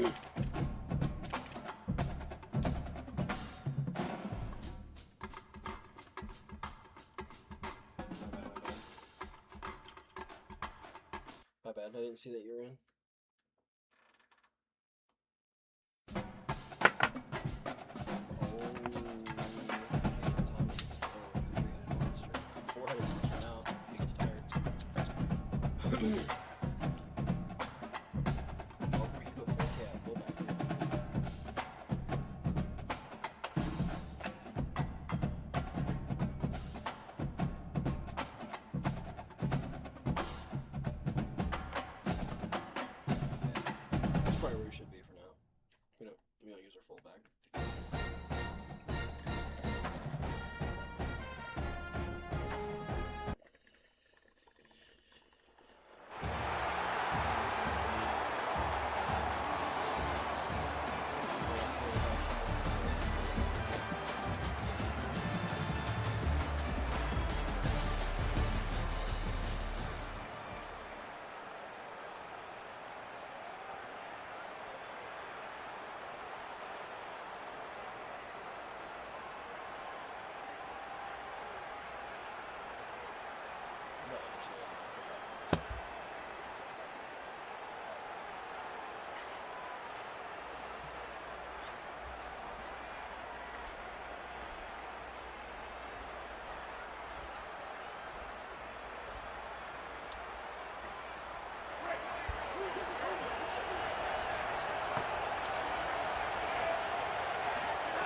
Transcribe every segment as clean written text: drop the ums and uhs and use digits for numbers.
My bad, I didn't see that you were in.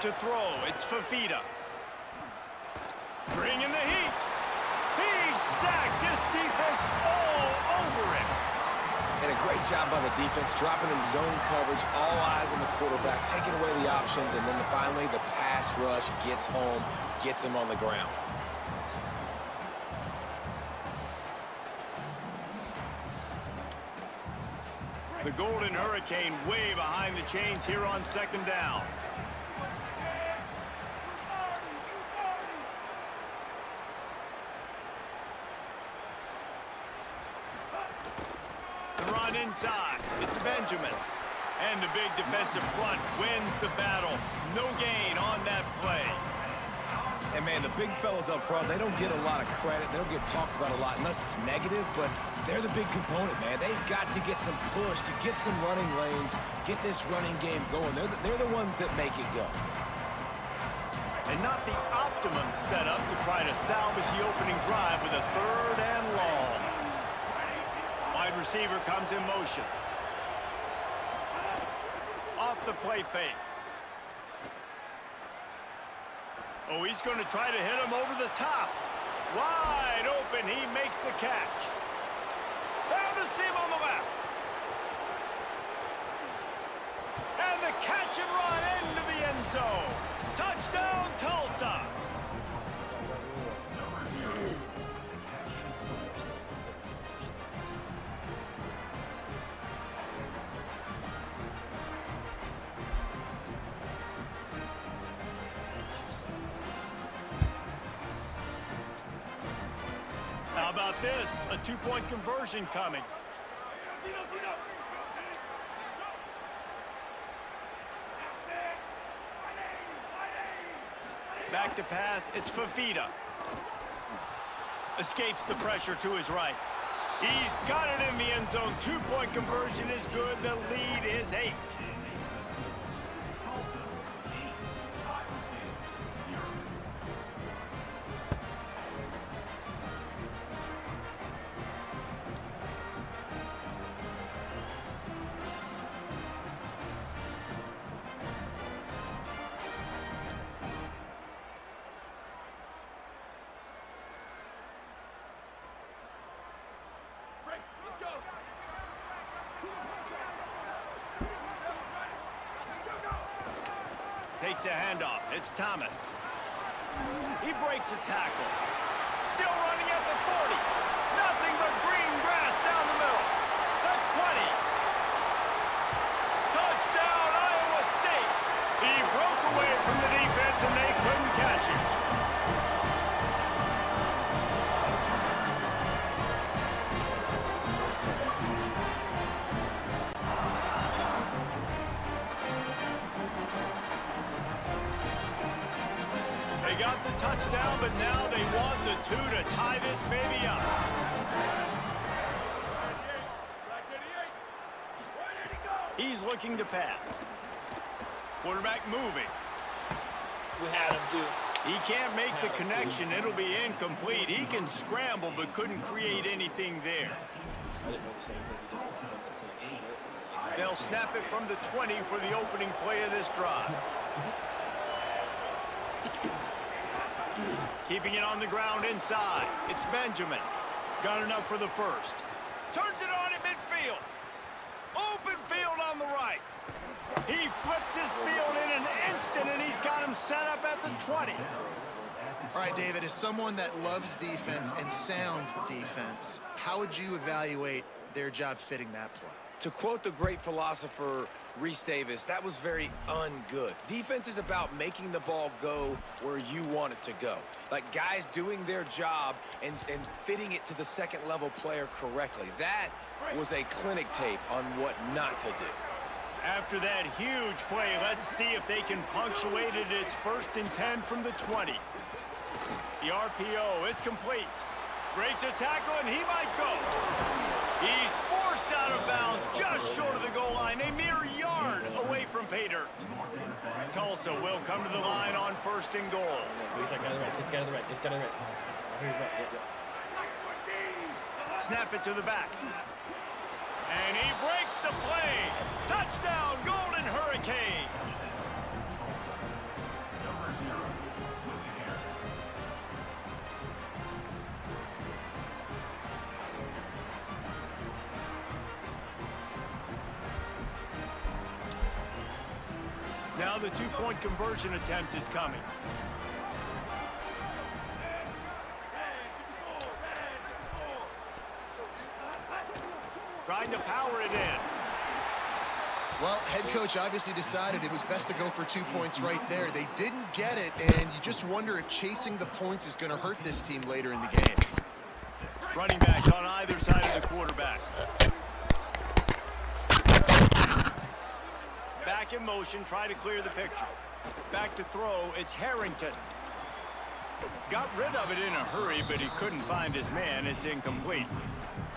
To throw, it's Fifita. Bringing the heat. He sacked this defense all over him. And a great job by the defense, dropping in zone coverage, all eyes on the quarterback, taking away the options, and then finally the pass rush gets home, gets him on the ground. The Golden Hurricane way behind the chains here on second down. Inside, it's Benjamin. And the big defensive front wins the battle. No gain on that play. And man, the big fellas up front, they don't get a lot of credit. They don't get talked about a lot unless it's negative, but they're the big component, man. They've got to get some push, to get some running lanes, get this running game going. They're the ones that make it go. And not the optimum setup to try to salvage the opening drive with a 3rd and long. Wide receiver comes in motion. Off the play fake. Oh, he's going to try to hit him over the top. Wide open, he makes the catch. Found the seam on the left. And the catch and run into the end zone. Touchdown, Tulsa. How about this? A 2-point conversion coming. Back to pass, it's Fifita. Escapes the pressure to his right. He's got it in the end zone. 2-point conversion is good. The lead is 8. Takes a handoff. It's Thomas. He breaks a tackle. Still running at the 40. Nothing but green grass down the middle. The 20. Touchdown, Iowa State. He broke away from the defense and they couldn't catch him. got the touchdown, but now they want the 2 to tie this baby up. He's looking to pass. Quarterback moving. We had him, dude. He can't make the connection. It'll be incomplete. He can scramble, but couldn't create anything there. I didn't notice anything. They'll snap it from the 20 for the opening play of this drive. Keeping it on the ground inside. It's Benjamin. Got enough for the first. Turns it on in midfield. Open field on the right. He flips his field in an instant, and he's got him set up at the 20. All right, David, as someone that loves defense and sound defense, how would you evaluate their job fitting that play? To quote the great philosopher Reese Davis, that was very ungood. Defense is about making the ball go where you want it to go. Like guys doing their job and fitting it to the second level player correctly. That was a clinic tape on what not to do. After that huge play, let's see if they can punctuate it. It's 1st and 10 from the 20. The RPO, it's complete. Breaks a tackle, and he might go. He's forced out of bounds just short of the goal line, a mere yard away from pay dirt. Tulsa will come to the line on 1st and goal. Get the guy to the right. Get the guy to the right. Get the guy to the right. Snap it to the back. And he breaks the play. Touchdown, Golden Hurricane. Now the 2-point conversion attempt is coming. Trying to power it in. Well, head coach obviously decided it was best to go for 2 points right there. They didn't get it, and you just wonder if chasing the points is going to hurt this team later in the game. Running backs on either side of the quarterback. Back in motion, try to clear the picture. Back to throw, it's Harrington. Got rid of it in a hurry, but he couldn't find his man. It's incomplete.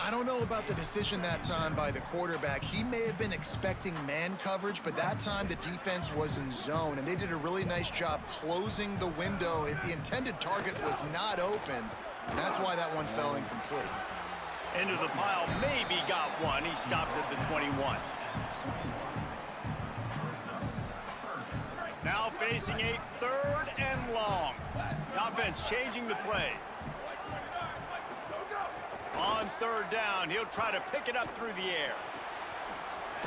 I don't know about the decision that time by the quarterback. He may have been expecting man coverage, but that time the defense was in zone, and they did a really nice job closing the window. The intended target was not open, and that's why that one fell incomplete. Into the pile, maybe got one. He stopped at the 21. Now facing a 3rd and long. The offense changing the play. On 3rd down, he'll try to pick it up through the air.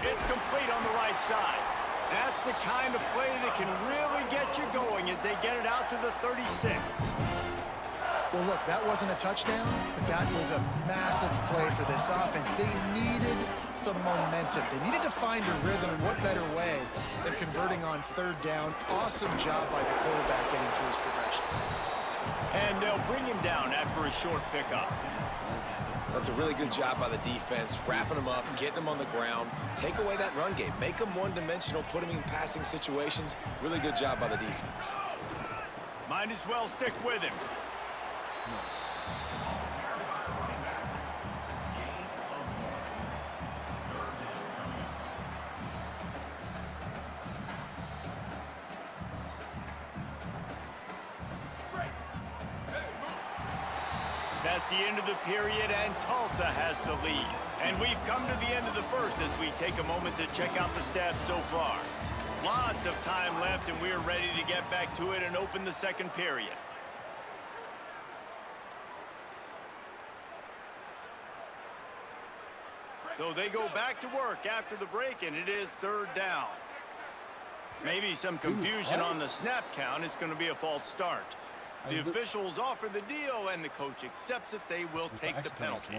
It's complete on the right side. That's the kind of play that can really get you going as they get it out to the 36. Well, look, that wasn't a touchdown, but that was a massive play for this offense. They needed some momentum. They needed to find a rhythm, and what better way than converting on 3rd down. Awesome job by the quarterback getting through his progression. And they'll bring him down after a short pickup. That's a really good job by the defense, wrapping them up, getting them on the ground, take away that run game, make them one-dimensional, put them in passing situations. Really good job by the defense. Might as well stick with him. That's the end of the period, and Tulsa has the lead. And we've come to the end of the first as we take a moment to check out the stats so far. Lots of time left, and we're ready to get back to it and open the second period. So they go back to work after the break, and it is 3rd down. Maybe some confusion on the snap count. It's going to be a false start. The officials offer the deal, and the coach accepts it. They will take the penalty.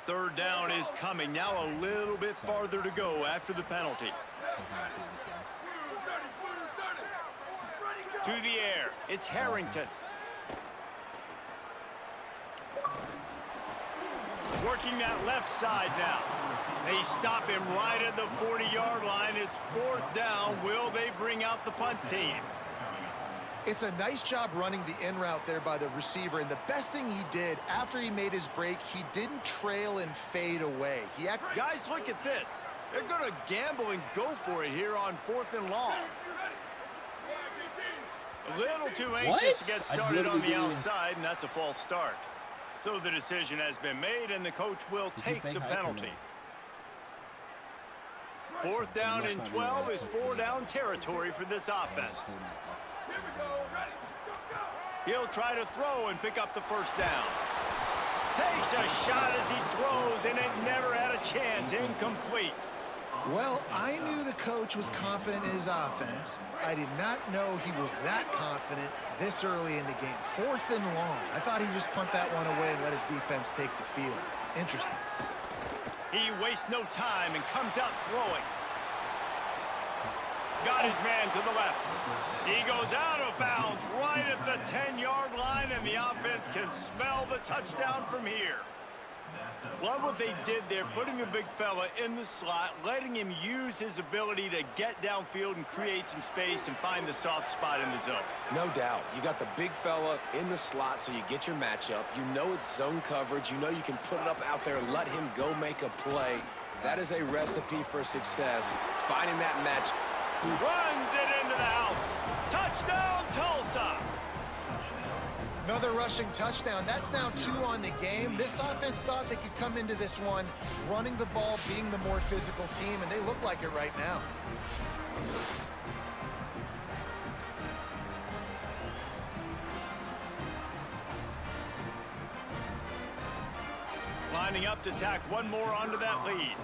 3rd down is coming. Now a little bit farther to go after the penalty. To the air. It's Harrington. Working that left side now. They stop him right at the 40-yard line. It's 4th down. Will they bring out the punt team? It's a nice job running the in route there by the receiver, and the best thing he did after he made his break, he didn't trail and fade away. Guys, look at this. They're going to gamble and go for it here on 4th and long. A little too anxious to get started on the outside, and that's a false start. So the decision has been made, and the coach will take the penalty. 4th down and 12 is 4-down territory for this offense. He'll try to throw and pick up the 1st down. Takes a shot as he throws, and it never had a chance. Incomplete. Well, I knew the coach was confident in his offense. I did not know he was that confident this early in the game. 4th and long. I thought he'd just punt that one away and let his defense take the field. Interesting. He wastes no time and comes out throwing. Got his man to the left. He goes out of bounds right at the 10-yard line, and the offense can smell the touchdown from here. Love what they did there, putting the big fella in the slot, letting him use his ability to get downfield and create some space and find the soft spot in the zone. No doubt. You got the big fella in the slot, so you get your matchup. You know it's zone coverage. You know you can put it up out there and let him go make a play. That is a recipe for success, finding that match. Runs it into the house. Touchdown, Tulsa. Another rushing touchdown. That's now 2 on the game. This offense thought they could come into this one running the ball, being the more physical team, and they look like it right now. Lining up to tack one more onto that lead.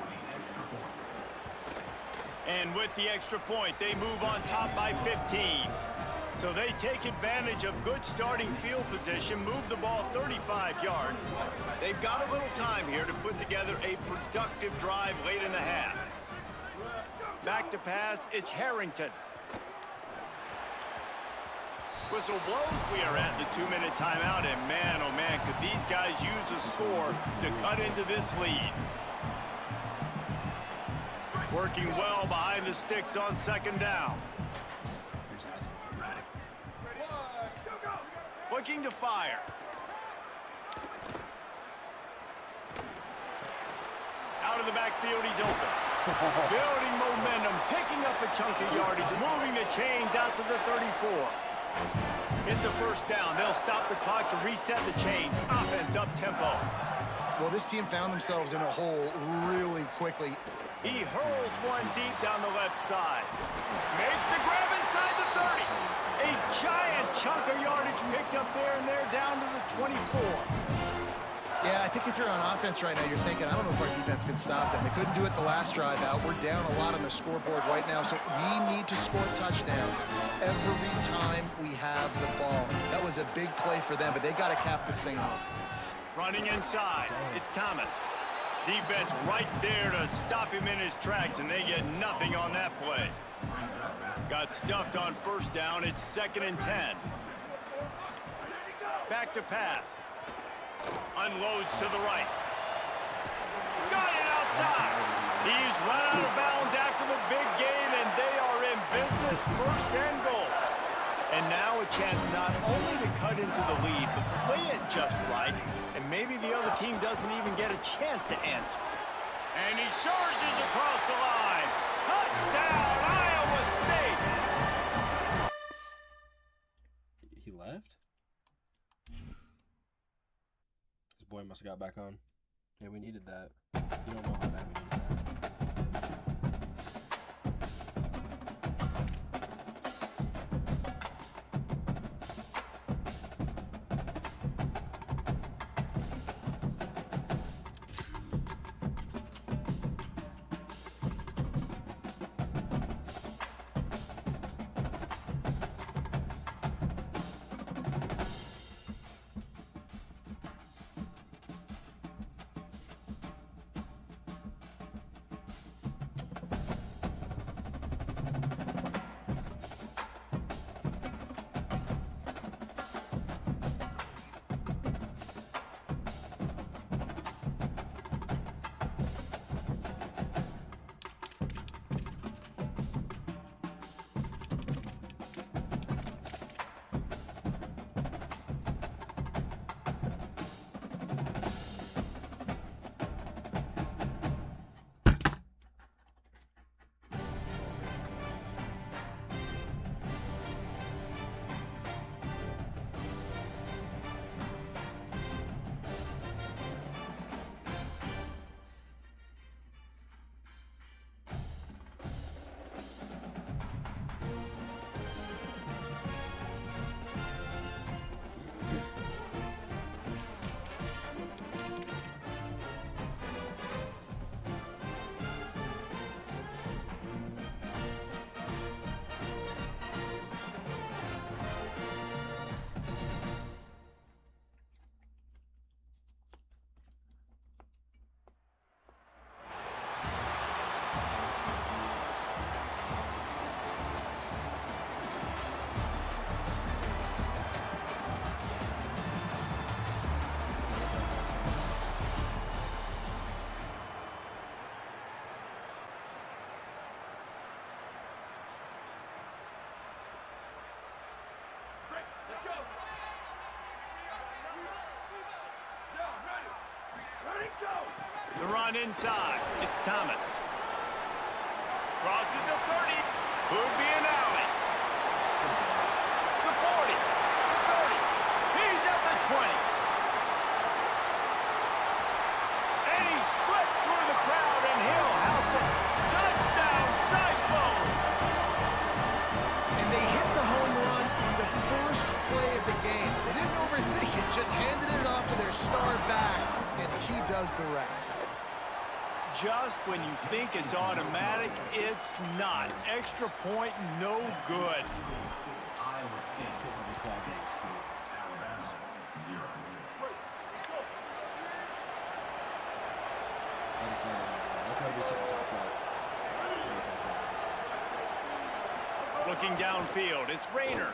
And with the extra point, they move on top by 15. So they take advantage of good starting field position, move the ball 35 yards. They've got a little time here to put together a productive drive late in the half. Back to pass, it's Harrington. Whistle blows, we are at the 2-minute timeout, and man, oh man, could these guys use a score to cut into this lead. Working well behind the sticks on 2nd down. Looking to fire. Out of the backfield, he's open. Building momentum, picking up a chunk of yardage, moving the chains out to the 34. It's a 1st down. They'll stop the clock to reset the chains. Offense up tempo. Well, this team found themselves in a hole really quickly. He hurls one deep down the left side. Makes the grab inside the 30. A giant chunk of yardage picked up there, and they're down to the 24. Yeah, I think if you're on offense right now, you're thinking, I don't know if our defense can stop them. They couldn't do it the last drive out. We're down a lot on the scoreboard right now, so we need to score touchdowns every time we have the ball. That was a big play for them, but they got to cap this thing off. Running inside, it's Thomas. Defense right there to stop him in his tracks, and they get nothing on that play. Got stuffed on 1st down. It's 2nd and 10. Back to pass. Unloads to the right. Got it outside. He's run out of bounds after the big gain, and they are in business. 1st and goal. And now a chance not only to cut into the lead, but play it just right, and maybe the other team doesn't even get a chance to answer. And he surges across the line. Touchdown, Iowa State! He left? This boy must have got back on. Yeah, we needed that. You don't know how bad we needed that. The run inside. It's Thomas. Crosses the 30. Could be an alley. The 40. The 30. He's at the 20. And he slipped through the crowd, and he'll house it. Touchdown, Cyclones! And they hit the home run on the first play of the game. They didn't overthink it, just handed it off to their star back, and he does the rest. Just when you think it's automatic, it's not. Extra point, no good. Looking downfield, it's Rayner.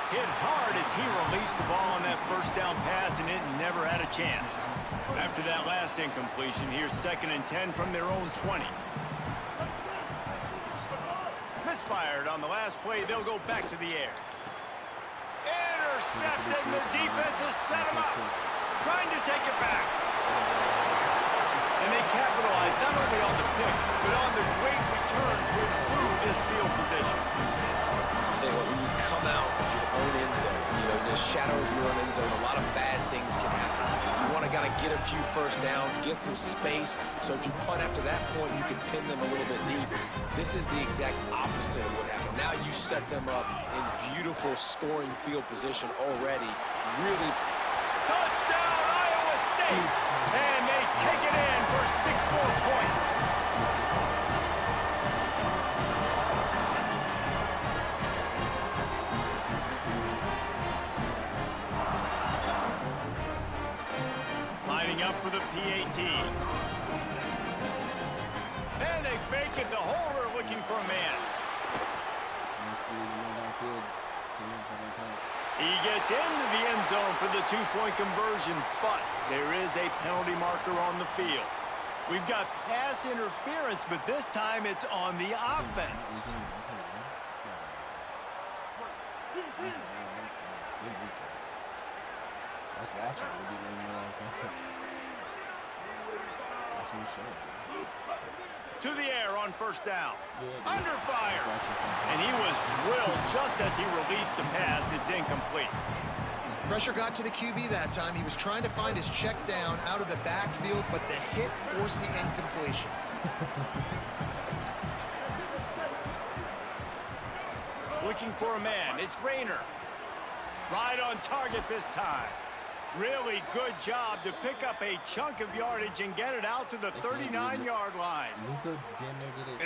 Hit hard as he released the ball on that first down pass, and it never had a chance. After that last incompletion, here's 2nd and 10 from their own 20. Misfired on the last play. They'll go back to the air. Intercepted. The defense has set him up. Trying to take it back. And they capitalized not only on the pick, but on the great return to improve this field position. Tell you what, when you come out of your own end zone, you know, in the shadow of your own end zone, a lot of bad things can happen. You want to kind of get a few first downs, get some space, so if you punt after that point, you can pin them a little bit deeper. This is the exact opposite of what happened. Now you set them up in beautiful scoring field position already. Really. Touchdown, Iowa State! And they take it in for 6 more points. Lining up for the PAT. And they fake it. The holder looking for a man. He gets into the end zone for the 2-point conversion, but there is a penalty marker on the field. We've got pass interference, but this time it's on the offense. To the air on first down. Under fire. And he was drilled just as he released the pass. It's incomplete. Pressure got to the QB that time. He was trying to find his check down out of the backfield, but the hit forced the incompletion. Looking for a man. It's Rayner. Right on target this time. Really good job to pick up a chunk of yardage and get it out to the 39-yard line.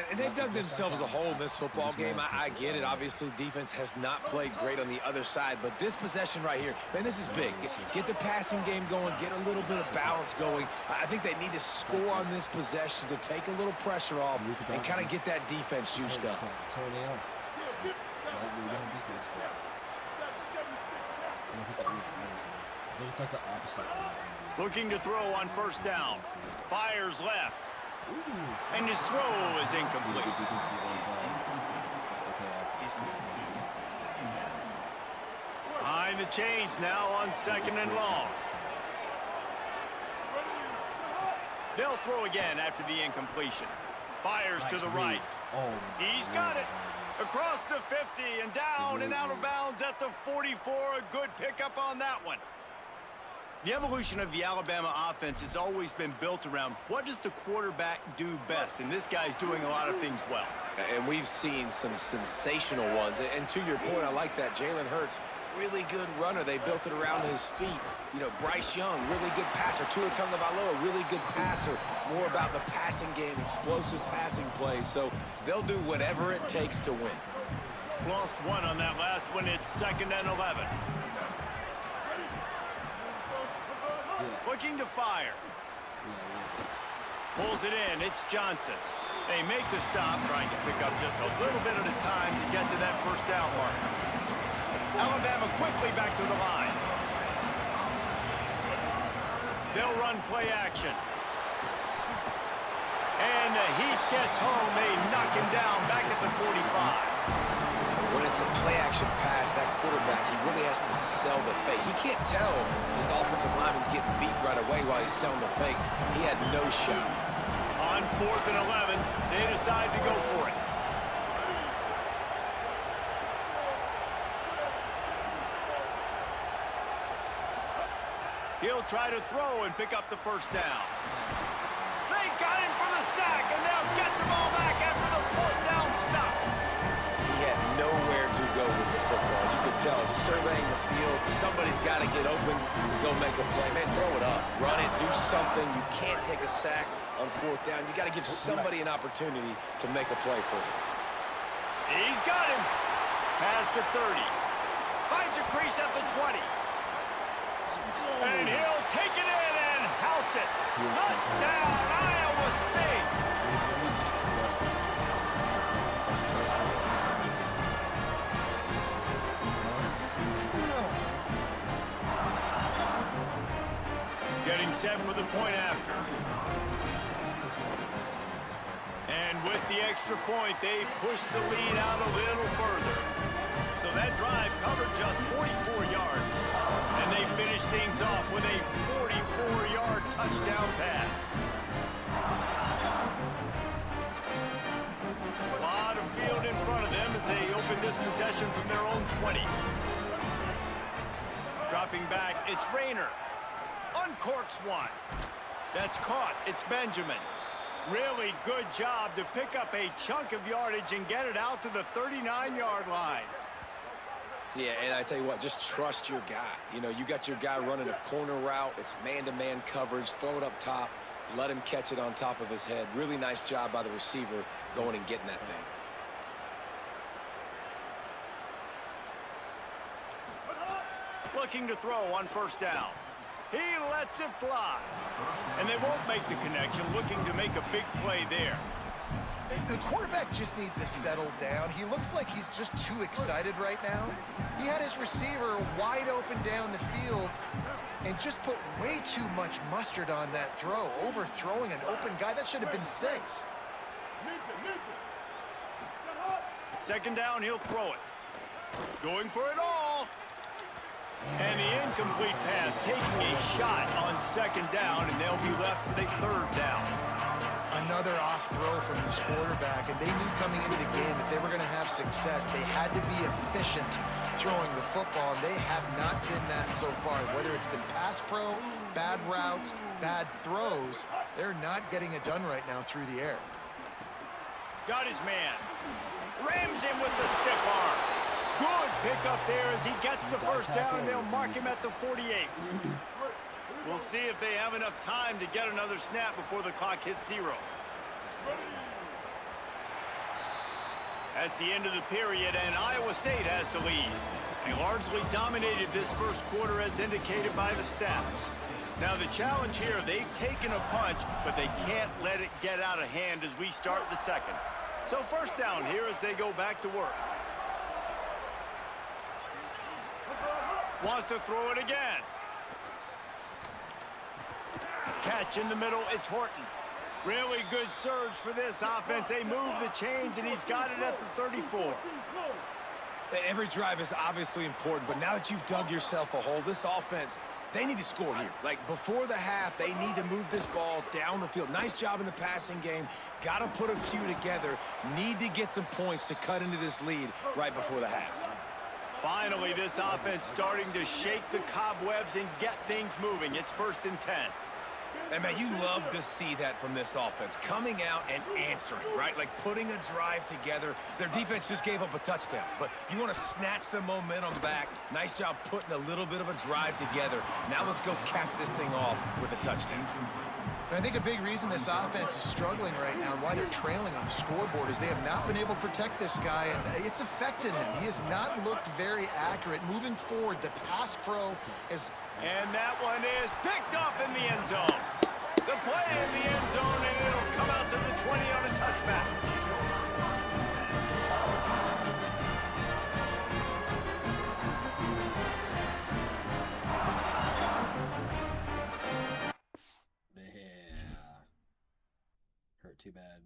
And they've dug themselves a hole in this football game. I get it. Obviously, defense has not played great on the other side. But this possession right here, man, this is big. Get the passing game going. Get a little bit of balance going. I think they need to score on this possession to take a little pressure off and kind of get that defense juiced up. It's like the opposite. Looking to throw on first down. Fires left. And his throw is incomplete. Behind the chains now on 2nd and long. They'll throw again after the incompletion. Fires to the right. He's got it. Across the 50 and down and out of bounds at the 44. A good pickup on that one. The evolution of the Alabama offense has always been built around what does the quarterback do best, and this guy's doing a lot of things well. And we've seen some sensational ones. And to your point, I like that. Jalen Hurts, really good runner. They built it around his feet. You know, Bryce Young, really good passer. Tua Tagovailoa, really good passer. More about the passing game, explosive passing plays. So they'll do whatever it takes to win. Lost one on that last one. It's 2nd and 11. Looking to fire. Pulls it in. It's Johnson. They make the stop, trying to pick up just a little bit at a time to get to that first down mark. Alabama quickly back to the line. They'll run play action. And the heat gets home. They knock him down back at the 45. When it's a play-action pass, that quarterback, he really has to sell the fake. He can't tell his offensive lineman's getting beat right away while he's selling the fake. He had no shot. On 4th and 11, they decide to go for it. He'll try to throw and pick up the first down. They got him for the sack, and they'll get the ball back after the 4th down stop. He had nowhere to go with the football. You could tell, surveying the field, somebody's got to get open to go make a play. Man, throw it up, run it, do something. You can't take a sack on 4th down. You got to give somebody an opportunity to make a play for you. He's got him. Past the 30. Finds a crease at the 20. And he'll take it in and house it. Touchdown, Iowa State. Getting set for the point after. And with the extra point, they push the lead out a little further. So that drive covered just 44 yards. And they finish things off with a 44-yard touchdown pass. A lot of field in front of them as they open this possession from their own 20. Dropping back, it's Rayner. Uncorks one. That's caught. It's Benjamin. Really good job to pick up a chunk of yardage and get it out to the 39-yard line. Yeah, and I tell you what, just trust your guy. You know, you got your guy running a corner route. It's man-to-man coverage. Throw it up top. Let him catch it on top of his head. Really nice job by the receiver going and getting that thing. Looking to throw on 1st down. He lets it fly. And they won't make the connection, looking to make a big play there. The quarterback just needs to settle down. He looks like he's just too excited right now. He had his receiver wide open down the field and just put way too much mustard on that throw, overthrowing an open guy. That should have been 6. 2nd down, he'll throw it. Going for it all. And the incomplete pass taking a shot on 2nd down, and they'll be left with a 3rd down. Another off throw from this quarterback, and they knew coming into the game that they were going to have success. They had to be efficient throwing the football, and they have not been that so far. Whether it's been pass pro, bad routes, bad throws, they're not getting it done right now through the air. Got his man. Rams him with the stiff arm. Good pickup there as he gets the 1st down, and they'll mark him at the 48. We'll see if they have enough time to get another snap before the clock hits 0. That's the end of the period, and Iowa State has the lead. They largely dominated this 1st quarter as indicated by the stats. Now the challenge here, they've taken a punch, but they can't let it get out of hand as we start the 2nd. So 1st down here as they go back to work. Wants to throw it again. Catch in the middle, it's Horton. Really good surge for this offense. They move the chains, and he's got it at the 34. Every drive is obviously important, but now that you've dug yourself a hole, this offense, they need to score here. Like, before the half, they need to move this ball down the field. Nice job in the passing game. Got to put a few together. Need to get some points to cut into this lead right before the half. Finally, this offense starting to shake the cobwebs and get things moving. It's 1st and 10. And, man, you love to see that from this offense. Coming out and answering, right? Like putting a drive together. Their defense just gave up a touchdown. But you want to snatch the momentum back. Nice job putting a little bit of a drive together. Now let's go cap this thing off with a touchdown. And I think a big reason this offense is struggling right now and why they're trailing on the scoreboard is they have not been able to protect this guy, and it's affected him. He has not looked very accurate. Moving forward, the pass pro is... And that one is picked off in the end zone. The play in the end zone, and it'll come out to the 20 on a touchback. Yeah. Hurt too bad.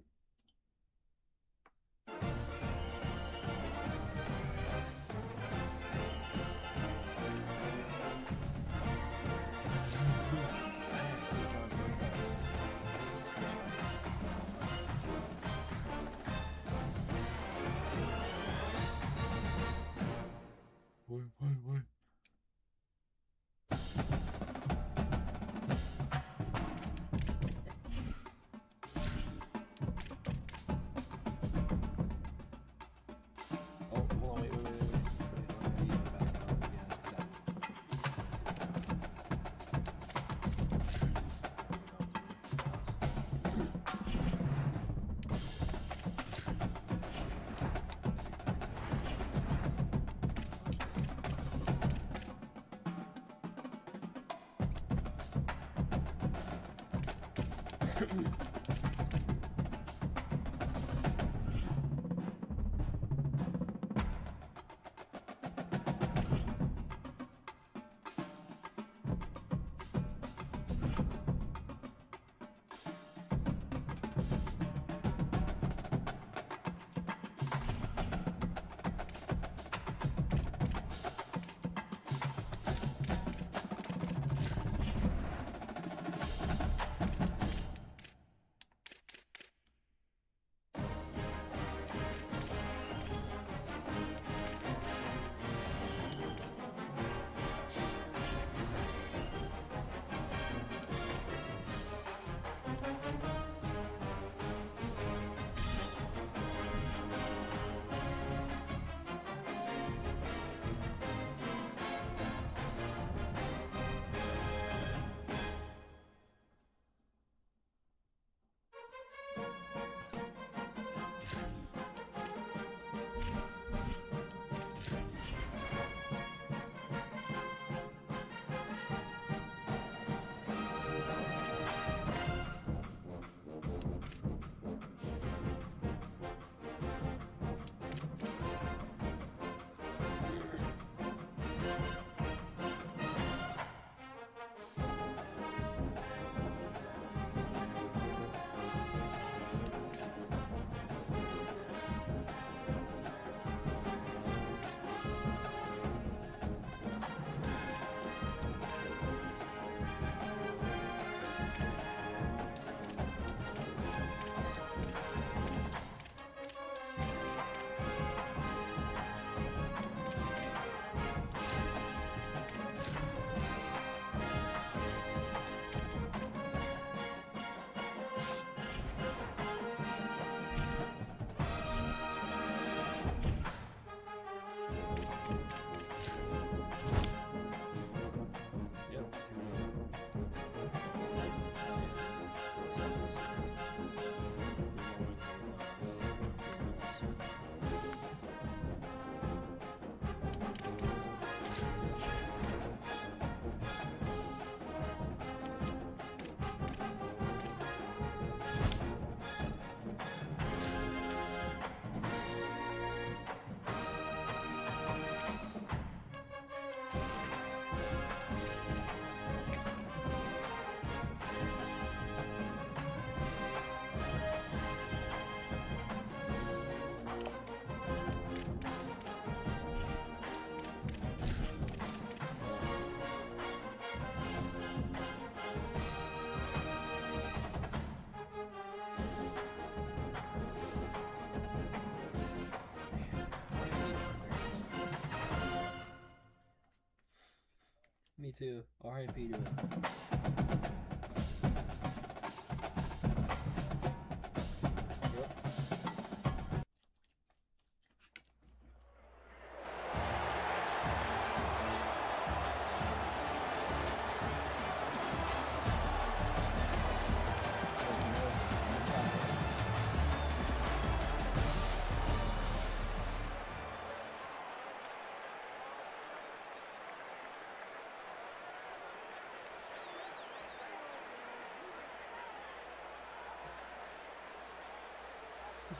Me too. R.I.P. to it.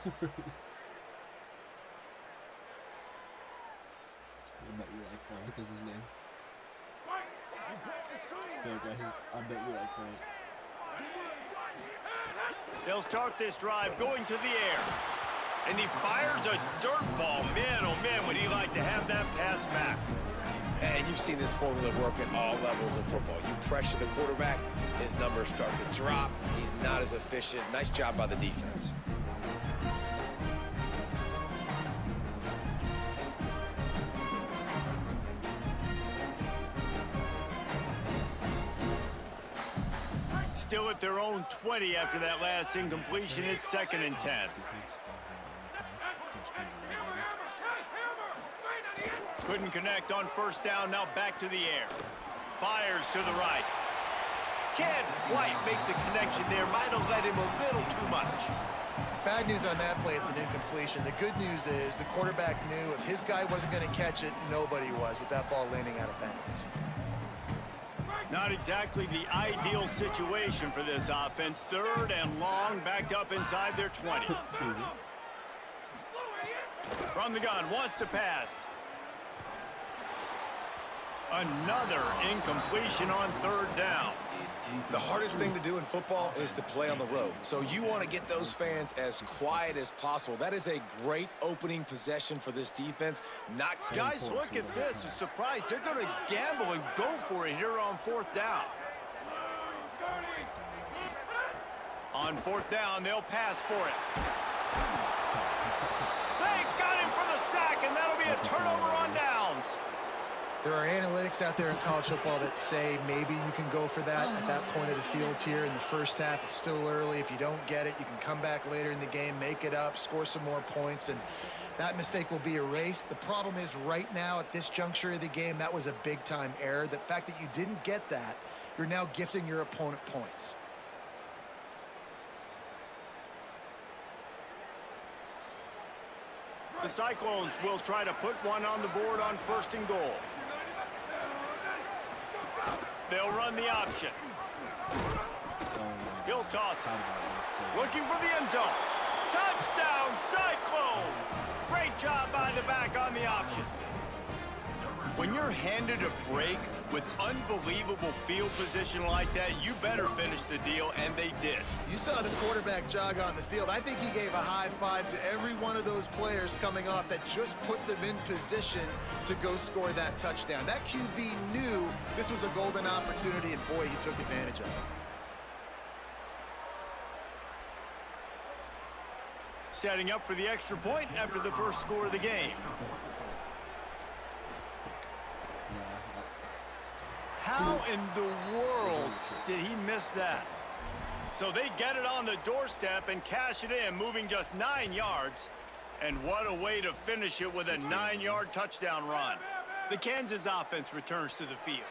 I bet you like Frank is his name. I bet you like Frank. They'll start this drive going to the air. And he fires a dirt ball. Man, oh man, would he like to have that pass back. And you've seen this formula work at all levels of football. You pressure the quarterback, his numbers start to drop. He's not as efficient. Nice job by the defense. Still at their own 20 after that last incompletion. It's 2nd and 10. Couldn't connect on first down. Now back to the air. Fires to the right. Can't quite make the connection there. Might have led him a little too much. Bad news on that play, it's an incompletion. The good news is the quarterback knew if his guy wasn't going to catch it, nobody was with that ball landing out of bounds. Not exactly the ideal situation for this offense. 3rd and long, backed up inside their 20. Excuse me. From the gun, wants to pass. Another incompletion on 3rd down. The hardest thing to do in football is to play on the road. So you want to get those fans as quiet as possible. That is a great opening possession for this defense. Not Guys, look at this. A surprise. They're going to gamble and go for it here on 4th down. On 4th down, they'll pass for it. They got him for the sack, and that'll be a turnover on downs. There are analytics out there in college football that say maybe you can go for that at that point of the field here in the first half. It's still early. If you don't get it, you can come back later in the game, make it up, score some more points, and that mistake will be erased. The problem is right now at this juncture of the game, that was a big-time error. The fact that you didn't get that, you're now gifting your opponent points. The Cyclones will try to put one on the board on 1st and goal. They'll run the option. He'll toss it. Looking for the end zone. Touchdown, Cyclones! Great job by the back on the option. When you're handed a break with unbelievable field position like that, you better finish the deal, and they did. You saw the quarterback jog on the field. I think he gave a high five to every one of those players coming off that just put them in position to go score that touchdown. That QB knew this was a golden opportunity, and boy, he took advantage of it. Setting up for the extra point after the first score of the game. How in the world did he miss that? So they get it on the doorstep and cash it in, moving just 9 yards. And what a way to finish it with a 9-yard touchdown run. The Kansas offense returns to the field.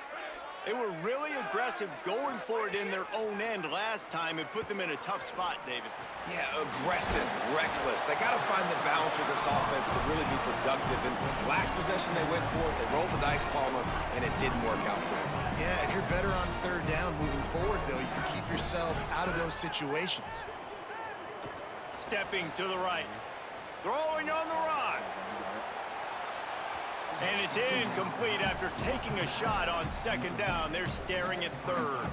They were really aggressive going for it in their own end last time and put them in a tough spot, David. Yeah, aggressive, reckless. They got to find the balance with this offense to really be productive. And last possession they went for it, they rolled the dice, Palmer, and it didn't work out for them. Yeah, if you're better on 3rd down moving forward, though, you can keep yourself out of those situations. Stepping to the right. Throwing on the run. And it's incomplete after taking a shot on 2nd down. They're staring at 3rd.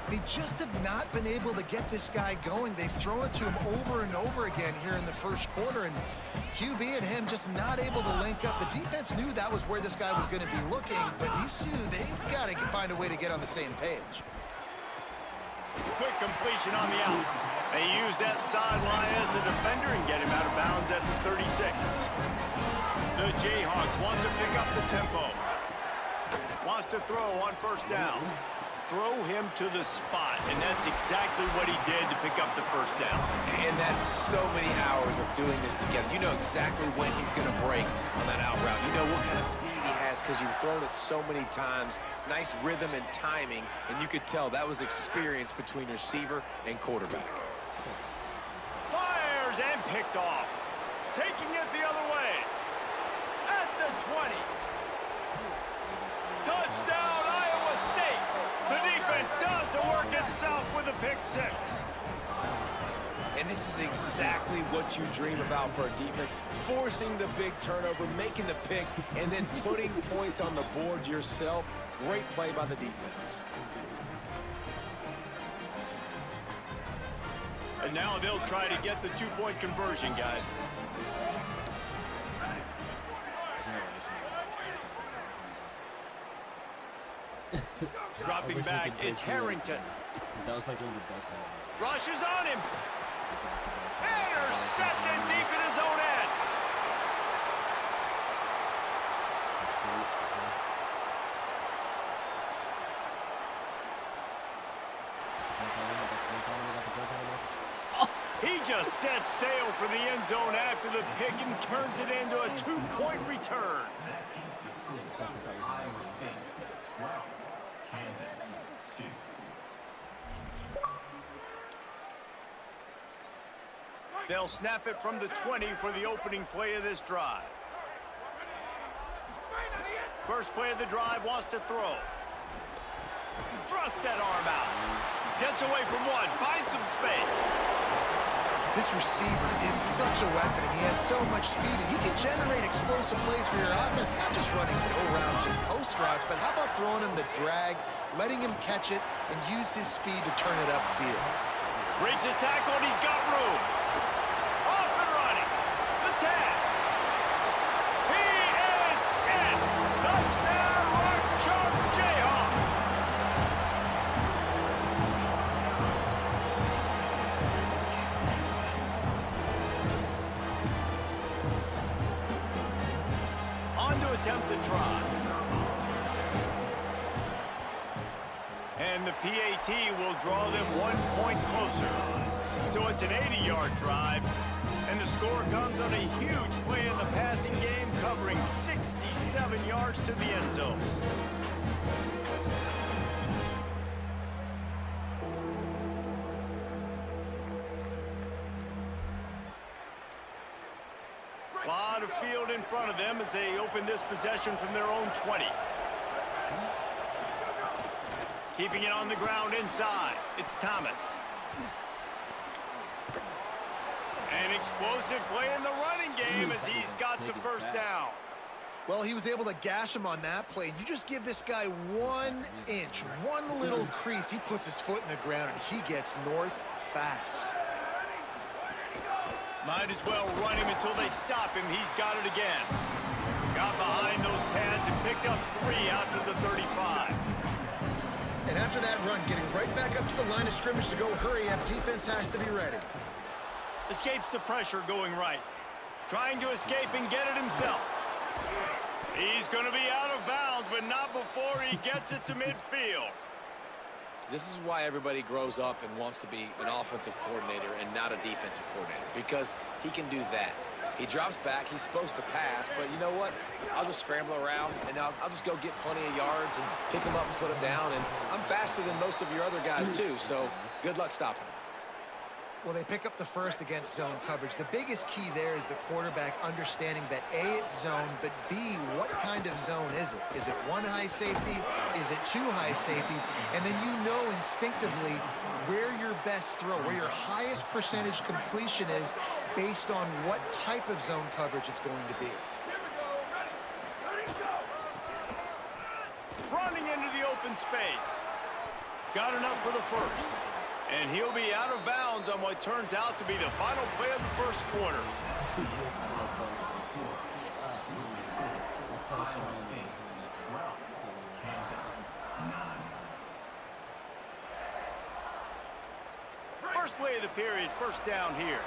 They just have not been able to get this guy going. They've thrown it to him over and over again here in the first quarter, and QB and him just not able to link up. The defense knew that was where this guy was going to be looking, but these two, they've got to find a way to get on the same page. Quick completion on the out. They use that sideline as a defender and get him out of bounds at the 36. The Jayhawks want to pick up the tempo. Wants to throw on 1st down. Throw him to the spot, and that's exactly what he did to pick up the 1st down. And that's so many hours of doing this together. You know exactly when he's going to break on that out route. You know what kind of speed he has because you've thrown it so many times. Nice rhythm and timing, and you could tell that was experience between receiver and quarterback. Fires and picked off. Taking it the other way. At the 20. Touchdown, Iowa State. The defense does the work itself with a pick 6. And this is exactly what you dream about for a defense. Forcing the big turnover, making the pick, and then putting points on the board yourself. Great play by the defense. And now they'll try to get the 2-point conversion, guys. Dropping back, it's Harrington. That was like one of the best ever. Rushes on him. Intercepted deep in his own end. He just set sail for the end zone after the pick and turns it into a 2-point return. They'll snap it from the 20 for the opening play of this drive. First play of the drive, wants to throw. Thrust that arm out. Gets away from one. Finds some space. This receiver is such a weapon, and he has so much speed, and he can generate explosive plays for your offense, not just running go routes and post routes, but how about throwing him the drag, letting him catch it, and use his speed to turn it upfield. Breaks the tackle, and he's got room. Off and running. The tag. He is in. Touchdown, Rock Chalk Jayhawk. On to attempt the try. And the PAT will draw them 1 point closer. So it's an 80-yard drive, and the score comes on a huge play in the passing game, covering 67 yards to the end zone. A lot of field in front of them as they open this possession from their own 20. Keeping it on the ground inside. It's Thomas. An explosive play in the running game as he's got the first down. Well, he was able to gash him on that play. You just give this guy 1 inch, one little crease. He puts his foot in the ground, and he gets north fast. Might as well run him until they stop him. He's got it again. Got behind those pads and picked up 3 out to the 35. And after that run, getting right back up to the line of scrimmage to go hurry up, defense has to be ready. Escapes the pressure going right. Trying to escape and get it himself. He's going to be out of bounds, but not before he gets it to midfield. This is why everybody grows up and wants to be an offensive coordinator and not a defensive coordinator, because he can do that. He drops back, he's supposed to pass, but you know what? I'll just scramble around, and I'll just go get plenty of yards and pick him up and put him down, and I'm faster than most of your other guys too, so good luck stopping him. Well, they pick up the first against zone coverage. The biggest key there is the quarterback understanding that A, it's zone, but B, what kind of zone is it? Is it 1 high safety? Is it 2 high safeties? And then you know instinctively where your best throw, where your highest percentage completion is based on what type of zone coverage it's going to be. Running into the open space. Got enough for the first. And he'll be out of bounds on what turns out to be the final play of the first quarter. First play of the period, first down here.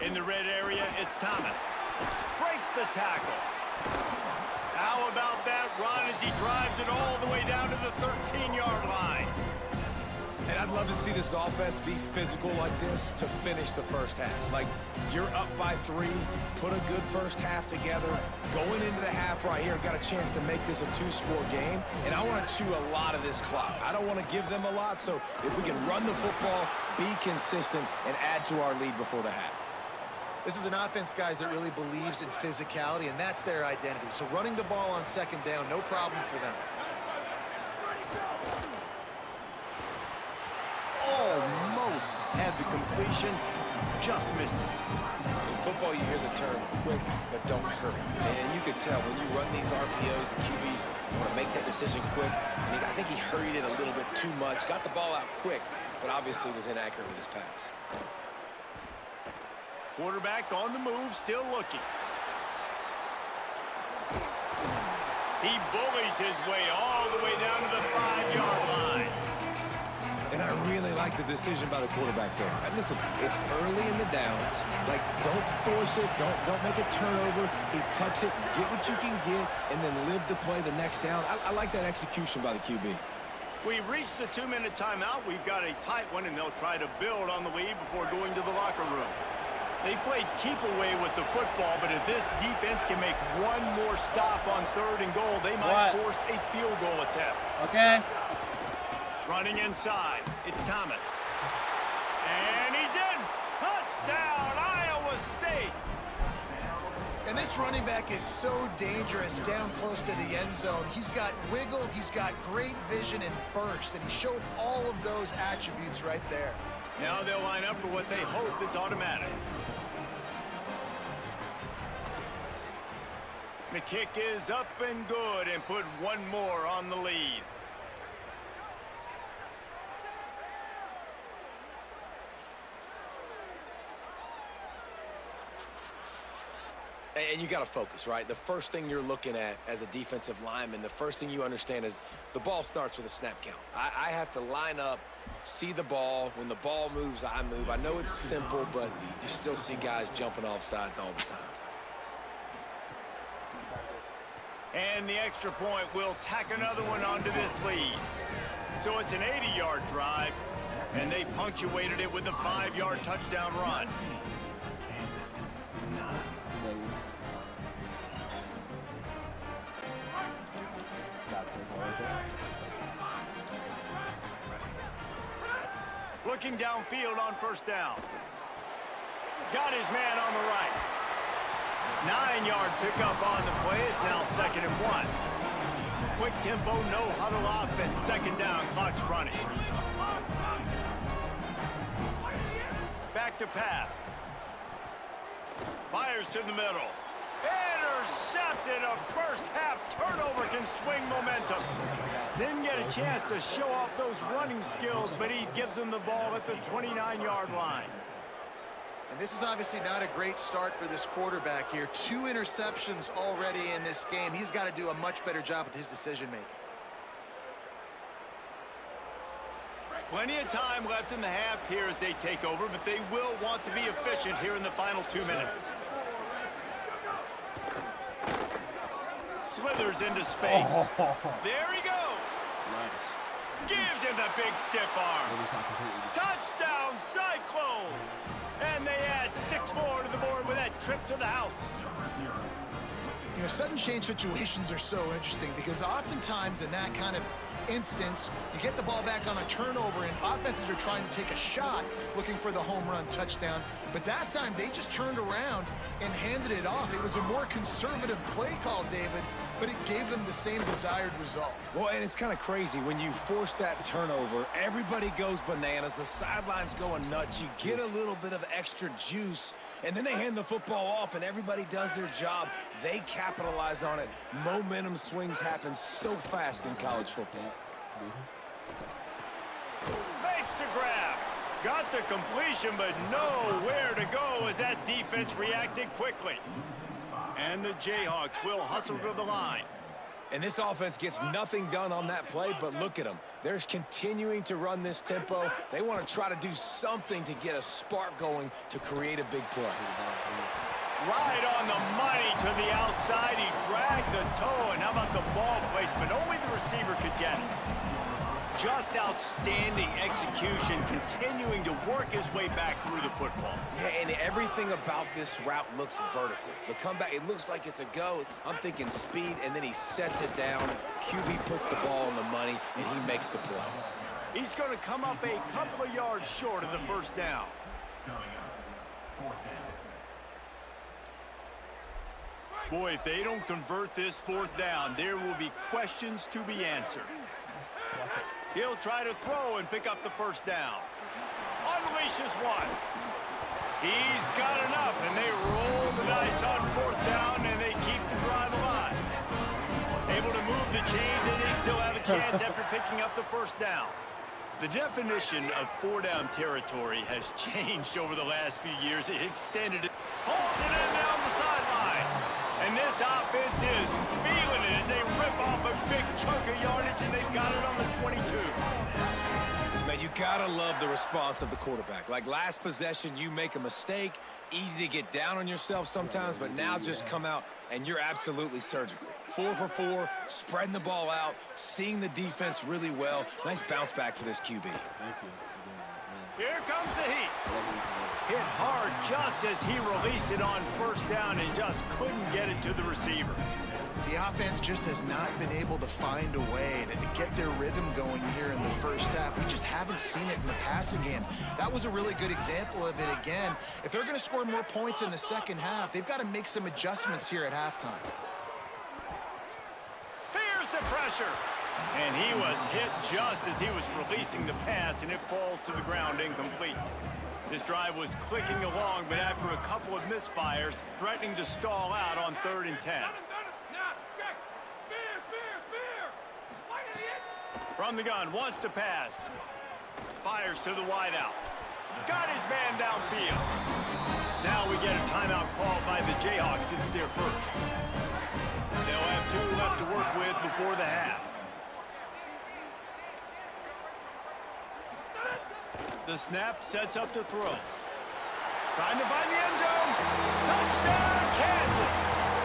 In the red area, it's Thomas. Breaks the tackle. How about that run as he drives it all the way down to the 13-yard line? And I'd love to see this offense be physical like this to finish the first half. Like, you're up by 3, put a good first half together. Going into the half right here, got a chance to make this a 2-score game, and I want to chew a lot of this clock. I don't want to give them a lot, so if we can run the football, be consistent, and add to our lead before the half. This is an offense, guys, that really believes in physicality, and that's their identity. So running the ball on second down, no problem for them. Almost had the completion, just missed it. In football, you hear the term quick, but don't hurry. And you can tell when you run these RPOs, the QBs want to make that decision quick. And I think he hurried it a little bit too much, got the ball out quick, but obviously was inaccurate with his pass. Quarterback on the move, still looking. He bullies his way all the way down to the 5-yard line. And I really like the decision by the quarterback there. And listen, it's early in the downs. Like, don't force it. Don't make a turnover. He tucks it, get what you can get, and then live to play the next down. I like that execution by the QB. We've reached the 2-minute timeout. We've got a tight one, and they'll try to build on the lead before going to the locker room. They've played keep away with the football, but if this defense can make one more stop on 3rd and goal, they might force a field goal attempt. Okay. Running inside, it's Thomas. And he's in! Touchdown, Iowa State! And this running back is so dangerous down close to the end zone. He's got wiggle, he's got great vision and burst, and he showed all of those attributes right there. Now they'll line up for what they hope is automatic. The kick is up and good, and put one more on the lead. And you got to focus, right? The first thing you're looking at as a defensive lineman, the first thing you understand is the ball starts with a snap count. I have to line up, see the ball. When the ball moves, I move. I know it's simple, but you still see guys jumping off sides all the time. And the extra point will tack another one onto this lead. So it's an 80-yard drive, and they punctuated it with a 5-yard touchdown run. Looking downfield on first down. Got his man on the right. 9-yard pickup on the play. It's now 2nd and 1. Quick tempo, no huddle offense. 2nd down, clock's running. Back to pass. Fires to the middle. Intercepted. A first half turnover can swing momentum. Didn't get a chance to show off those running skills, but he gives them the ball at the 29-yard line. And this is obviously not a great start for this quarterback here. 2 interceptions already in this game. He's got to do a much better job with his decision-making. Plenty of time left in the half here as they take over, but they will want to be efficient here in the final 2 minutes. Slithers into space. There he goes. Nice. Gives him the big stiff arm. Touchdown, Cyclones. And they add 6 more to the board with that trip to the house. You know, sudden change situations are so interesting because oftentimes in that kind of instance, you get the ball back on a turnover and offenses are trying to take a shot looking for the home run touchdown. But that time they just turned around and handed it off. It was a more conservative play call, David, but it gave them the same desired result. Well, and it's kind of crazy. When you force that turnover, everybody goes bananas. The sidelines going nuts. You get a little bit of extra juice, and then they hand the football off, and everybody does their job. They capitalize on it. Momentum swings happen so fast in college football. Makes the grab. Got the completion, but nowhere to go as that defense reacted quickly. And the Jayhawks will hustle to the line. And this offense gets nothing done on that play, but look at them. They're continuing to run this tempo. They want to try to do something to get a spark going to create a big play. Right on the money to the outside. He dragged the toe, and how about the ball placement? Only the receiver could get it. Just outstanding execution, continuing to work his way back through the football. Yeah, and everything about this route looks vertical. The comeback, it looks like it's a go. I'm thinking speed, and then he sets it down. QB puts the ball on the money, and he makes the play. He's going to come up a couple of yards short of the first down. Boy, if they don't convert this 4th down, there will be questions to be answered. He'll try to throw and pick up the first down. Unleashes one. He's got enough, and they roll the dice on 4th down, and they keep the drive alive. Able to move the chains, and they still have a chance after picking up the first down. The definition of 4-down territory has changed over the last few years. It extended it. Pulls it in down the sideline. And this offense is feeling it as they rip off a big chunk of yardage, and they've got it on the 22. Man, you gotta love the response of the quarterback. Like last possession, you make a mistake, easy to get down on yourself sometimes, but now just come out and you're absolutely surgical. 4 for 4, spreading the ball out, seeing the defense really well. Nice bounce back for this QB. Thank you. Here comes the heat. Hit hard just as he released it on first down and just couldn't get it to the receiver. The offense just has not been able to find a way to get their rhythm going here in the first half. We just haven't seen it in the passing game. That was a really good example of it again. If they're going to score more points in the second half, they've got to make some adjustments here at halftime. Here's the pressure. And he was hit just as he was releasing the pass, and it falls to the ground incomplete. This drive was clicking along, but after a couple of misfires, threatening to stall out on 3rd and 10. From the gun, wants to pass. Fires to the wideout. Got his man downfield. Now we get a timeout called by the Jayhawks. It's their first. They'll have 2 left to work with before the half. The snap sets up to throw. Trying to find the end zone. Touchdown, Kansas!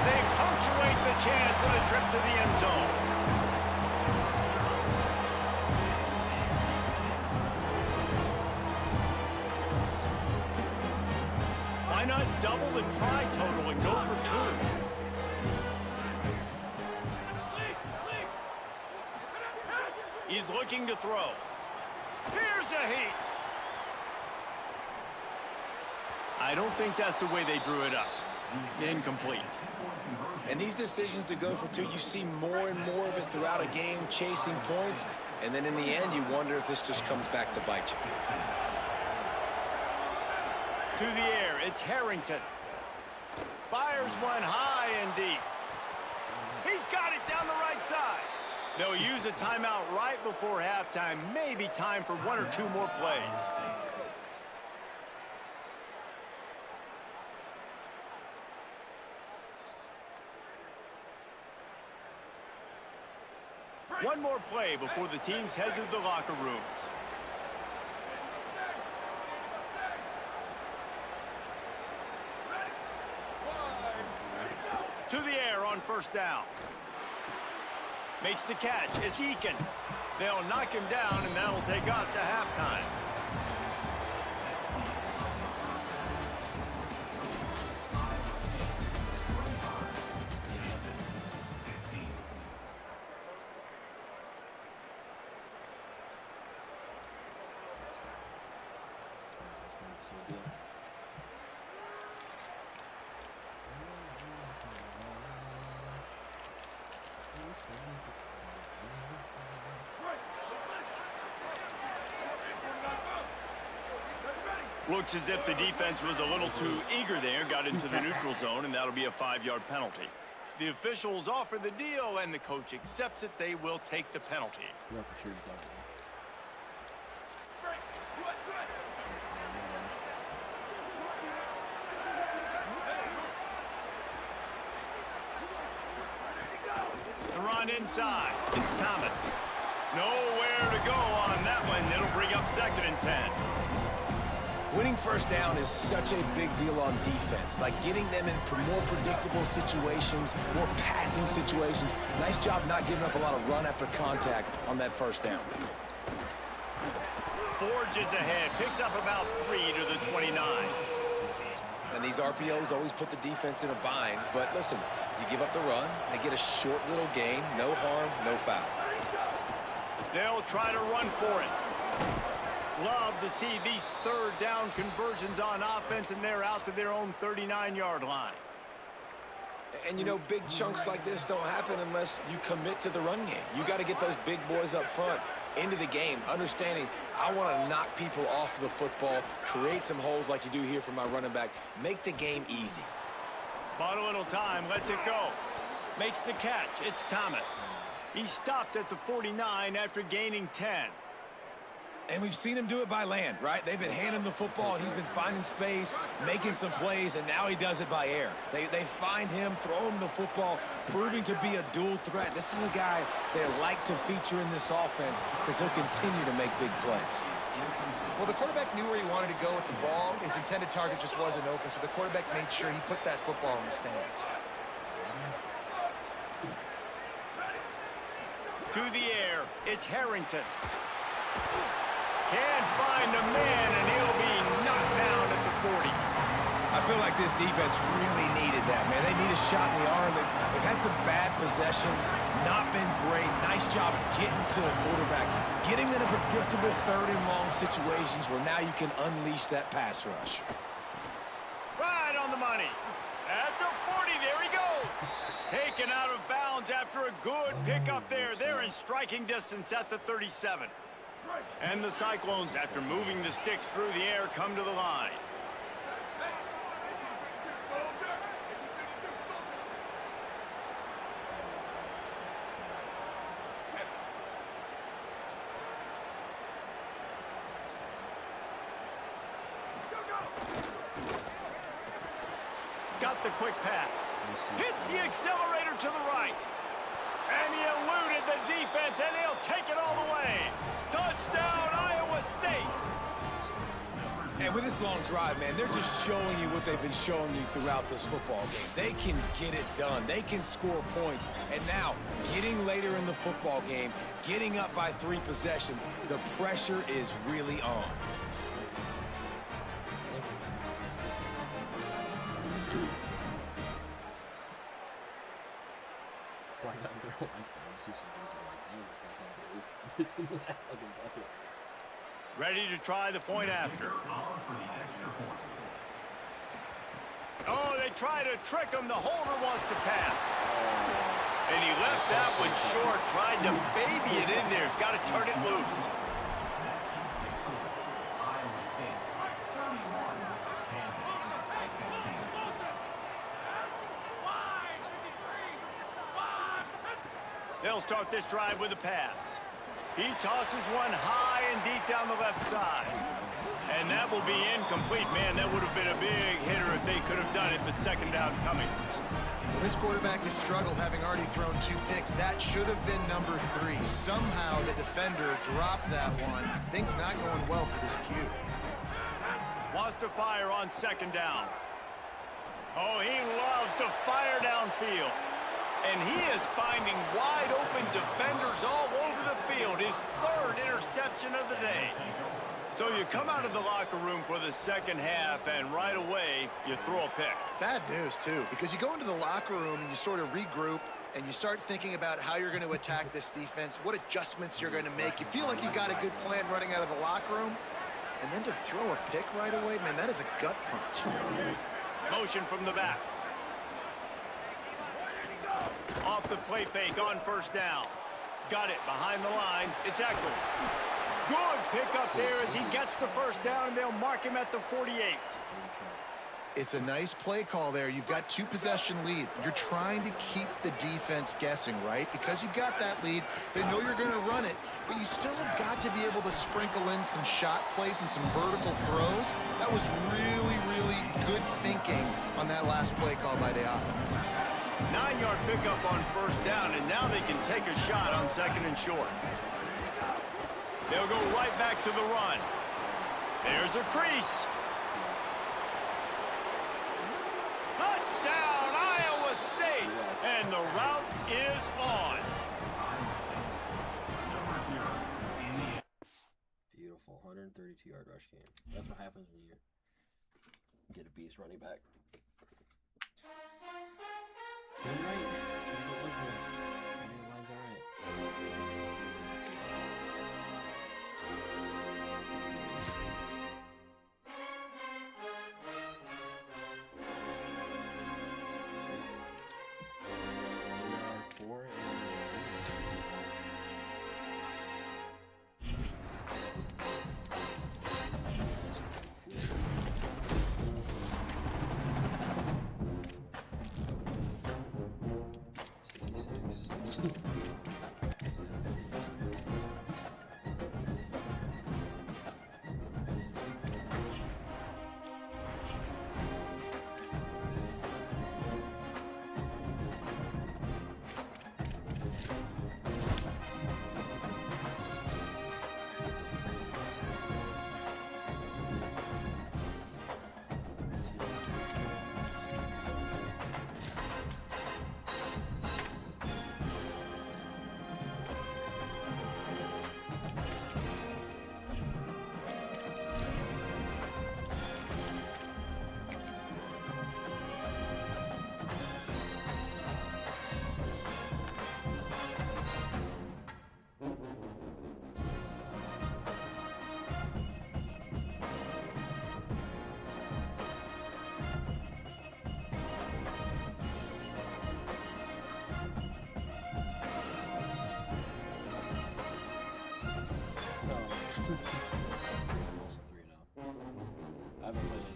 They punctuate the chance with a trip to the end zone. Why not double the try total and go for 2? He's looking to throw. Here's a heat. I don't think that's the way they drew it up. Incomplete. And these decisions to go for 2, you see more and more of it throughout a game, chasing points, and then in the end, you wonder if this just comes back to bite you. To the air, it's Harrington. Fires one high and deep. He's got it down the right side. They'll use a timeout right before halftime. Maybe time for 1 or 2 more plays. One more play before the teams head to the locker rooms. To the air on 1st down. Makes the catch. It's Eakin. They'll knock him down, and that'll take us to halftime. Looks as if the defense was a little too eager there, got into the neutral zone, and that'll be a 5-yard penalty. The officials offer the deal, and the coach accepts it. They will take the penalty. Yeah, for sure he's not. The run inside. It's Thomas. Nowhere to go on that one. It'll bring up 2nd and 10. Winning 1st down is such a big deal on defense, like getting them in more predictable situations, more passing situations. Nice job not giving up a lot of run after contact on that 1st down. Forges ahead, picks up about 3 to the 29. And these RPOs always put the defense in a bind, but listen, you give up the run, they get a short little gain, no harm, no foul. They'll try to run for it. Love to see these 3rd down conversions on offense, and they're out to their own 39-yard line. And you know, big chunks like this don't happen unless you commit to the run game. You got to get those big boys up front into the game, understanding I want to knock people off the football, create some holes like you do here for my running back, make the game easy. Bought a little time, lets it go. Makes the catch, it's Thomas. He stopped at the 49 after gaining 10. And we've seen him do it by land, right? They've been handing him the football, and he's been finding space, making some plays, and now he does it by air. They find him, throw him the football, proving to be a dual threat. This is a guy they like to feature in this offense because he'll continue to make big plays. Well, the quarterback knew where he wanted to go with the ball. His intended target just wasn't open, so the quarterback made sure he put that football in the stands. To the air, it's Harrington. Can't find a man, and he'll be knocked down at the 40. I feel like this defense really needed that, man. They need a shot in the arm. They've had some bad possessions, not been great. Nice job getting to the quarterback, getting in a predictable third and long situations where now you can unleash that pass rush. Right on the money. At the 40, there he goes. Taken out of bounds after a good pickup there. They're in striking distance at the 37. And the Cyclones, after moving the sticks through the air, come to the line. Got the quick pass. Hits the accelerator to the right. And he eluded the defense, and he'll take it all the way. Touchdown, Iowa State. And with this long drive, man, they're just showing you what they've been showing you throughout this football game. They can get it done. They can score points. And now, getting later in the football game, getting up by 3 possessions, the pressure is really on. It's like that girl like that. I see some girls that are like, damn, that's not good. It's that fucking bucket. Ready to try the point after. Oh, they try to trick him. The holder wants to pass. And he left that one short. Tried to baby it in there. He's got to turn it loose. They'll start this drive with a pass. He tosses one high and deep down the left side. And that will be incomplete. Man, that would have been a big hitter if they could have done it, but second down coming. Well, this quarterback has struggled, having already thrown 2 picks. That should have been number 3. Somehow the defender dropped that one. Things not going well for this Q. Wants to fire on second down. Oh, he loves to fire downfield. And he is finding wide-open defenders all over the field. His 3rd interception of the day. So you come out of the locker room for the second half, and right away, you throw a pick. Bad news, too, because you go into the locker room and you sort of regroup, and you start thinking about how you're going to attack this defense, what adjustments you're going to make. You feel like you got a good plan running out of the locker room, and then to throw a pick right away, man, that is a gut punch. Motion from the back. Off the play fake on first down. Got it behind the line. It's Eccles. Good pickup there as he gets the first down, and they'll mark him at the 48. It's a nice play call there. You've got 2 possession lead. You're trying to keep the defense guessing, right? Because you've got that lead, they know you're going to run it, but you still have got to be able to sprinkle in some shot plays and some vertical throws. That was really, really good thinking on that last play call by the offense. 9-yard pickup on first down, and now they can take a shot on second and short. They'll go right back to the run. There's a crease. Touchdown, Iowa State! And the route is on. Beautiful, 132-yard rush game. That's what happens when you get a beast running back. You're right. It was good. The line's all right. We are 4 I'm also 3 now. I haven't played it.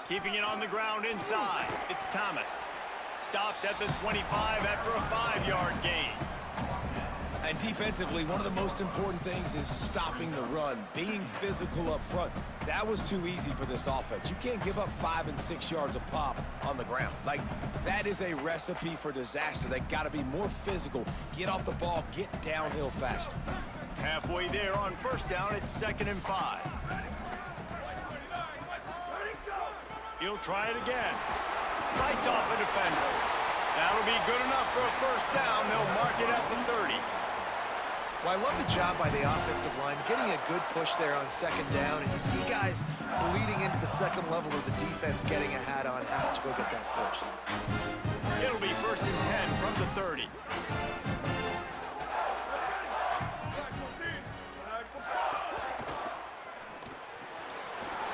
Keeping it on the ground inside. It's Thomas. Stopped at the 25 after a 5-yard gain. And defensively, one of the most important things is stopping the run, being physical up front. That was too easy for this offense. You can't give up 5 and 6 yards a pop on the ground. Like, that is a recipe for disaster. They got to be more physical, get off the ball, get downhill faster. Halfway there on first down, it's 2nd and 5. He'll try it again. Fights off a defender. That'll be good enough for a first down. They'll mark it at the 30. Well, I love the job by the offensive line, getting a good push there on 2nd down, and you see guys bleeding into the second level of the defense getting a hat on hat to go get that first. It'll be 1st and 10 from the 30.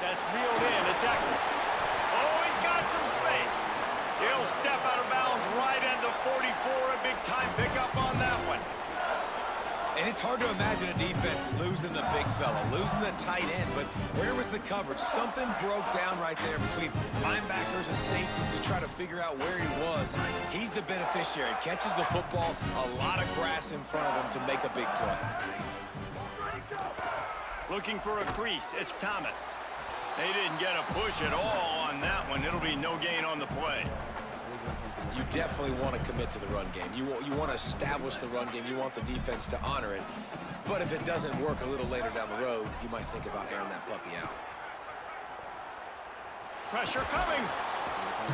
That's reeled in. It's Eccles. Oh, he's got some space. He'll step out of bounds right at the 44. A big-time pickup on that one. And it's hard to imagine a defense losing the big fella, losing the tight end, but where was the coverage? Something broke down right there between linebackers and safeties to try to figure out where he was. He's the beneficiary, catches the football, a lot of grass in front of him to make a big play. Looking for a crease, it's Thomas. They didn't get a push at all on that one. It'll be no gain on the play. You definitely want to commit to the run game. You want to establish the run game. You want the defense to honor it. But if it doesn't work a little later down the road, you might think about airing that puppy out. Pressure coming.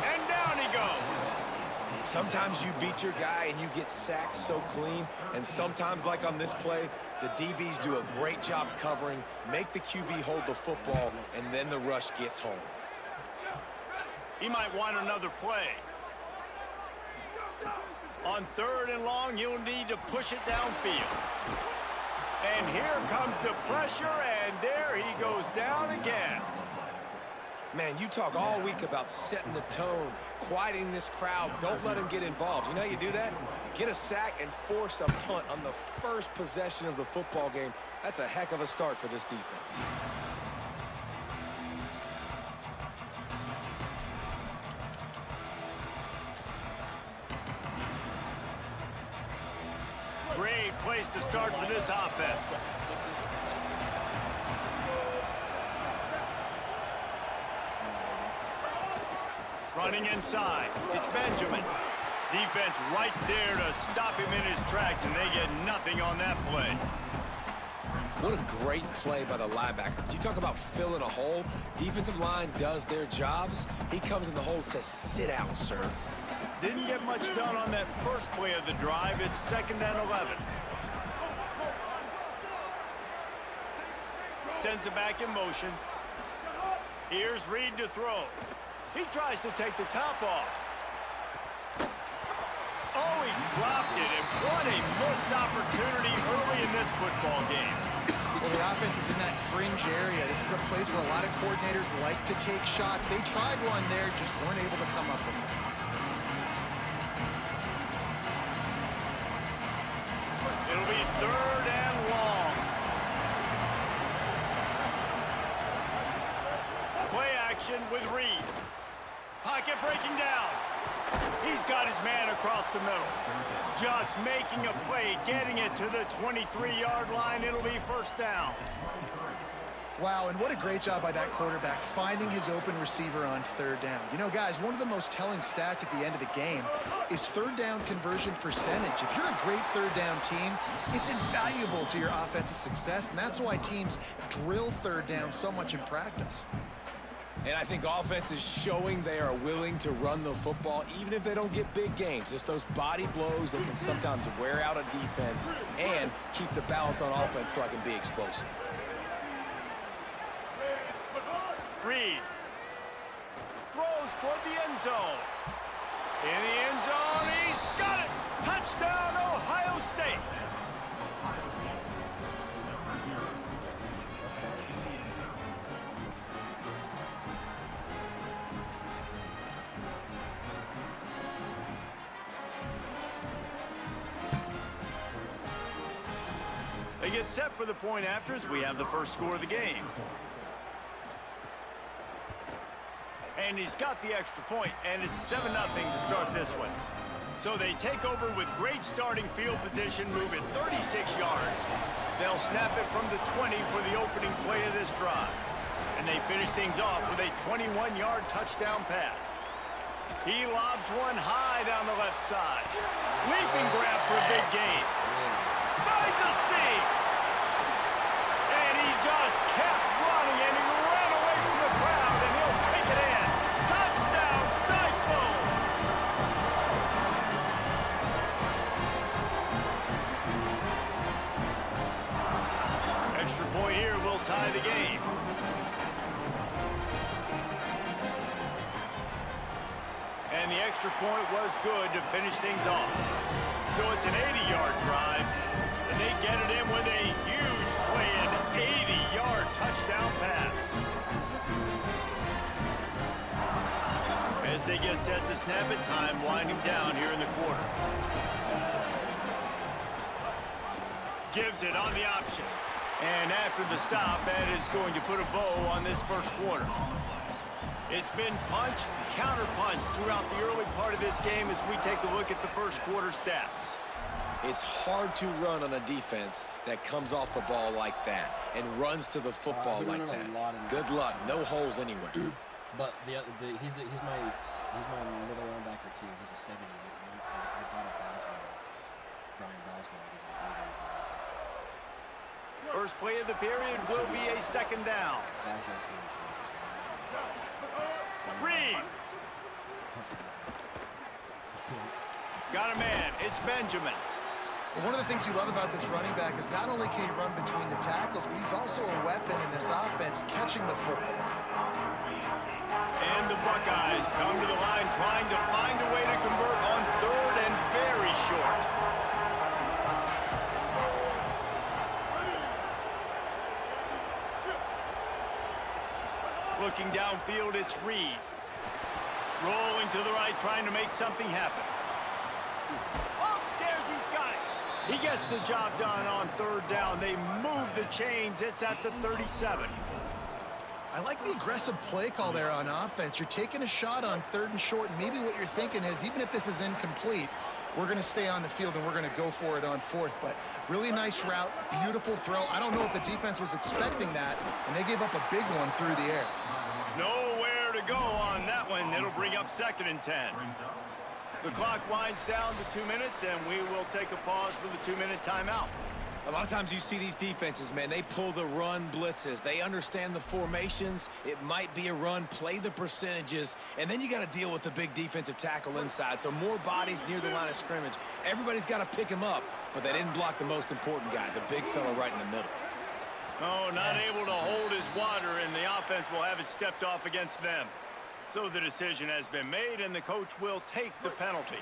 And down he goes. Sometimes you beat your guy and you get sacked so clean. And sometimes, like on this play, the DBs do a great job covering, make the QB hold the football, and then the rush gets home. He might want another play. On 3rd and long, you'll need to push it downfield. And here comes the pressure, and there he goes down again. Man, you talk all week about setting the tone, quieting this crowd. Don't let them get involved. You know how you do that? Get a sack and force a punt on the first possession of the football game. That's a heck of a start for this defense. Great place to start for this offense. Running inside, it's Benjamin. Defense right there to stop him in his tracks, and they get nothing on that play. What a great play by the linebacker. You talk about filling a hole. Defensive line does their jobs. He comes in the hole and says, sit down, sir. Didn't get much done on that first play of the drive. It's 2nd and 11. Sends it back in motion. Here's Reed to throw. He tries to take the top off. Oh, he dropped it, and what a missed opportunity early in this football game. Well, the offense is in that fringe area. This is a place where a lot of coordinators like to take shots. They tried one there, just weren't able to come up with it. It'll be 3rd and long. action with Reed. Pocket breaking down. He's got his man across the middle. Just making a play, getting it to the 23-yard line. It'll be first down. Wow, and what a great job by that quarterback, finding his open receiver on third down. You know, guys, one of the most telling stats at the end of the game is third down conversion percentage. If you're a great third down team, it's invaluable to your offensive success, and that's why teams drill third down so much in practice. And I think offense is showing they are willing to run the football, even if they don't get big gains. Just those body blows that can sometimes wear out a defense and keep the balance on offense so I can be explosive. Reed throws toward the end zone. In the end zone, he's got it! Touchdown, Ohio State! They get set for the point after as we have the first score of the game. And he's got the extra point, and it's 7-0 to start this one. So they take over with great starting field position, move it 36 yards. They'll snap it from the 20 for the opening play of this drive. And they finish things off with a 21-yard touchdown pass. He lobs one high down the left side. Leaping grab for a big gain. Finds a seam. And he just kept running, and he ran away from the crowd, and he'll take it in. Touchdown, Cyclones! Extra point here will tie the game. And the extra point was good to finish things off. So it's an 80-yard drive, and they get it in with a huge play, an 80-yard touchdown pass. As they get set to snap it, time winding down here in the quarter. Gives it on the option. And after the stop, that is going to put a bow on this first quarter. It's been punch, counter-punch throughout the early part of this game as we take a look at the first quarter stats. It's hard to run on a defense that comes off the ball like that and runs to the football like that. Good luck. No holes anywhere. But he's my middle linebacker too. He's a 70. I got a Boswell. Brian Boswell. He's an 80. First play of the period will be a second down. Reed. Got a man. It's Benjamin. Well, one of the things you love about this running back is not only can he run between the tackles, but he's also a weapon in this offense, catching the football. And the Buckeyes come to the line trying to find a way to convert on third and very short. Looking downfield, it's Reed. Rolling to the right, trying to make something happen. Upstairs, he's got it. He gets the job done on third down. They move the chains. It's at the 37. I like the aggressive play call there on offense. You're taking a shot on third and short, and maybe what you're thinking is, even if this is incomplete, we're going to stay on the field and we're going to go for it on fourth. But really nice route, beautiful throw. I don't know if the defense was expecting that, and they gave up a big one through the air. Nowhere to go on that one. It'll bring up 2nd and 10. The clock winds down to 2 minutes, and we will take a pause for the 2-minute timeout. A lot of times you see these defenses, man, they pull the run blitzes. They understand the formations. It might be a run, play the percentages, and then you got to deal with the big defensive tackle inside. So more bodies near the line of scrimmage. Everybody's got to pick him up, but they didn't block the most important guy, the big fella right in the middle. Oh, not able to hold his water, and the offense will have it stepped off against them. So the decision has been made, and the coach will take the penalty.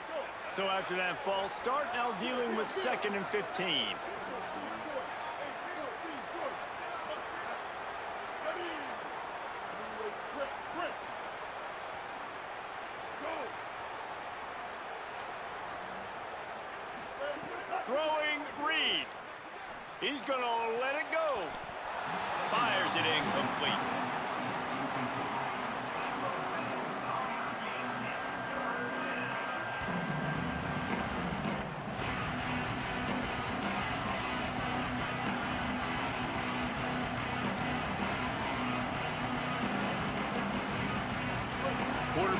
So after that false start, now dealing with 2nd and 15. Throwing Reed. He's going to let it go. Fires it incomplete.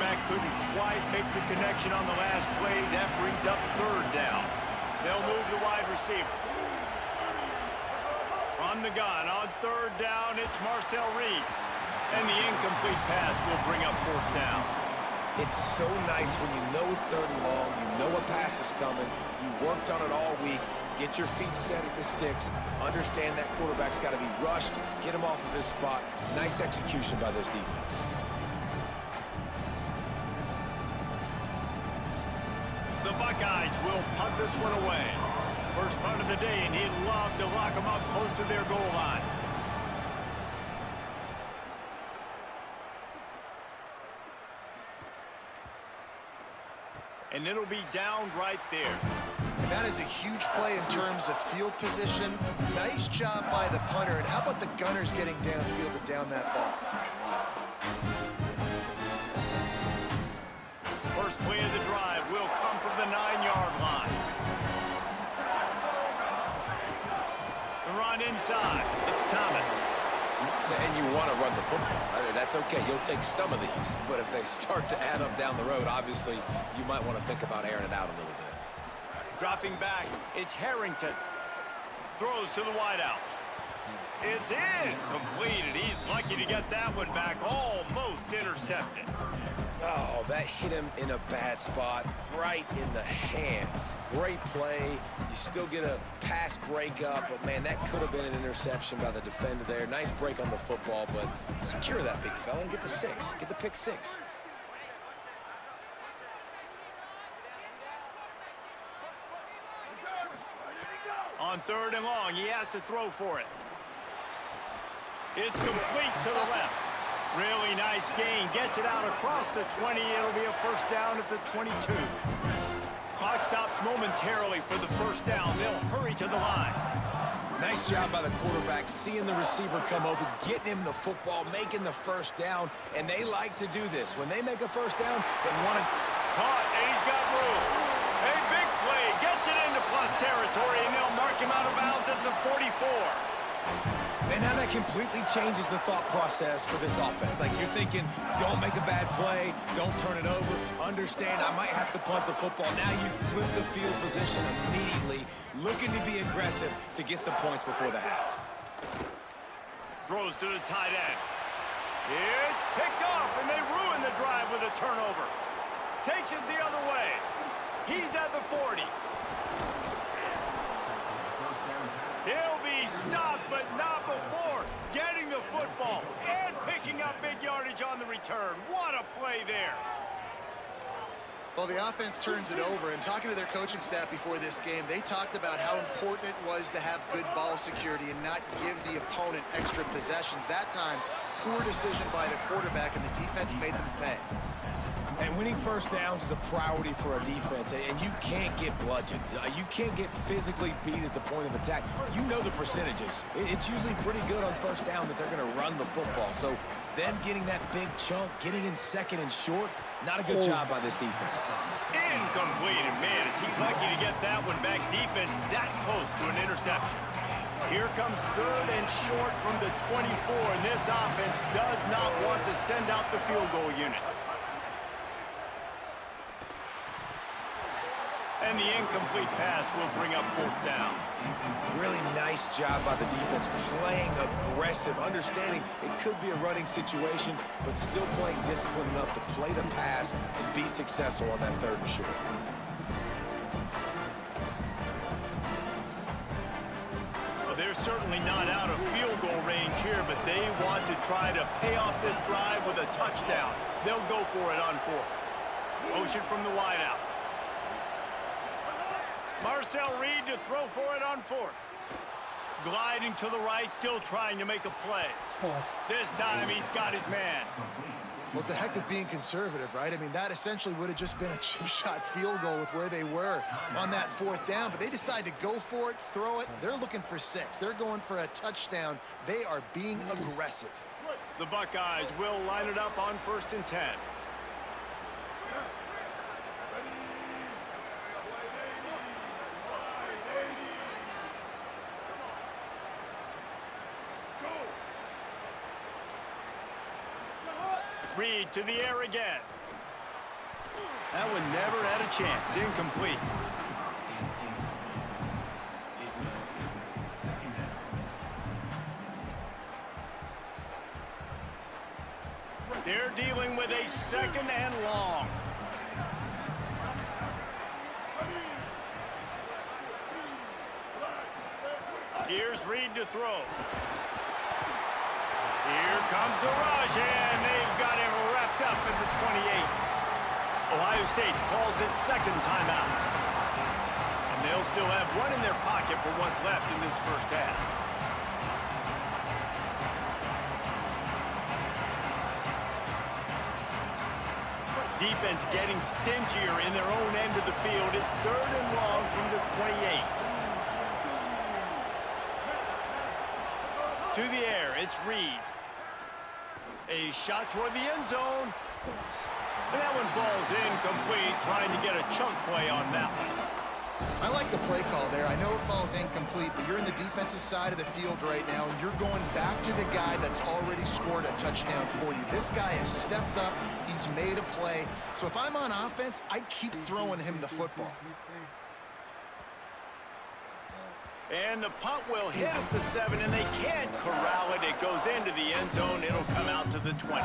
quarterback couldn't quite make the connection on the last play. That brings up third down. They'll move the wide receiver. From the gun on third down, it's Marcel Reed. And the incomplete pass will bring up fourth down. It's so nice when you know it's third and long, you know a pass is coming, you worked on it all week, get your feet set at the sticks, understand that quarterback's got to be rushed, get him off of his spot. Nice execution by this defense. The Buckeyes will punt this one away. First punt of the day, and he'd love to lock them up close to their goal line. And it'll be down right there. And that is a huge play in terms of field position. Nice job by the punter. And how about the gunners getting downfield to down that ball? First play of the drive will come from the 9-yard line. The run inside. It's Thomas. And you want to run the football. I mean, that's okay. You'll take some of these. But if they start to add up down the road, obviously, you might want to think about airing it out a little bit. Dropping back, it's Harrington. Throws to the wideout. It's incomplete, and he's lucky to get that one back. Almost intercepted. Oh, that hit him in a bad spot, right in the hands. Great play. You still get a pass breakup, but man, that could have been an interception by the defender there. Nice break on the football, but secure that big fella and get the 6. Get the pick 6. On third and long, he has to throw for it. It's complete to the left. Really nice gain. Gets it out across the 20. It'll be a first down at the 22. Clock stops momentarily for the first down. They'll hurry to the line. Nice job by the quarterback, seeing the receiver come open, getting him the football, making the first down, and they like to do this. When they make a first down, they want to... Caught, and he's got room. A big play. Gets it into plus territory, and they'll mark him out of bounds at the 44. And now that completely changes the thought process for this offense. Like, you're thinking, don't make a bad play, don't turn it over, understand I might have to punt the football. Now you flip the field position immediately, looking to be aggressive to get some points before the half. Throws to the tight end. It's picked off, and they ruin the drive with a turnover. Takes it the other way. He's at the 40. He'll be stopped, but not before getting the football and picking up big yardage on the return. What a play there. Well, the offense turns it over, and talking to their coaching staff before this game, they talked about how important it was to have good ball security and not give the opponent extra possessions. That time, poor decision by the quarterback, and the defense made them pay. And winning first downs is a priority for a defense, and you can't get bludgeoned. You can't get physically beat at the point of attack. You know the percentages. It's usually pretty good on first down that they're going to run the football. So them getting that big chunk, getting in second and short, not a good job by this defense. Incomplete, and man, is he lucky to get that one back. Defense that close to an interception. Here comes third and short from the 24, and this offense does not want to send out the field goal unit. And the incomplete pass will bring up fourth down. Really nice job by the defense, playing aggressive, understanding it could be a running situation, but still playing disciplined enough to play the pass and be successful on that third and short. Well, they're certainly not out of field goal range here, but they want to try to pay off this drive with a touchdown. They'll go for it on fourth. Motion from the wideout. Marcel Reed to throw for it on fourth. Gliding to the right, still trying to make a play. This time he's got his man. Well, it's a heck of being conservative, right? I mean, that essentially would have just been a chip shot field goal with where they were on that fourth down, but they decide to go for it, throw it. They're looking for 6. They're going for a touchdown. They are being aggressive. The Buckeyes will line it up on 1st and 10. Reed to the air again. That one never had a chance. Incomplete. They're dealing with a second and long. Here's Reed to throw. Here comes the rush, and they've got him wrapped up in the 28. Ohio State calls its second timeout. And they'll still have one in their pocket for what's left in this first half. Defense getting stingier in their own end of the field. It's third and long from the 28. To the air, it's Reed. A shot toward the end zone. And that one falls incomplete, trying to get a chunk play on that one. I like the play call there. I know it falls incomplete, but you're in the defensive side of the field right now, and you're going back to the guy that's already scored a touchdown for you. This guy has stepped up. He's made a play. So if I'm on offense, I keep throwing him the football. And the punt will hit at the 7, and they can't corral it. It goes into the end zone. It'll come out to the 20.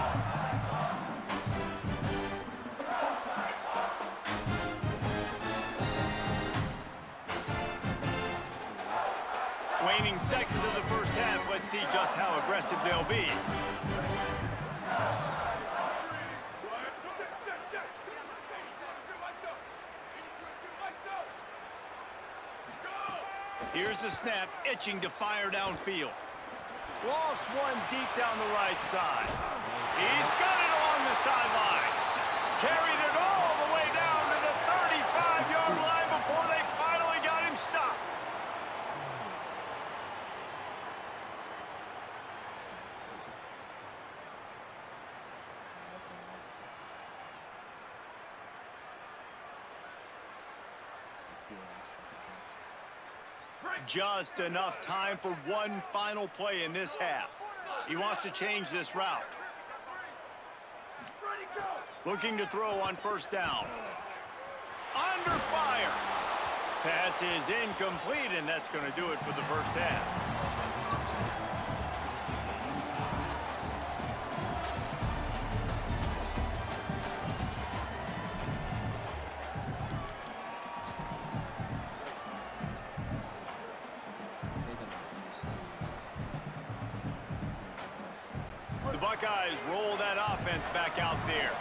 Waning seconds of the first half. Let's see just how aggressive they'll be. Here's the snap, itching to fire downfield. Lost one deep down the right side. He's got it along the sideline. Carried it all the way down to the 35-yard line before they finally got him stopped. Just enough time for one final play in this half. He wants to change this route. Looking to throw on first down. Under fire. Pass is incomplete, and that's going to do it for the first half. The Buckeyes roll that offense back out there.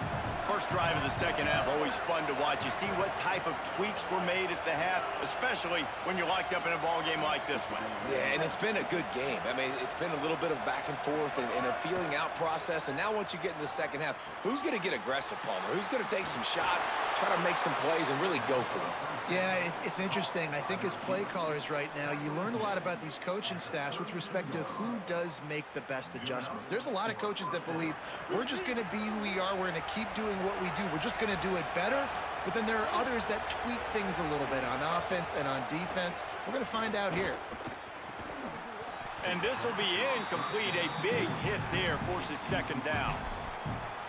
First drive of the second half, always fun to watch. You see what type of tweaks were made at the half, especially when you're locked up in a ball game like this one. Yeah, and it's been a good game. I mean, it's been a little bit of back and forth and a feeling out process. And now once you get in the second half, who's going to get aggressive, Palmer? Who's going to take some shots, try to make some plays, and really go for it? Yeah, it's interesting. I think as play callers right now, you learn a lot about these coaching staffs with respect to who does make the best adjustments. There's a lot of coaches that believe we're just going to be who we are. We're going to keep doing what we do. We're just going to do it better. But then there are others that tweak things a little bit on offense and on defense. We're going to find out here. And this will be incomplete. A big hit there forces second down.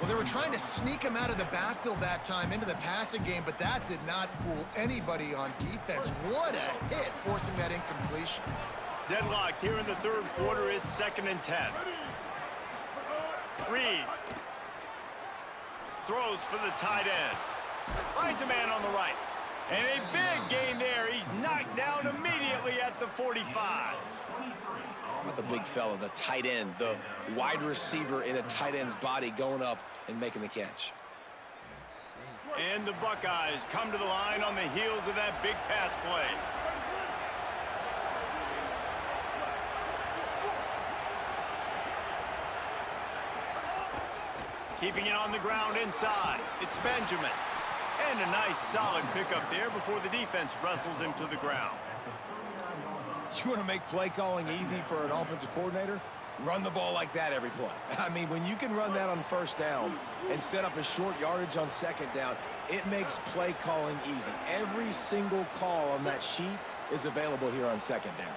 Well, they were trying to sneak him out of the backfield that time into the passing game, but that did not fool anybody on defense. What a hit, forcing that incompletion. Deadlocked here in the third quarter. It's 2nd and 10. Reed throws for the tight end. Finds a man on the right. And a big gain there. He's knocked down immediately at the 45. Not the big fella, the tight end, the wide receiver in a tight end's body going up and making the catch. And the Buckeyes come to the line on the heels of that big pass play. Keeping it on the ground inside. It's Benjamin. And a nice solid pickup there before the defense wrestles him to the ground. You want to make play calling easy for an offensive coordinator? Run the ball like that every play. I mean, when you can run that on first down and set up a short yardage on second down, it makes play calling easy. Every single call on that sheet is available here on second down.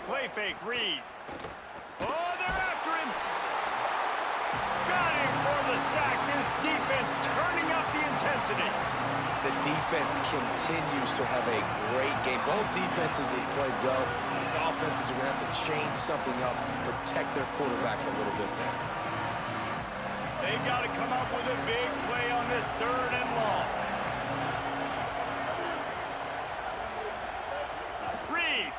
Play fake, Reed. Oh, they're after him. Got him for the sack. This defense turning up the intensity. The defense continues to have a great game. Both defenses has played well. These offenses are going to have to change something up, protect their quarterbacks a little bit better. They've got to come up with a big play on this 3rd and long. Reed.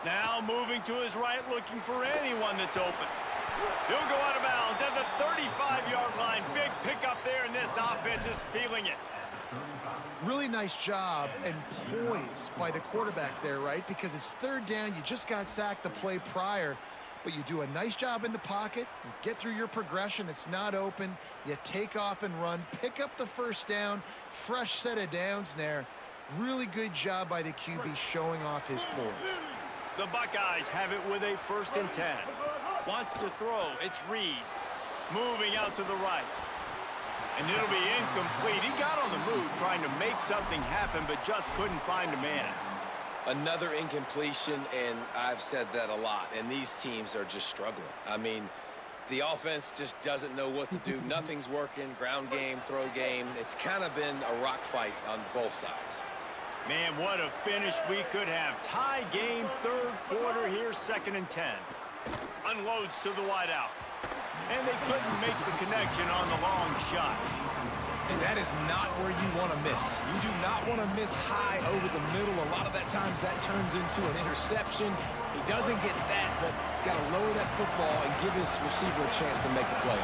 Now moving to his right, looking for anyone that's open. He'll go out of bounds at the 35-yard line. Big pickup there, and this offense is feeling it. Really nice job and poise by the quarterback there, right? Because it's 3rd down. You just got sacked the play prior, but you do a nice job in the pocket. You get through your progression. It's not open. You take off and run, pick up the 1st down, fresh set of downs there. Really good job by the QB showing off his poise. The Buckeyes have it with a 1st and 10. Wants to throw. It's Reed. Moving out to the right. And it'll be incomplete. He got on the move trying to make something happen, but just couldn't find a man. Another incompletion, and I've said that a lot, and these teams are just struggling. I mean, the offense just doesn't know what to do. Nothing's working. Ground game, throw game. It's kind of been a rock fight on both sides. Man, what a finish we could have. Tie game, 3rd quarter here, 2nd and 10. Unloads to the wideout. And they couldn't make the connection on the long shot. And that is not where you want to miss. You do not want to miss high over the middle. A lot of that times that turns into an interception. He doesn't get that, but he's got to lower that football and give his receiver a chance to make a play.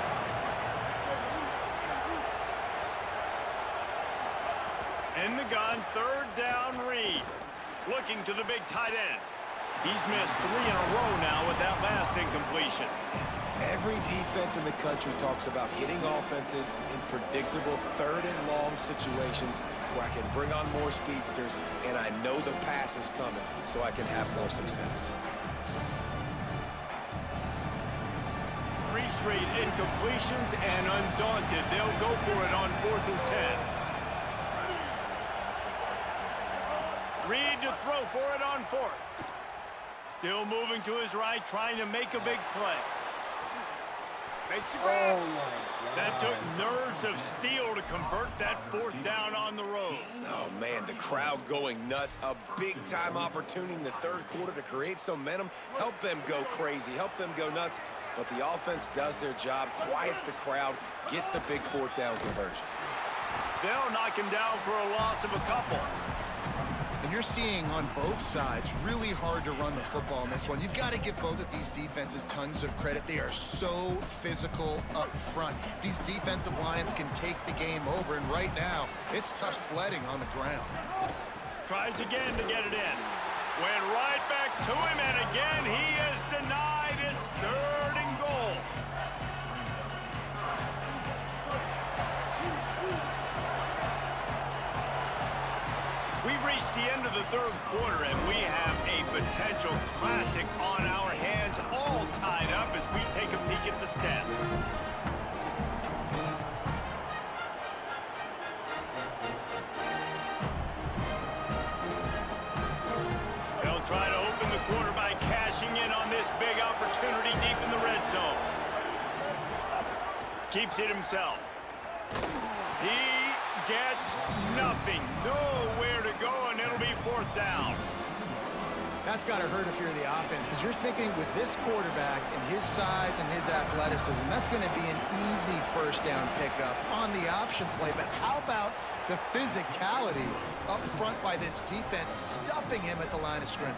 In the gun, 3rd down, Reed. Looking to the big tight end. He's missed 3 in a row now with that last incompletion. Every defense in the country talks about getting offenses in predictable 3rd and long situations where I can bring on more speedsters and I know the pass is coming so I can have more success. 3 straight incompletions and undaunted. They'll go for it on 4th and 10. Reed to throw for it on 4th. Still moving to his right, trying to make a big play. Makes the grab. Oh, my God. That took nerves of steel to convert that 4th down on the road. Oh, man, the crowd going nuts. A big-time opportunity in the 3rd quarter to create some momentum, help them go crazy, help them go nuts. But the offense does their job, quiets the crowd, gets the big 4th down conversion. They'll knock him down for a loss of a couple. And you're seeing on both sides really hard to run the football in this one. You've got to give both of these defenses tons of credit. They are so physical up front. These defensive lines can take the game over, and right now, it's tough sledding on the ground. Tries again to get it in. Went right back to him, and again he is denied. It's 3rd and goal. We've reached the end of the 3rd quarter, and we have a potential classic on our hands, all tied up as we take a peek at the stats. They'll try to open the quarter by cashing in on this big opportunity deep in the red zone. Keeps it himself. He gets nothing. Nowhere to go, and it'll be 4th down. That's got to hurt if you're the offense, because you're thinking with this quarterback and his size and his athleticism, that's going to be an easy 1st down pickup on the option play. But how about the physicality up front by this defense, stuffing him at the line of scrimmage?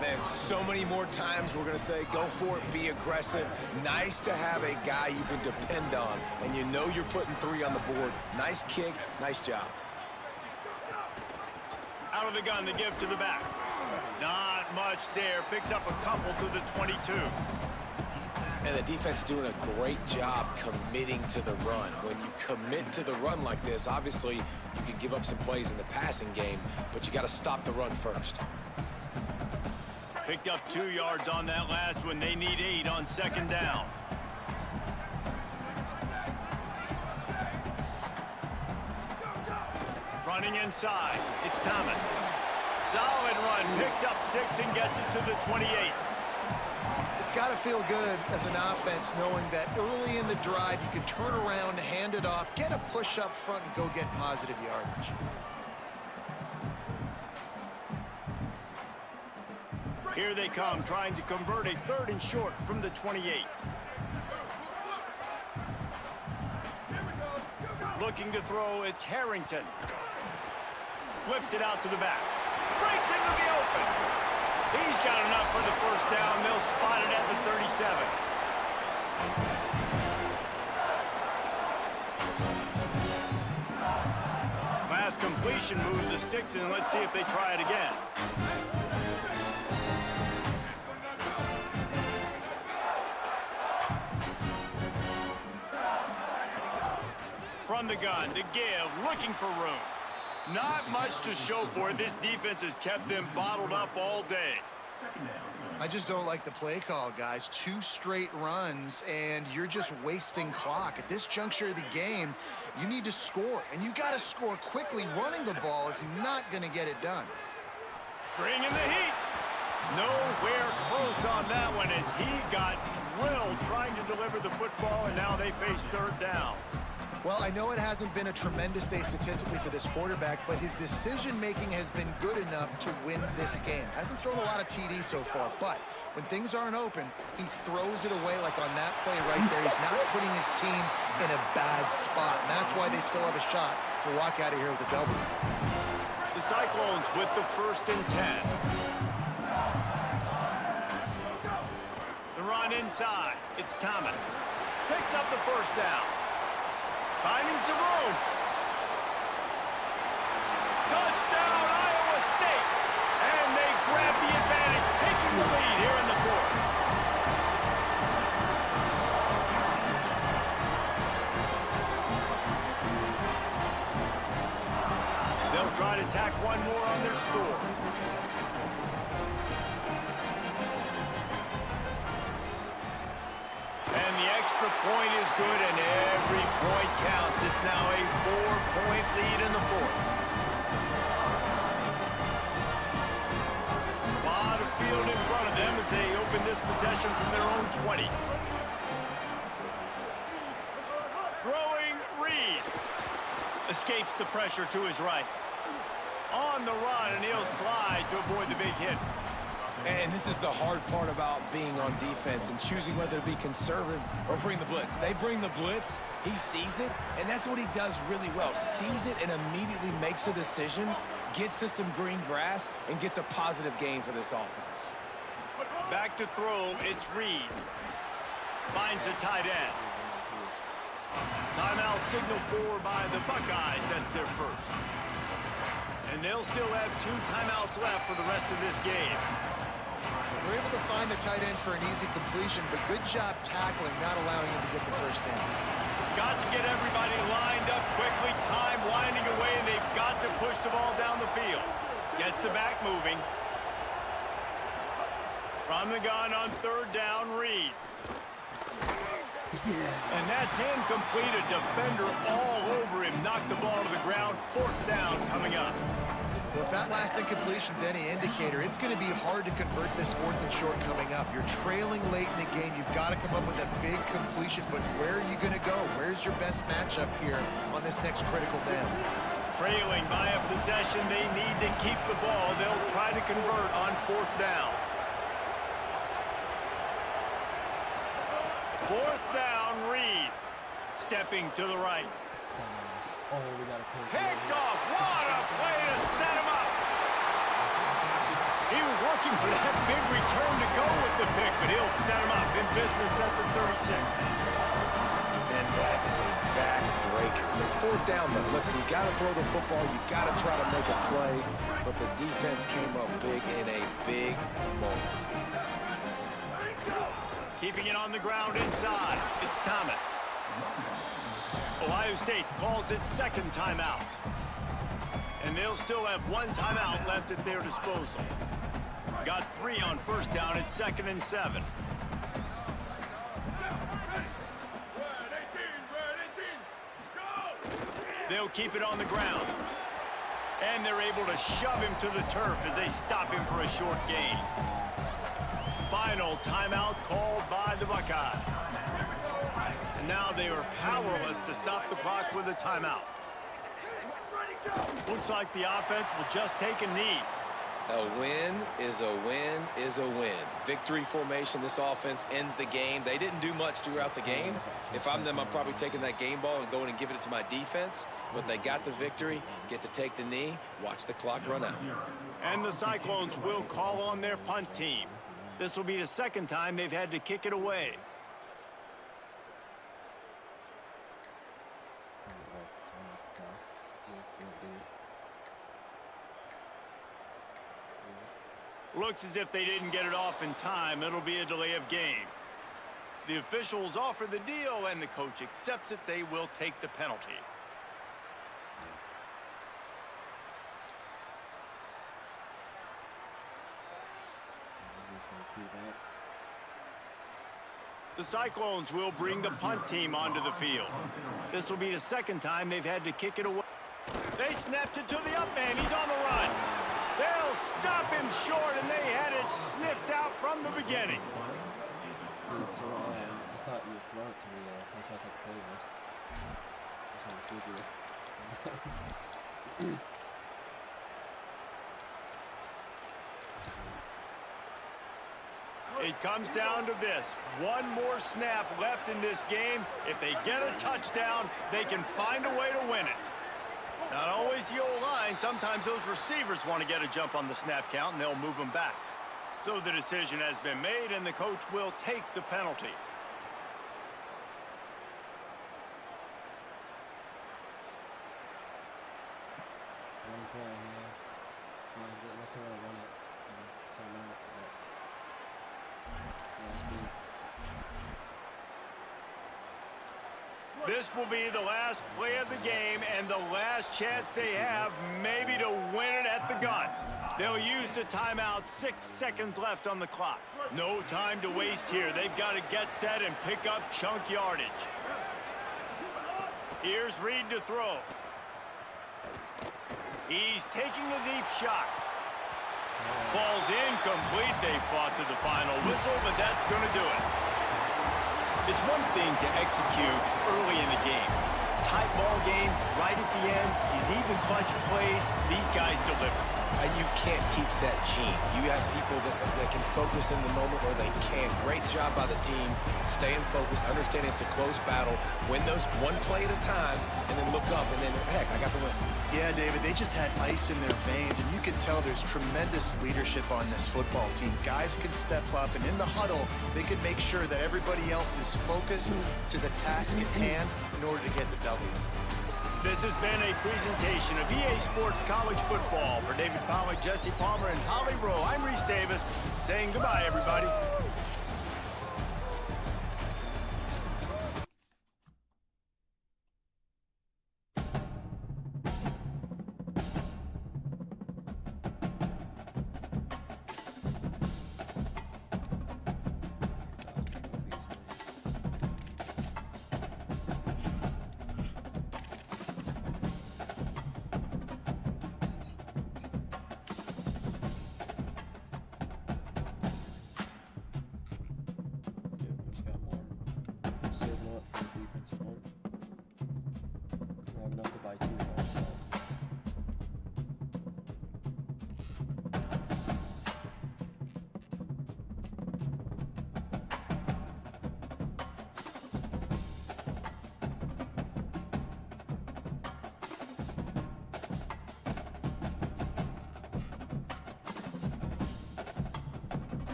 Man, so many more times we're going to say, go for it, be aggressive. Nice to have a guy you can depend on, and you know you're putting 3 on the board. Nice kick, nice job. Out of the gun to give to the back. Not much there. Picks up a couple to the 22. And the defense doing a great job committing to the run. When you commit to the run like this, obviously you can give up some plays in the passing game, but you got to stop the run first. Picked up 2 yards on that last one. They need 8 on 2nd down. Running inside. It's Thomas. Solid run. Picks up 6 and gets it to the 28. It's got to feel good as an offense knowing that early in the drive you can turn around, hand it off, get a push up front, and go get positive yardage. Here they come, trying to convert a 3rd and short from the 28. Looking to throw, it's Harrington. Flips it out to the back. Breaks into the open. He's got enough for the first down. They'll spot it at the 37. Last completion moved the sticks in. Let's see if they try it again. From the gun to give, looking for room. Not much to show for it. This defense has kept them bottled up all day. I just don't like the play call, guys. 2 straight runs, and you're just wasting clock. At this juncture of the game, you need to score, and you got to score quickly. Running the ball is not going to get it done. Bring in the heat. Nowhere close on that one as he got drilled trying to deliver the football, and now they face 3rd down. Well, I know it hasn't been a tremendous day statistically for this quarterback, but his decision-making has been good enough to win this game. Hasn't thrown a lot of TDs so far, but when things aren't open, he throws it away like on that play right there. He's not putting his team in a bad spot, and that's why they still have a shot to walk out of here with a W. The Cyclones with the 1st and 10. The run inside. It's Thomas. Picks up the first down. Finding some room. Touchdown, Iowa State. And they grab the advantage, taking the lead here in the 4th. They'll try to tack one more on their score. And the extra point is good, and every point counts. It's now a 4-point lead in the 4th. A lot of field in front of them as they open this possession from their own 20. Throwing Reed. Escapes the pressure to his right. On the run, and he'll slide to avoid the big hit. And this is the hard part about being on defense and choosing whether to be conservative or bring the blitz. They bring the blitz, he sees it, and that's what he does really well. Sees it and immediately makes a decision, gets to some green grass, and gets a positive gain for this offense. Back to throw, it's Reed. Finds a tight end. Timeout signal for by the Buckeyes. That's their first. And they'll still have 2 timeouts left for the rest of this game. They're able to find the tight end for an easy completion, but good job tackling, not allowing him to get the first down. Got to get everybody lined up quickly. Time winding away, and they've got to push the ball down the field. Gets the back moving. From the gun on 3rd down, Reed. And that's incomplete. A defender all over him. Knocked the ball to the ground. 4th down coming up. Well, if that last incompletion's any indicator, it's going to be hard to convert this 4th and short coming up. You're trailing late in the game. You've got to come up with a big completion, but where are you going to go? Where's your best matchup here on this next critical down? Trailing by a possession, they need to keep the ball. They'll try to convert on 4th down. 4th down, Reed. Stepping to the right. Oh, we got to Picked off. What a play to set him up. He was looking for that big return to go with the pick, but he'll set him up in business at the 36. And that is a backbreaker. It's 4th down, though. Listen, you got to throw the football. You got to try to make a play, but the defense came up big in a big moment. Keeping it on the ground inside. It's Thomas. Ohio State calls its 2nd timeout. And they'll still have 1 timeout left at their disposal. Got 3 on 1st down at 2nd and 7. They'll keep it on the ground. And they're able to shove him to the turf as they stop him for a short gain. Final final timeout called by the Buckeyes. And now they are powerless to stop the clock with a timeout. Looks like the offense will just take a knee. A win is a win is a win. Victory formation, this offense ends the game. They didn't do much throughout the game. If I'm them, I'm probably taking that game ball and going and giving it to my defense. But they got the victory, get to take the knee, watch the clock run out. And the Cyclones will call on their punt team. This will be the second time they've had to kick it away. Looks as if they didn't get it off in time. It'll be a delay of game. The officials offer the deal, and the coach accepts it. They will take the penalty. The Cyclones will bring the punt team onto the field. This will be the second time they've had to kick it away. They snapped it to the up man. He's on the run. They'll stop him short, and they had it sniffed out from the beginning. I thought you would throw it to me there. I thought that's play was. I It comes down to this. One more snap left in this game. If they get a touchdown, they can find a way to win it. Not always the O-line. Sometimes those receivers want to get a jump on the snap count, and they'll move them back. So the decision has been made, and the coach will take the penalty. One play, yeah. Unless they want to run it. Timeout. This will be the last play of the game and the last chance they have maybe to win it at the gun. They'll use the timeout. 6 seconds left on the clock. No time to waste here. They've got to get set and pick up chunk yardage. Here's Reed to throw. He's taking a deep shot. Falls incomplete. They fought to the final whistle, but that's going to do it. It's one thing to execute early in the game. Tight ball game, right at the end. You need the clutch plays. These guys deliver. And you can't teach that gene. You have people that can focus in the moment or they can't. Great job by the team, staying focused, understanding it's a close battle, win those one play at a time, and then look up, and then, heck, I got the win. Yeah, David, they just had ice in their veins, and you can tell there's tremendous leadership on this football team. Guys can step up, and in the huddle, they can make sure that everybody else is focused to the task at hand in order to get the W. This has been a presentation of EA Sports College Football. For David Pollack, Jesse Palmer, and Holly Rowe, I'm Reese Davis, saying goodbye, everybody.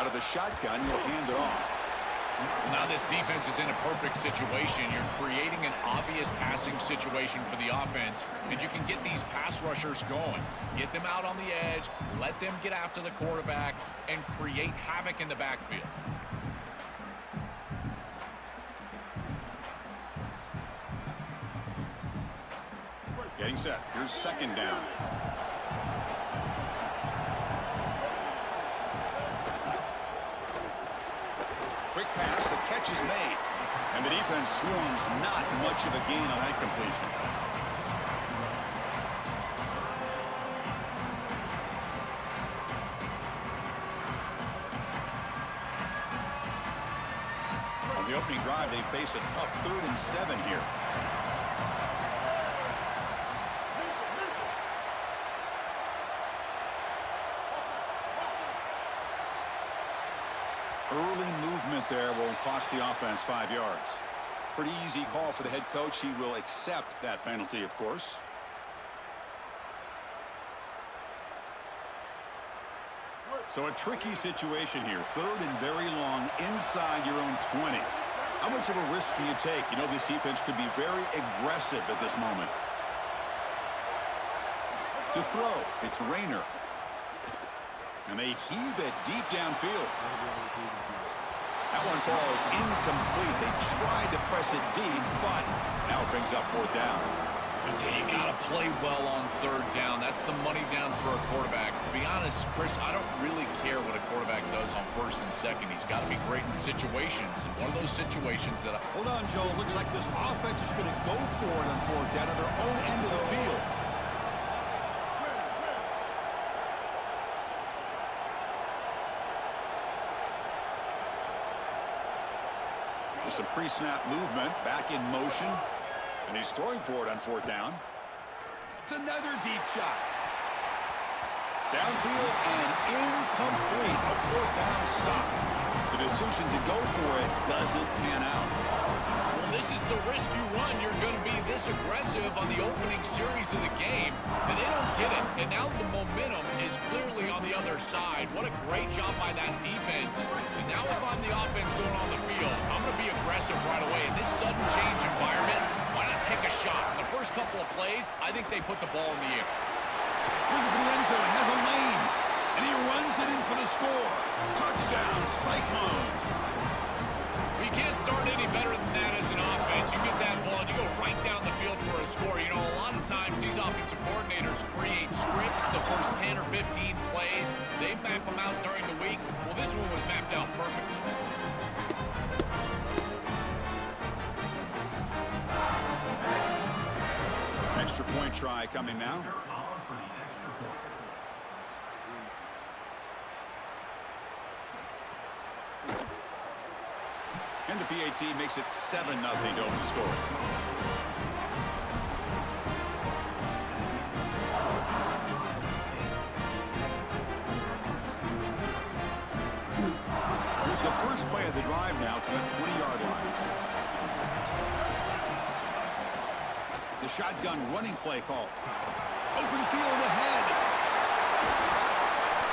Out of the shotgun, he'll hand it off. Now this defense is in a perfect situation. You're creating an obvious passing situation for the offense, and you can get these pass rushers going. Get them out on the edge, let them get after the quarterback, and create havoc in the backfield. Getting set. Here's second down. Quick pass, the catch is made. And the defense swarms, not much of a gain on that completion. On the opening drive, they face a tough 3rd and 7 here. Early movement there will cost the offense 5 yards. Pretty easy call for the head coach. He will accept that penalty, of course. So a tricky situation here. 3rd and very long inside your own 20. How much of a risk do you take? You know, this defense could be very aggressive at this moment. To throw, it's Rayner. And they heave it deep downfield. That one falls incomplete. They tried to press it deep, but now it brings up 4th down. You got to play well on 3rd down. That's the money down for a quarterback. To be honest, Chris, I don't really care what a quarterback does on 1st and 2nd. He's got to be great in situations. And one of those situations that Hold on, Joe. Looks like this offense is going to go for it on 4th down at their own end of the field. Some pre-snap movement, back in motion, and he's throwing for it on 4th down. It's another deep shot. Downfield and incomplete. A 4th down stop. The decision to go for it doesn't pan out. Well, this is the risk you run. You're going to be this aggressive on the opening series of the game, and they don't get it. And now the momentum is clearly on the other side. What a great job by that defense. And now if I'm the offense going on the field, I'm going to be aggressive right away. In this sudden change environment, why not take a shot? In the first couple of plays, I think they put the ball in the air. Looking for the end zone, has a lane, and he runs it in for the score. Touchdown, Cyclones. You can't start any better than that as an offense. You get that ball, and you go right down the field for a score. You know, a lot of times these offensive coordinators create scripts the first 10 or 15 plays. They map them out during the week. Well, this one was mapped out perfectly. Extra point try coming now. And the PAT makes it 7-0 to open the score. Here's the first play of the drive now from the 20-yard line. The shotgun running play call. Open field ahead.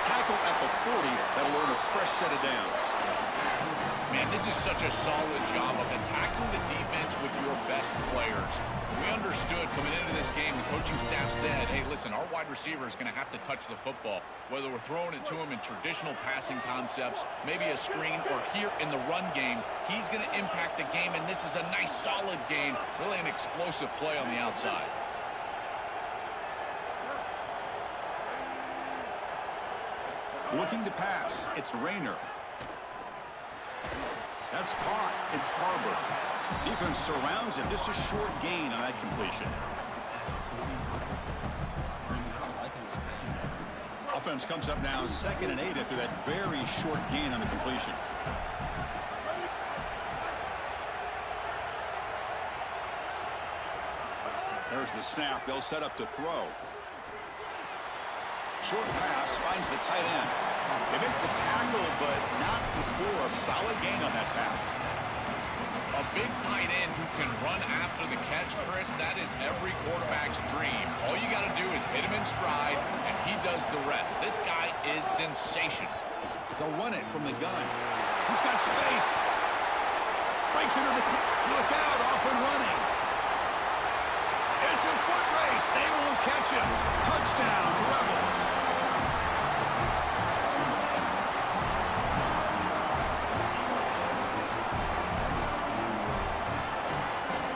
Tackle at the 40. That'll earn a fresh set of downs. Man, this is such a solid job of attacking the defense with your best players. We understood coming into this game, the coaching staff said, hey, listen, our wide receiver is going to have to touch the football. Whether we're throwing it to him in traditional passing concepts, maybe a screen, or here in the run game, he's going to impact the game, and this is a nice, solid game, really an explosive play on the outside. Looking to pass, it's Rayner. That's caught. It's Harbor. Defense surrounds him. Just a short gain on that completion. Offense comes up now 2nd and 8 after that very short gain on the completion. There's the snap. They'll set up to throw. Short pass finds the tight end. They make the tackle, but not before a solid gain on that pass. A big tight end who can run after the catch, Chris, that is every quarterback's dream. All you got to do is hit him in stride, and he does the rest. This guy is sensational. They'll run it from the gun. He's got space. Breaks into the... Look out, off and running. It's a foot race. They won't catch him. Touchdown, Rebels.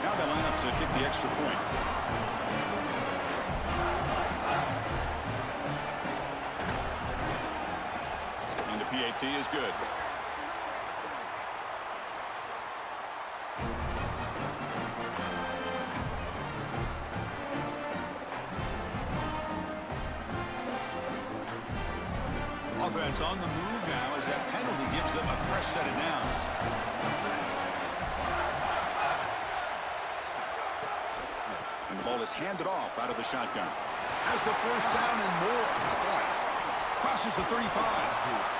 Now they line up to kick the extra point. And the PAT is good. Offense on the move now as that penalty gives them a fresh set of downs. And the ball is handed off out of the shotgun. Has the first down and more. Crosses the 35.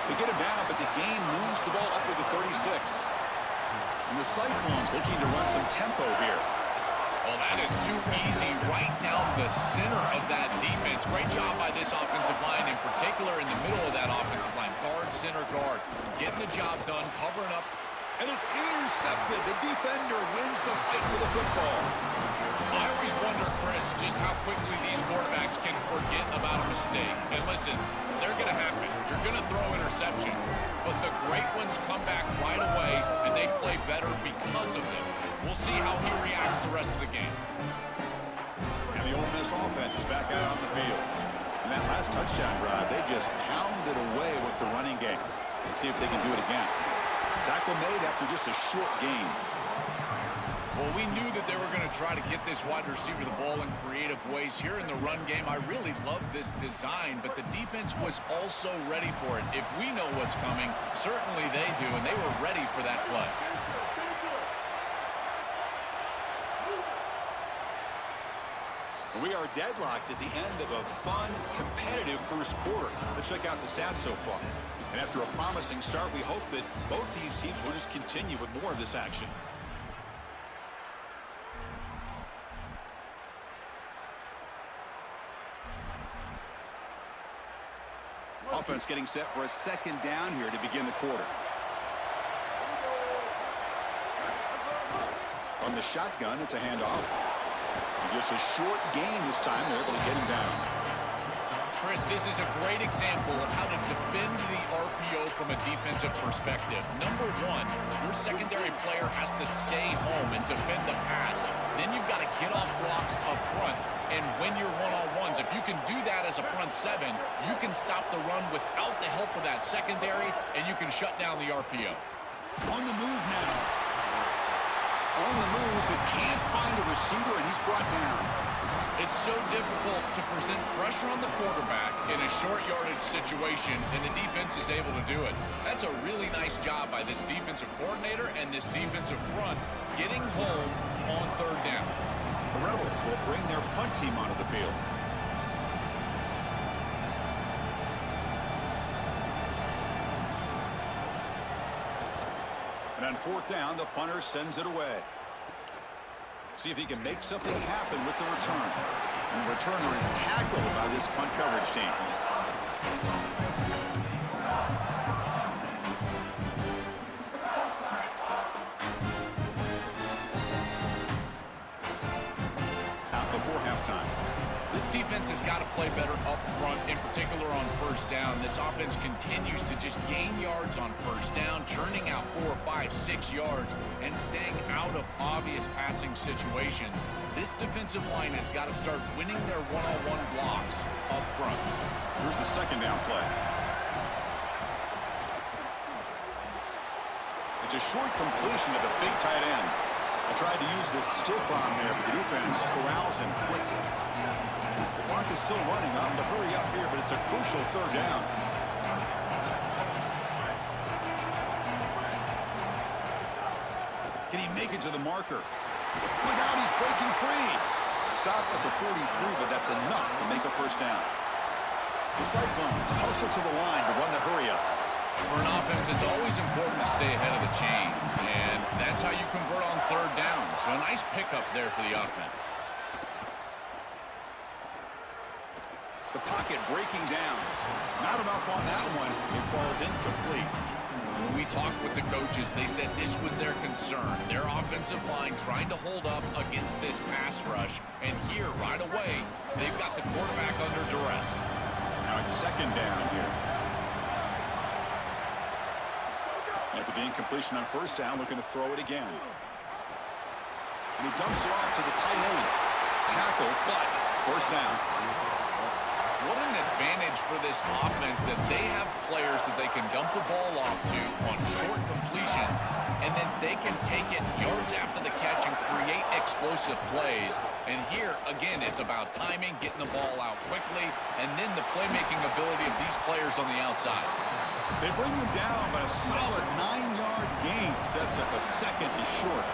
They get him down, but the gain moves the ball up to the 36. And the Cyclones looking to run some tempo here. Well, that is too easy right down the center of that defense. Great job by this offensive line, in particular in the middle of that offensive line. Guard, center, guard. Getting the job done, covering up. And it's intercepted. The defender wins the fight for the football. I always wonder, Chris, just how quickly these quarterbacks can forget about a mistake. And listen, they're going to happen. You're going to throw interceptions. But the great ones come back right away, and they play better because of them. We'll see how he reacts the rest of the game. And the Ole Miss offense is back out on the field. And that last touchdown drive, they just pounded away with the running game. Let's see if they can do it again. Tackle made after just a short gain. Well, we knew that they were going to try to get this wide receiver the ball in creative ways here in the run game. I really love this design, but the defense was also ready for it. If we know what's coming, certainly they do, and they were ready for that play. We are deadlocked at the end of a fun, competitive first quarter. Let's check out the stats so far. And after a promising start, we hope that both these teams will just continue with more of this action. Offense getting set for a second down here to begin the quarter. From the shotgun, it's a handoff. Just a short gain this time. They're able to get him down. Chris, this is a great example of how to defend the RPO from a defensive perspective. Number one, your secondary player has to stay home and defend the pass. Then you've got to get off blocks up front and win your one-on-ones. If you can do that as a front seven, you can stop the run without the help of that secondary, and you can shut down the RPO. On the move now. On the move, but can't find a receiver, and he's brought down. It's so difficult to present pressure on the quarterback in a short yardage situation, and the defense is able to do it. That's a really nice job by this defensive coordinator and this defensive front getting home on third down. The Rebels will bring their punt team onto the field. And on fourth down, the punter sends it away. See if he can make something happen with the return. And the returner is tackled by this punt coverage team. Out before halftime. This defense has got to play better up front, in particular on first down. This offense continues to just gain yards on first down, churning out 4, 5, 6 yards, and staying out of obvious passing situations. This defensive line has got to start winning their one-on-one blocks up front. Here's the second down play. It's a short completion to the big tight end. I tried to use this stiff arm there, but the defense corrals him quickly. The clock is still running on to hurry up here, but it's a crucial third down. Can he make it to the marker? Look out, he's breaking free. Stop at the 43, but that's enough to make a first down. The Cyclones hustle to the line to run the hurry up. For an offense, it's always important to stay ahead of the chains, and that's how you convert on third down. So a nice pickup there for the offense. The pocket breaking down. Not enough on that one. It falls incomplete. When we talked with the coaches, they said this was their concern. Their offensive line trying to hold up against this pass rush. And here, right away, they've got the quarterback under duress. Now it's second down here. After the incompletion on first down, looking to throw it again. And he dumps it off to the tight end. Tackle, but first down. What an advantage for this offense that they have players that they can dump the ball off to on short completions, and then they can take it yards after the catch and create explosive plays. And here, again, it's about timing, getting the ball out quickly, and then the playmaking ability of these players on the outside. They bring them down, but a solid 9-yard gain sets up a second to short.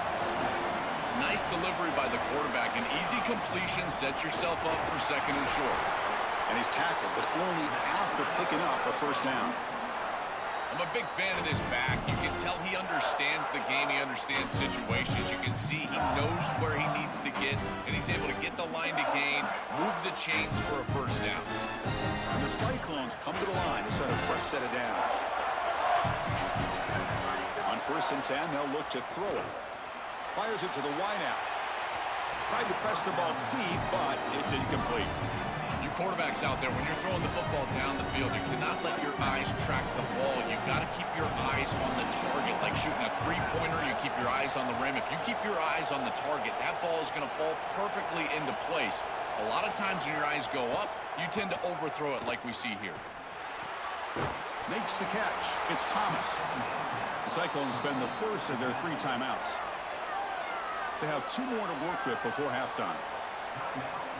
It's a nice delivery by the quarterback. An easy completion sets yourself up for second and short. And he's tackled, but only after picking up a first down. I'm a big fan of this back. You can tell he understands the game. He understands situations. You can see he knows where he needs to get, and he's able to get the line to gain, move the chains for a first down. And the Cyclones come to the line to set a fresh set of downs. On first and 10, they'll look to throw it. Fires it to the wideout. Tried to press the ball deep, but it's incomplete. You quarterbacks out there, when you're throwing the football down the field, you cannot let your eyes track the ball. You've got to keep your eyes on the target. Like shooting a three-pointer, you keep your eyes on the rim. If you keep your eyes on the target, that ball is going to fall perfectly into place. A lot of times when your eyes go up, you tend to overthrow it like we see here. Makes the catch. It's Thomas. The Cyclones spend the first of their 3 timeouts. They have 2 more to work with before halftime.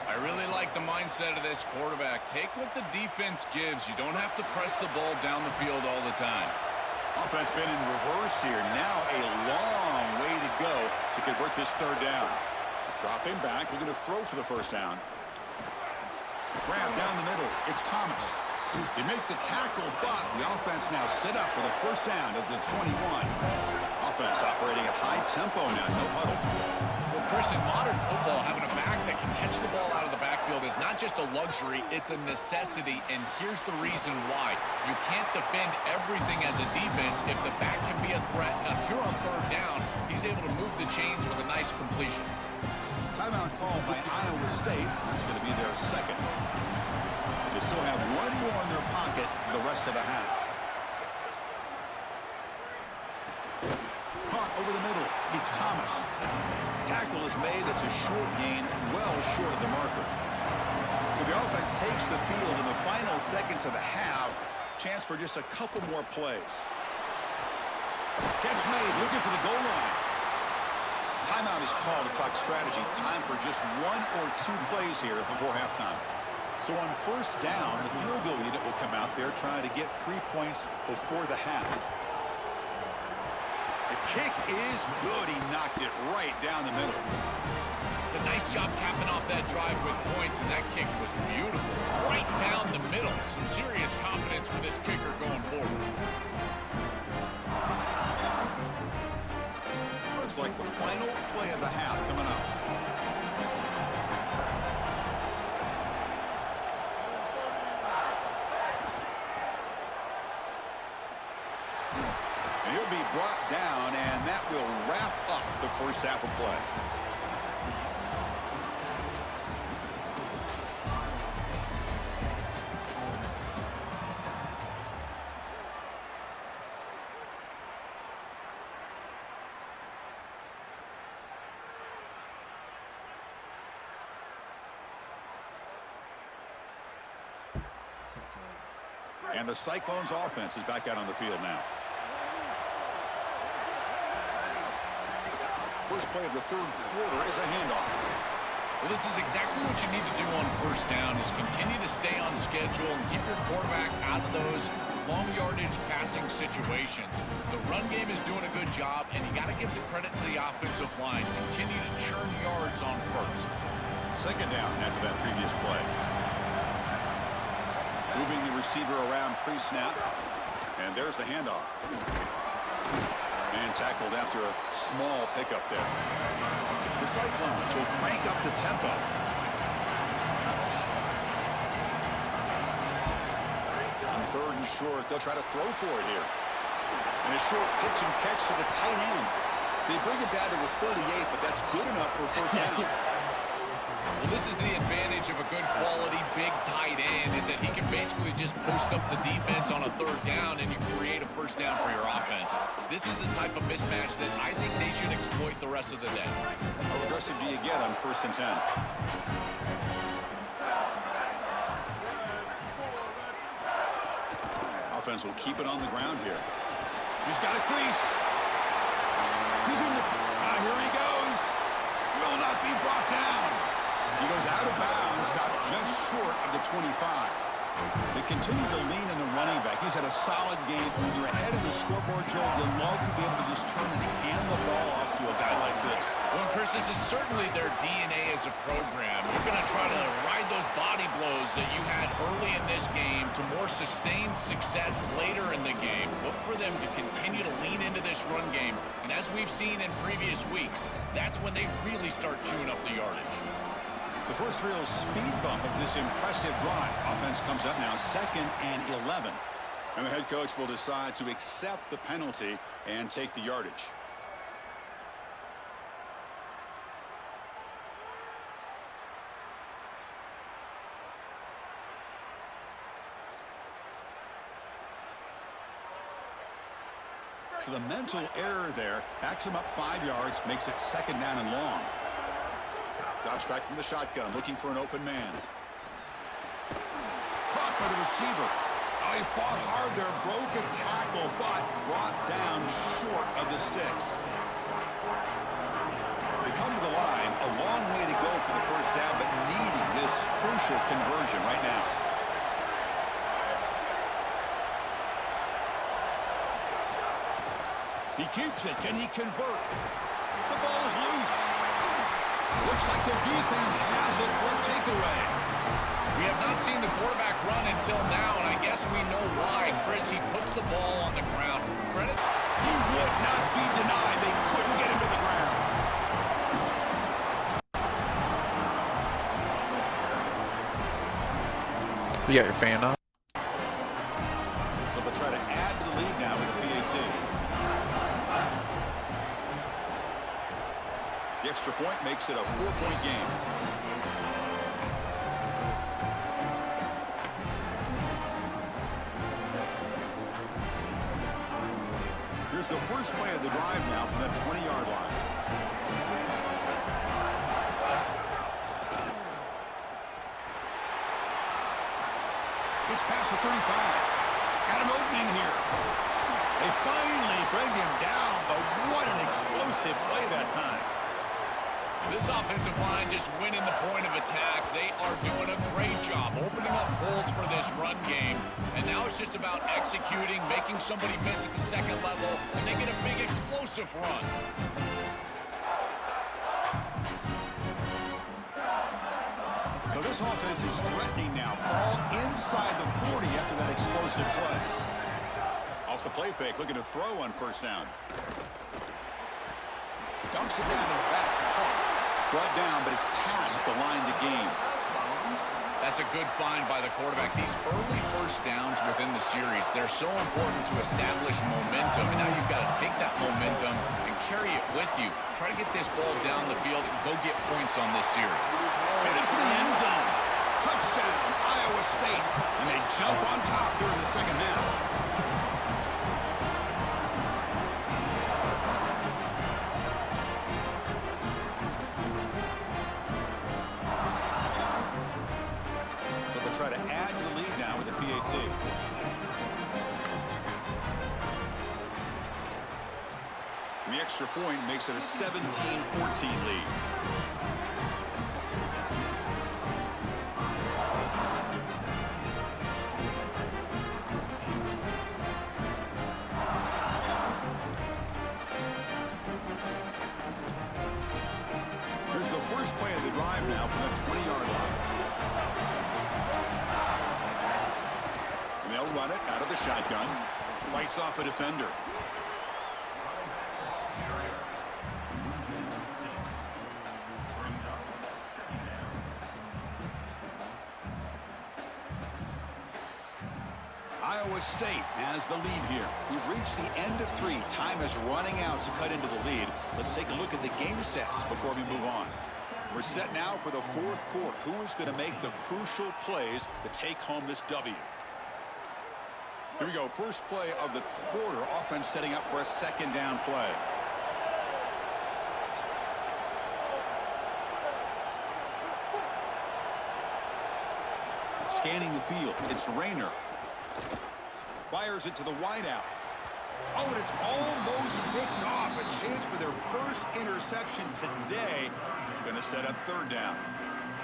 I really like the mindset of this quarterback. Take what the defense gives. You don't have to press the ball down the field all the time. Offense been in reverse here. Now a long way to go to convert this third down. Dropping back, looking to throw for the first down. Grab down the middle. It's Thomas. They make the tackle, but the offense now set up with a first down at the 21. Offense operating at high tempo now, no huddle. Well, Chris, in modern football, having a back that can catch the ball out of the backfield is not just a luxury, it's a necessity, and here's the reason why. You can't defend everything as a defense if the back can be a threat. Now, here on third down, he's able to move the chains with a nice completion. Timeout called by Iowa State. That's going to be their second. They still have 1 more in their pocket for the rest of the half. Caught over the middle. It's Thomas. Tackle is made. That's a short gain, well short of the marker. So the offense takes the field in the final seconds of the half. Chance for just a couple more plays. Catch made. Looking for the goal line. Timeout is called to talk strategy. Time for just 1 or 2 plays here before halftime. So on first down, the field goal unit will come out there trying to get 3 points before the half. The kick is good. He knocked it right down the middle. It's a nice job capping off that drive with points, and that kick was beautiful. Right down the middle. Some serious confidence for this kicker going forward. Looks like the final play of the half coming up. And he'll be brought down, and that will wrap up the first half of play. And the Cyclones offense is back out on the field now. First play of the third quarter is a handoff. Well, this is exactly what you need to do on first down is continue to stay on schedule and keep your quarterback out of those long yardage passing situations. The run game is doing a good job, and you got to give the credit to the offensive line. Continue to churn yards on first. Second down after that previous play. Moving the receiver around pre-snap. And there's the handoff. Man tackled after a small pickup there. The Cyclones will crank up the tempo. and short. They'll try to throw for it here. And a short pitch and catch to the tight end. They bring it down to the 38, but that's good enough for a first down. Well, this is the advantage of a good quality big tight end, is that he can basically just post up the defense on a third down and you create a first down for your offense. This is the type of mismatch that I think they should exploit the rest of the day. How aggressive do you get on 1st and 10? Offense will keep it on the ground here. He's got a crease. He's in the... here he goes. Will not be brought down. He goes out of bounds, stopped just short of the 25. They continue to lean in the running back. He's had a solid game. When you're ahead of the scoreboard, Joe, you'll love to be able to just turn and hand the ball off to a guy like this. Well, Chris, this is certainly their DNA as a program. You're going to try to ride those body blows that you had early in this game to more sustained success later in the game. Look for them to continue to lean into this run game. And as we've seen in previous weeks, that's when they really start chewing up the yardage. The first real speed bump of this impressive drive. Offense comes up now 2nd and 11. And the head coach will decide to accept the penalty and take the yardage. So the mental error there backs him up 5 yards, makes it 2nd down and long. Drops back from the shotgun, looking for an open man. Caught by the receiver. Oh, he fought hard there, broke a tackle, but brought down short of the sticks. They come to the line, a long way to go for the first down, but needing this crucial conversion right now. He keeps it. Can he convert? The ball is loose. Looks like the defense has it for a takeaway. We have not seen the quarterback run until now, and I guess we know why. Chris, he puts the ball on the ground. Credit? He would not be denied. They couldn't get him to the ground. You got your fan on? So they'll try to add to the lead now with the PAT. The extra point makes it a 4-point game. Here's the first play of the drive now from the 20-yard line. It's past the 35. Got an opening here. They finally bring him down, but what an explosive play that time. This offensive line just winning the point of attack. They are doing a great job opening up holes for this run game. And now it's just about executing, making somebody miss at the second level, and they get a big explosive run. So this offense is threatening now. Ball inside the 40 after that explosive play. Off the play fake, looking to throw on first down. Dumps it down to the back. Brought down, but it's past the line to gain. That's a good find by the quarterback. These early first downs within the series, they're so important to establish momentum. And now you've got to take that momentum and carry it with you. Try to get this ball down the field and go get points on this series. Headed for the end zone. Touchdown, Iowa State. And they jump on top here in the second half. Try to add to the lead now with the PAT. And the extra point makes it a 17-14 lead. Here's the first play of the drive now from the 20-yard line. They'll run it out of the shotgun. Fights off a defender. Iowa Iowa State has the lead here. We've reached the end of 3. Time is running out to cut into the lead. Let's take a look at the game sets before we move on. We're set now for the 4th quarter. Who is going to make the crucial plays to take home this W? Here we go. First play of the quarter. Offense setting up for a 2nd down play. Scanning the field. It's Rayner. Fires it to the wideout. Oh, and it's almost picked off. A chance for their first interception today. Going to set up 3rd down.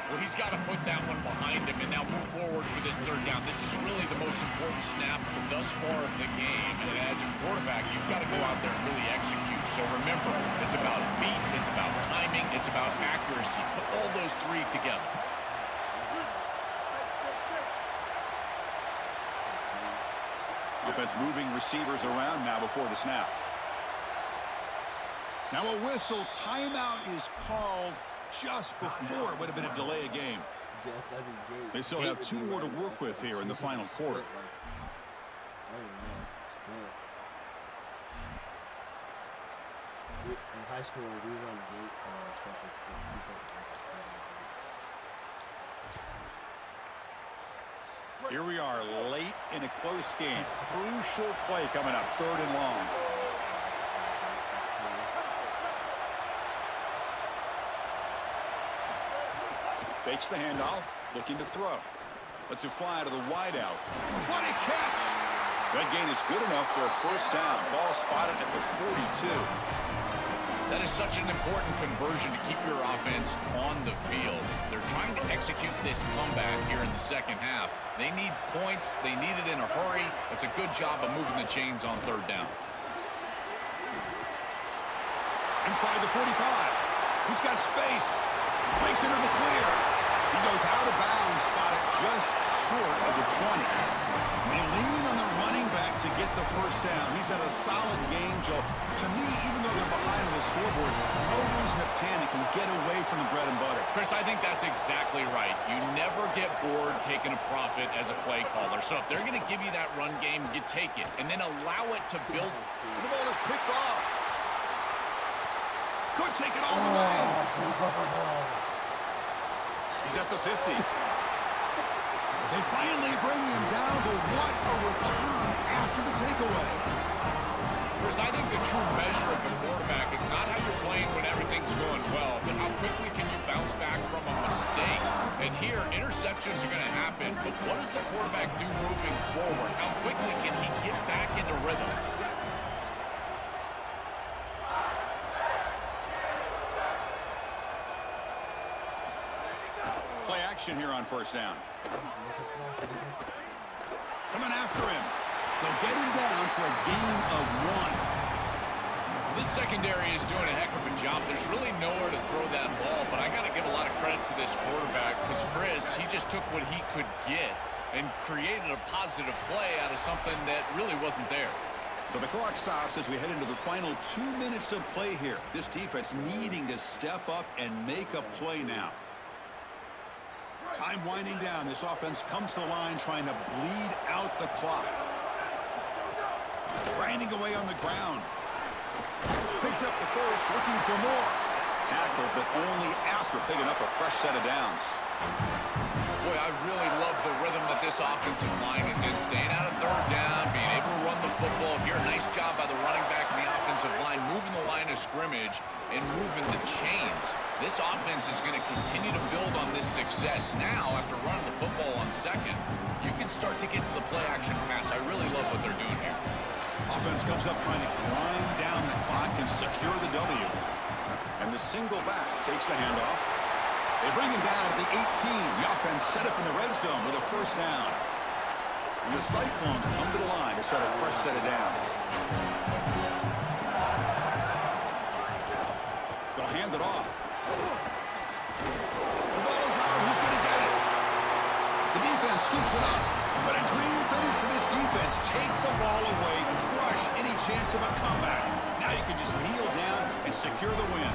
Well, he's got to put that one behind him and now move forward for this 3rd down. This is really the most important snap thus far of the game. And as a quarterback, you've got to go out there and really execute. So remember, it's about beat, it's about timing, it's about accuracy. Put all those 3 together. Offense moving receivers around now before the snap. Now a whistle. Timeout is called just before it would have been a delay of game. They still have 2 more to work with here in the final quarter. In high school, we run gate special. Here we are late in a close game. Crucial play coming up. 3rd and long. Fakes the handoff, looking to throw. Lets it fly to the wideout. What a catch! That gain is good enough for a 1st down. Ball spotted at the 42. That is such an important conversion to keep your offense on the field. They're trying to execute this comeback here in the 2nd half. They need points. They need it in a hurry. It's a good job of moving the chains on 3rd down. Inside the 45. He's got space. Breaks into the clear. He goes out of bounds, spotted just short of the 20. They lean on the running back to get the 1st down. He's had a solid game, Joe. To me, even though they're behind on the scoreboard, no reason to panic and get away from the bread and butter. Chris, I think that's exactly right. You never get bored taking a profit as a play caller. So if they're going to give you that run game, you take it. And then allow it to build. The ball is picked off. Could take it all the way. He's at the 50. They finally bring him down, but what a return after the takeaway. Chris, I think the true measure of a quarterback is not how you're playing when everything's going well, but how quickly can you bounce back from a mistake. And here, interceptions are going to happen, but what does the quarterback do moving forward? How quickly can he get back into rhythm? Play action here on 1st down. Coming after him. They'll get him down for a gain of 1. This secondary is doing a heck of a job. There's really nowhere to throw that ball, but I got to give a lot of credit to this quarterback because Chris, he just took what he could get and created a positive play out of something that really wasn't there. So the clock stops as we head into the final 2 minutes of play here. This defense needing to step up and make a play now. Time winding down. This offense comes to the line trying to bleed out the clock. Grinding away on the ground. Picks up the 1st, looking for more. Tackled, but only after picking up a fresh set of downs. Boy, I really love the rhythm that this offensive line is in. Staying out of 3rd down, being able to run the football. Here, nice job by the running back and the offensive line, moving the line of scrimmage and moving the chains. This offense is going to continue to build on this success. Now, after running the football on 2nd, you can start to get to the play-action pass. I really love what they're doing here. Offense comes up trying to grind down the clock and secure the W. And the single back takes the handoff. They bring him down at the 18. The offense set up in the red zone with a 1st down. And the Cyclones come to the line to set a fresh set of downs. They'll hand it off. The ball is out. Who's going to get it? The defense scoops it up. But a dream finish for this defense. Take the ball away, crush any chance of a comeback. Now you can just kneel down and secure the win.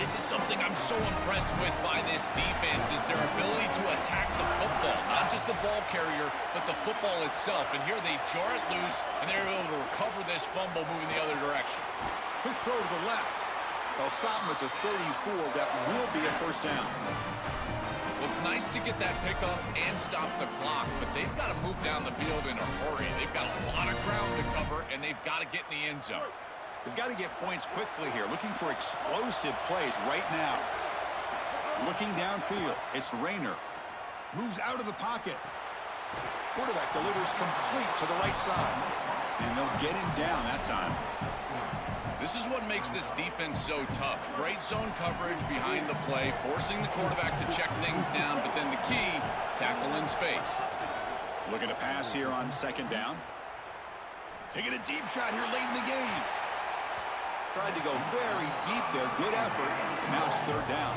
This is something I'm so impressed with by this defense is their ability to attack the football. Not just the ball carrier, but the football itself. And here they jar it loose, and they're able to recover this fumble moving the other direction. Quick throw to the left. They'll stop him at the 34. That will be a first down. Well, it's nice to get that pickup and stop the clock, but they've got to move down the field in a hurry. They've got a lot of ground to cover, and they've got to get in the end zone. They've got to get points quickly here, looking for explosive plays right now. Looking downfield, it's Rayner. Moves out of the pocket. Quarterback delivers complete to the right side. And they'll get him down that time. This is what makes this defense so tough. Great zone coverage behind the play, forcing the quarterback to check things down, but then the key, tackle in space. Looking to pass here on second down. Taking a deep shot here late in the game. Tried to go very deep there. Good effort. Now it's third down.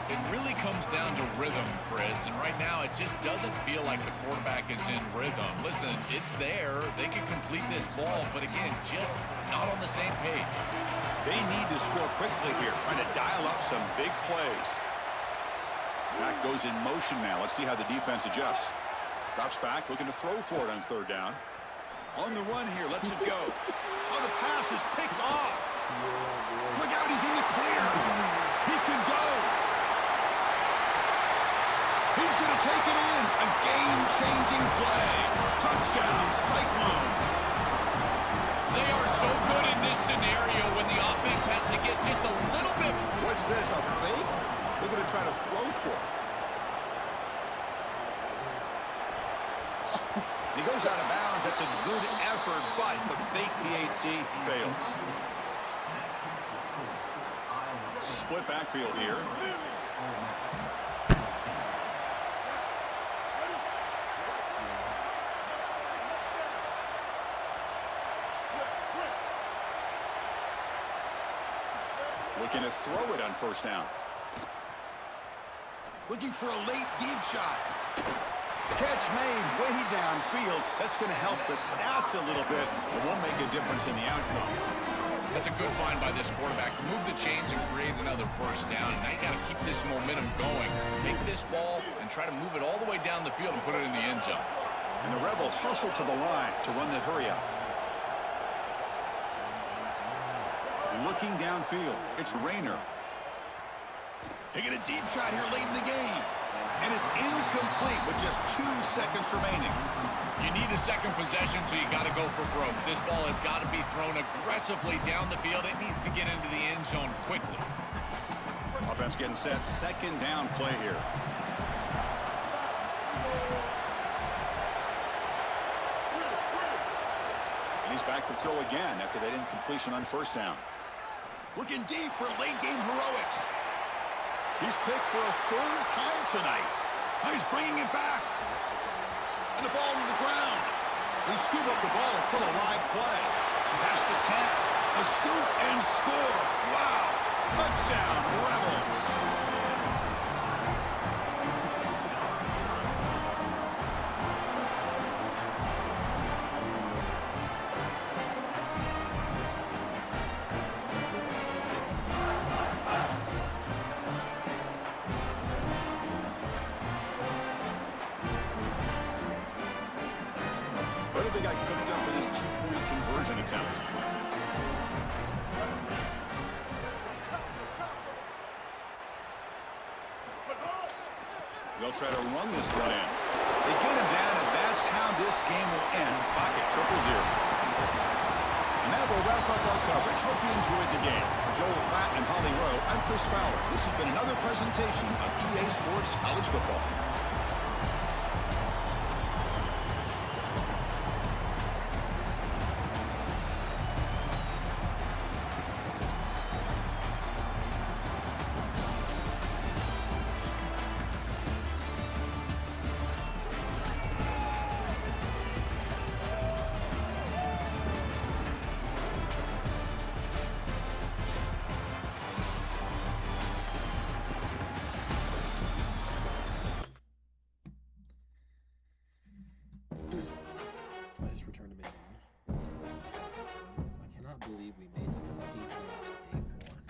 It really comes down to rhythm, Chris, and right now it just doesn't feel like the quarterback is in rhythm. Listen, it's there. They can complete this ball, but again, just not on the same page. They need to score quickly here, trying to dial up some big plays. That goes in motion now. Let's see how the defense adjusts. Drops back, looking to throw for it on third down. On the run here, lets it go. Oh, the pass is picked off. Look out, he's in the clear. He can go. He's going to take it in. A game-changing play. Touchdown, Cyclones. They are so good in this scenario when the offense has to get just a little bit. What's this, a fake? They're going to try to throw for it. He goes out of bounds. That's a good effort, but the fake PAT fails. Split backfield here. Looking to throw it on first down. Looking for a late deep shot. Catch made way downfield. That's going to help the stats a little bit. It won't make a difference in the outcome. That's a good find by this quarterback to move the chains and create another first down. Now you got to keep this momentum going. Take this ball and try to move it all the way down the field and put it in the end zone. And the Rebels hustle to the line to run the hurry up. Looking downfield, it's Rayner. Taking a deep shot here late in the game. And it's incomplete with just 2 seconds remaining. You need a second possession, so you got to go for broke. This ball has got to be thrown aggressively down the field. It needs to get into the end zone quickly. Offense getting set. Second down play here. And he's back to throw again after that incompletion on first down. Looking deep for late game heroics. He's picked for a third time tonight. He's bringing it back. And the ball to the ground. They scoop up the ball. It's still a live play. Past the 10. A scoop and score. Wow. Touchdown, Rebels. What have they got cooked up for this 2-point conversion attempt? They'll try to run this one in. They get him down, and that's how this game will end. Pocket 0-0. And that will wrap up our coverage. Hope you enjoyed the game. For Joel Pratt and Holly Rowe, I'm Chris Fowler. This has been another presentation of EA Sports College Football. I just returned to main one. I cannot believe we made the fucking playoffs day one.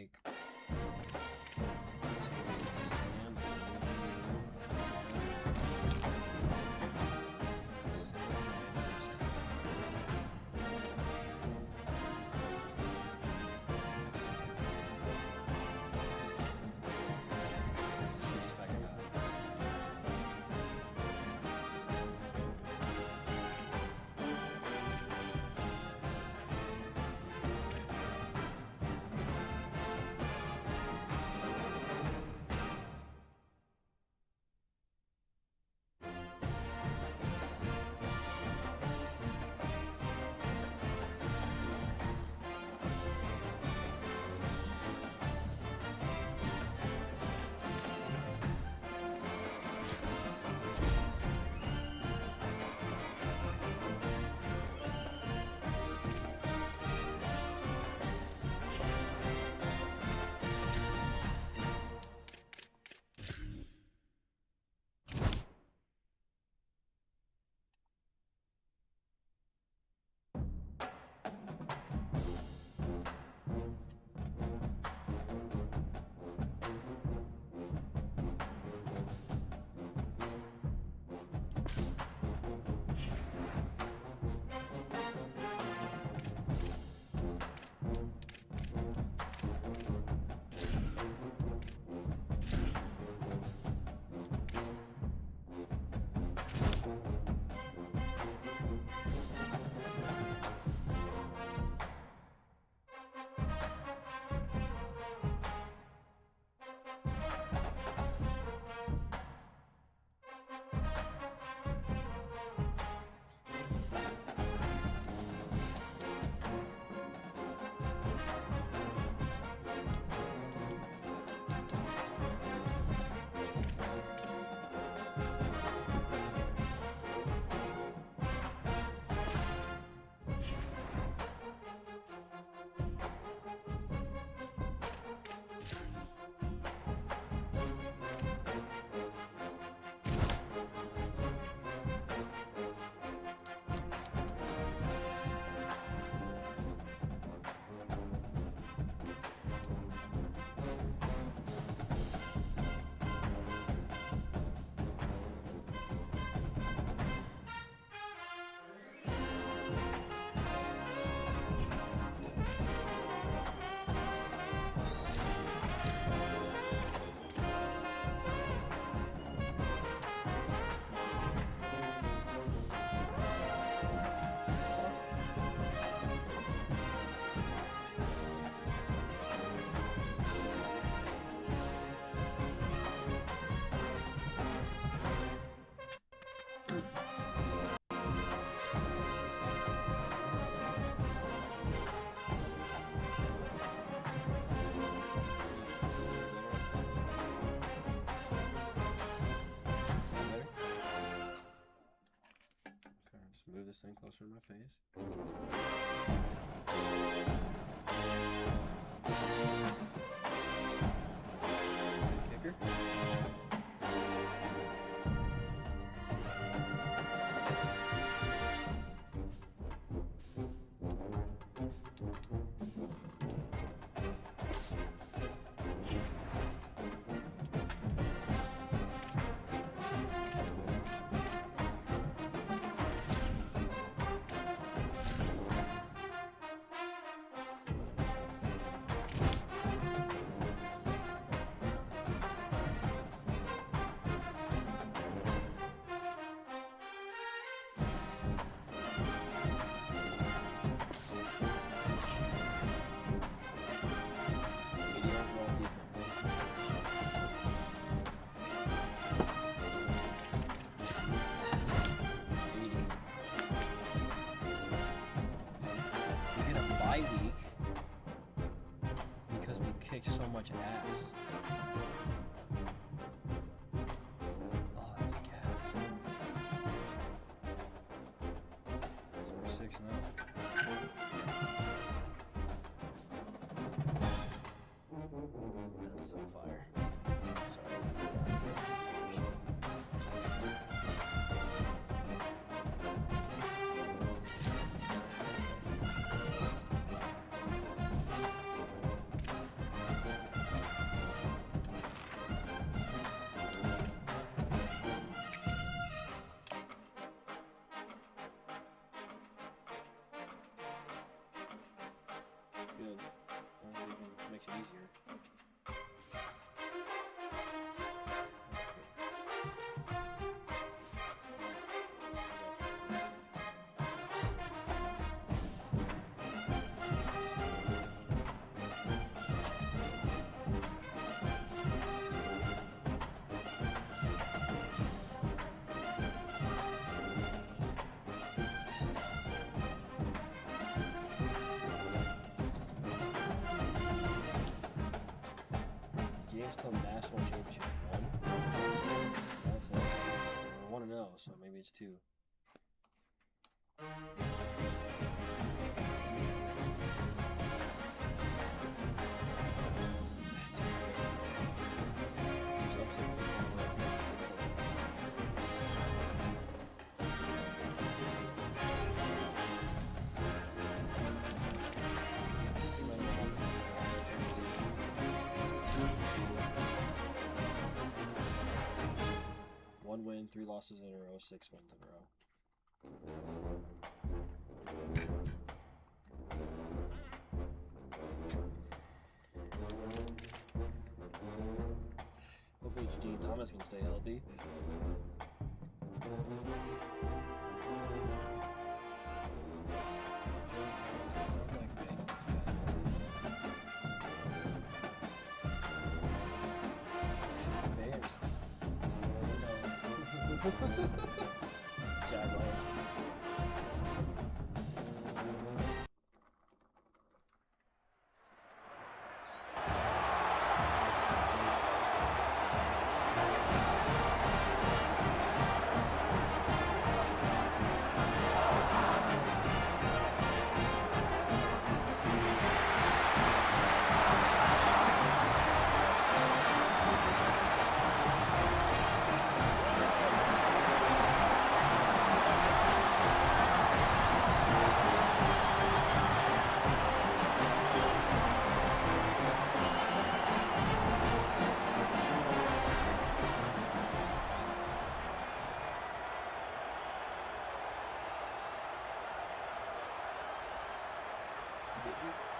break. Move this thing closer to my face. Kicker. much easier. Jamestown National Championship 1. That's it. I want to know, so maybe it's 2. One win, 3 losses in a row, 6 wins in a row. Hopefully Dean Thomas can stay healthy. Sounds like Bears. Jaguars.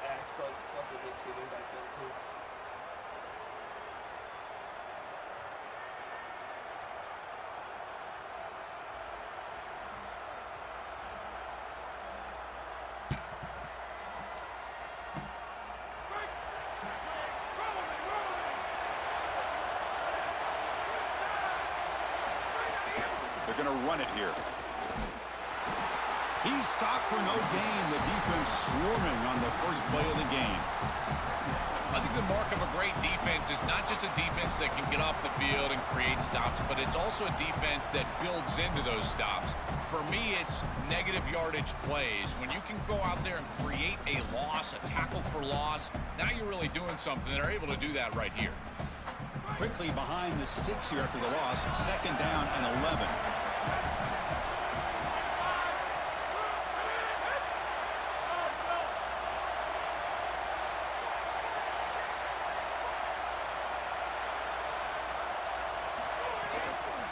Act like fucking Nick Saban back then too. They're going to run it here. He's stopped for no gain. The defense swarming on the first play of the game. I think the mark of a great defense is not just a defense that can get off the field and create stops, but it's also a defense that builds into those stops. For me, it's negative yardage plays. When you can go out there and create a loss, a tackle for loss, now you're really doing something. They're able to do that right here. Quickly behind the sticks here after the loss. 2nd down and 11.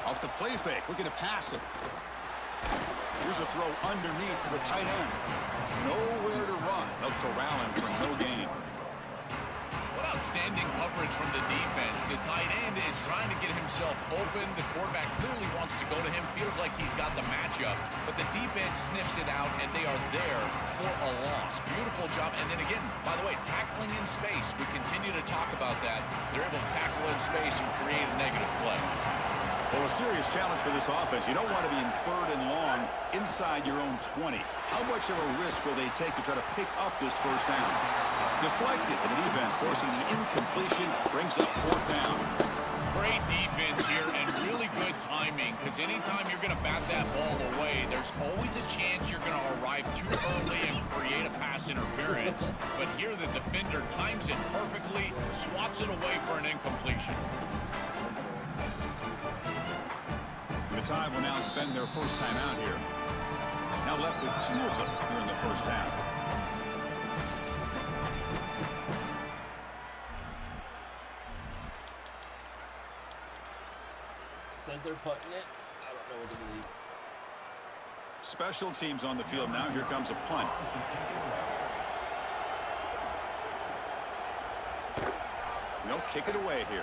Off the play fake, looking to pass it. Here's a throw underneath to the tight end. Nowhere to run. They'll corral him for no gain. What outstanding coverage from the defense. The tight end is trying to get himself open. The quarterback clearly wants to go to him, feels like he's got the matchup, but the defense sniffs it out, and they are there for a loss. Beautiful job. And then again, by the way, tackling in space. We continue to talk about that. They're able to tackle in space and create a negative play. Well, a serious challenge for this offense. You don't want to be in 3rd and long inside your own 20. How much of a risk will they take to try to pick up this first down? Deflected, and the defense forcing the incompletion, brings up 4th down. Great defense here and really good timing, because anytime you're going to bat that ball away, there's always a chance you're going to arrive too early and create a pass interference. But here the defender times it perfectly, swats it away for an incompletion. The Tide will now spend their first time out here. Now left with 2 of them here in the first half. Says they're putting it. I don't know what to believe. Special teams on the field now. Here comes a punt. And they'll kick it away here.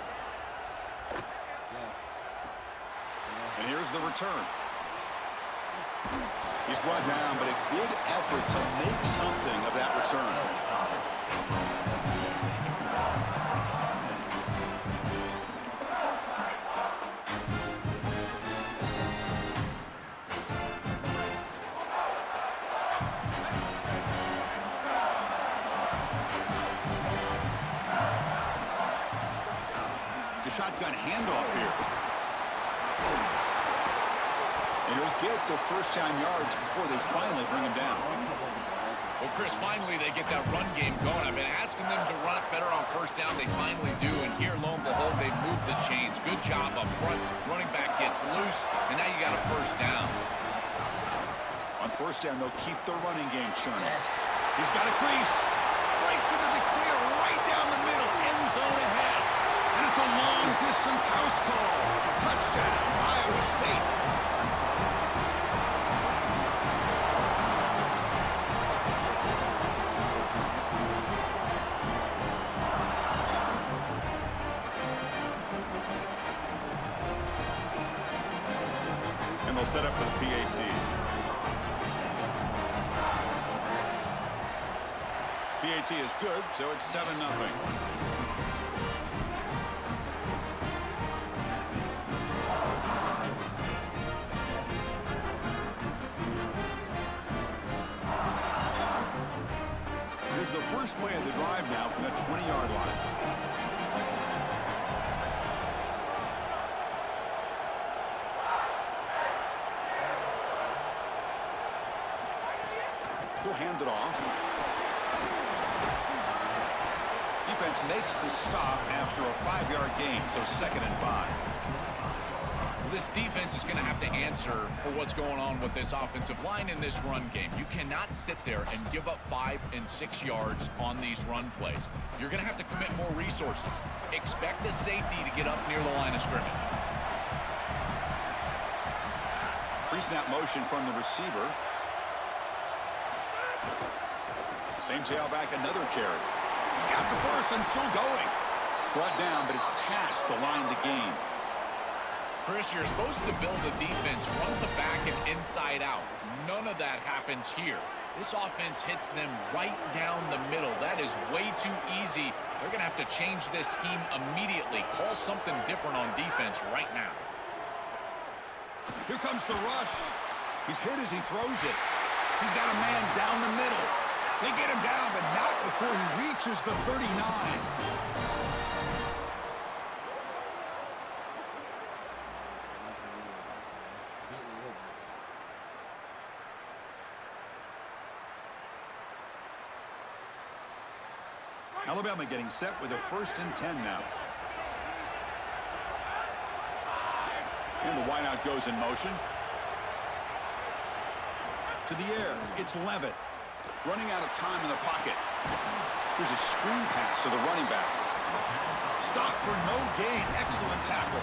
And here's the return. He's brought down, but a good effort to make something of that return. The shotgun handoff here. And he'll get the first-down yards before they finally bring him down. Well, Chris, finally they get that run game going. I've been asking them to run it better on first down. They finally do, and here, lo and behold, they move the chains. Good job up front. Running back gets loose, and now you got a first down. On first down, they'll keep the running game churning. He's got a crease. Breaks into the clear right down the middle. End zone ahead. And it's a long-distance house call. Touchdown, Iowa State. And they'll set up for the PAT. PAT is good, so it's 7-0. Here's the first play of the drive now from the 20-yard line. He'll hand it off. Defense makes the stop after a 5-yard gain, so 2nd and 5. This defense is going to have to answer for what's going on with this offensive line in this run game. You cannot sit there and give up 5 and 6 yards on these run plays. You're going to have to commit more resources. Expect the safety to get up near the line of scrimmage. Pre-snap motion from the receiver. Same tailback, another carry. He's got the first and still going. Brought down, but it's past the line to gain. Chris, you're supposed to build a defense front to back and inside out. None of that happens here. This offense hits them right down the middle. That is way too easy. They're going to have to change this scheme immediately. Call something different on defense right now. Here comes the rush. He's hit as he throws it. He's got a man down the middle. They get him down, but not before he reaches the 39. Alabama getting set with a 1st and 10 now. And the wideout goes in motion. To the air, it's Levitt. Running out of time in the pocket. Here's a screen pass to the running back. Stop for no gain. Excellent tackle.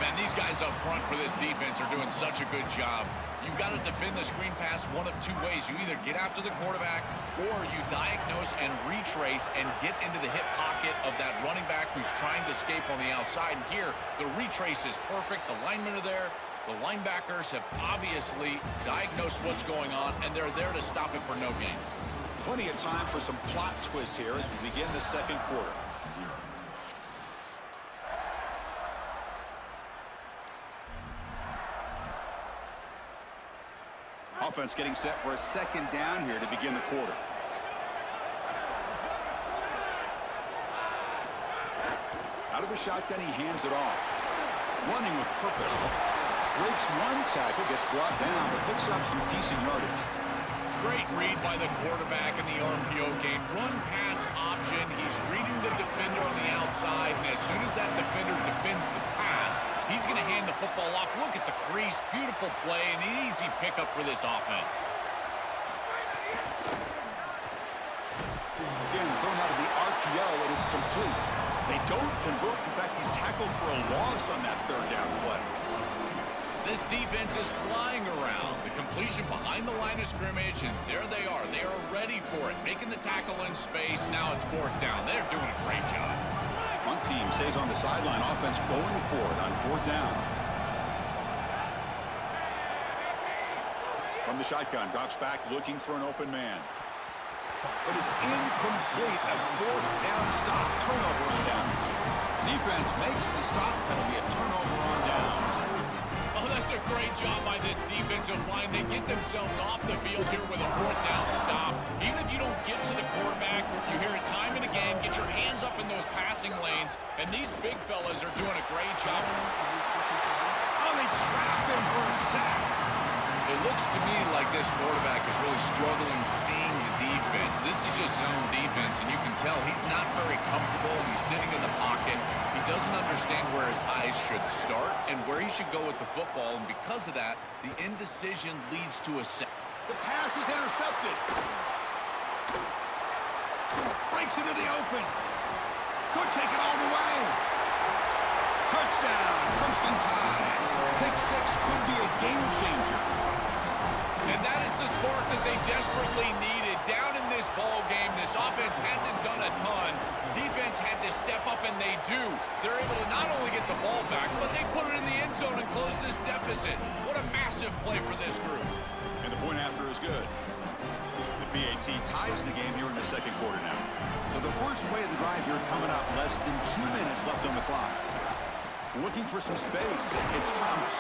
Man, these guys up front for this defense are doing such a good job. You've got to defend the screen pass one of two ways. You either get after the quarterback or you diagnose and retrace and get into the hip pocket of that running back who's trying to escape on the outside. And here, the retrace is perfect. The linemen are there. The linebackers have obviously diagnosed what's going on, and they're there to stop it for no gain. Plenty of time for some plot twists here as we begin the 2nd quarter. Offense getting set for a 2nd down here to begin the quarter. Out of the shotgun, he hands it off. Running with purpose. Breaks one tackle, gets brought down, but picks up some decent yardage. Great read by the quarterback in the RPO game. Run-pass option. He's reading the defender on the outside, and as soon as that defender defends the pass, he's going to hand the football off. Look at the crease. Beautiful play and an easy pickup for this offense. Again, thrown out of the RPO, and it's complete. They don't convert. In fact, he's tackled for a loss on that 3rd down play. This defense is flying around. The completion behind the line of scrimmage, and there they are. They are ready for it. Making the tackle in space. Now it's 4th down. They're doing a great job. On team stays on the sideline. Offense going for it on 4th down. From the shotgun, drops back looking for an open man. But it's incomplete. A 4th down stop. Turnover on downs. Defense makes the stop. That'll be a turnover on downs. Oh, that's a great job by this defensive line. They get themselves off the field here with a 4th down stop. Even if you don't get to the quarterback, you hear it time and again. Get your hands up in those passing lanes. And these big fellas are doing a great job. Oh, they trap him for a sack. It looks to me like this quarterback is really struggling seeing the defense. This is just zone defense, and you can tell he's not very comfortable. He's sitting in the pocket. He doesn't understand where his eyes should start and where he should go with the football, and because of that, the indecision leads to a sack. The pass is intercepted. Breaks into the open. Could take it all the way. Touchdown, Crimson Tide. Pick 6 could be a game changer. And that is the spark that they desperately needed. Down in this ball game, this offense hasn't done a ton. Defense had to step up, and they do. They're able to not only get the ball back, but they put it in the end zone and close this deficit. What a massive play for this group. And the point after is good. The BAT ties the game here in the 2nd quarter now. So the first play of the drive here coming up. Less than 2 minutes left on the clock. Looking for some space. It's Thomas.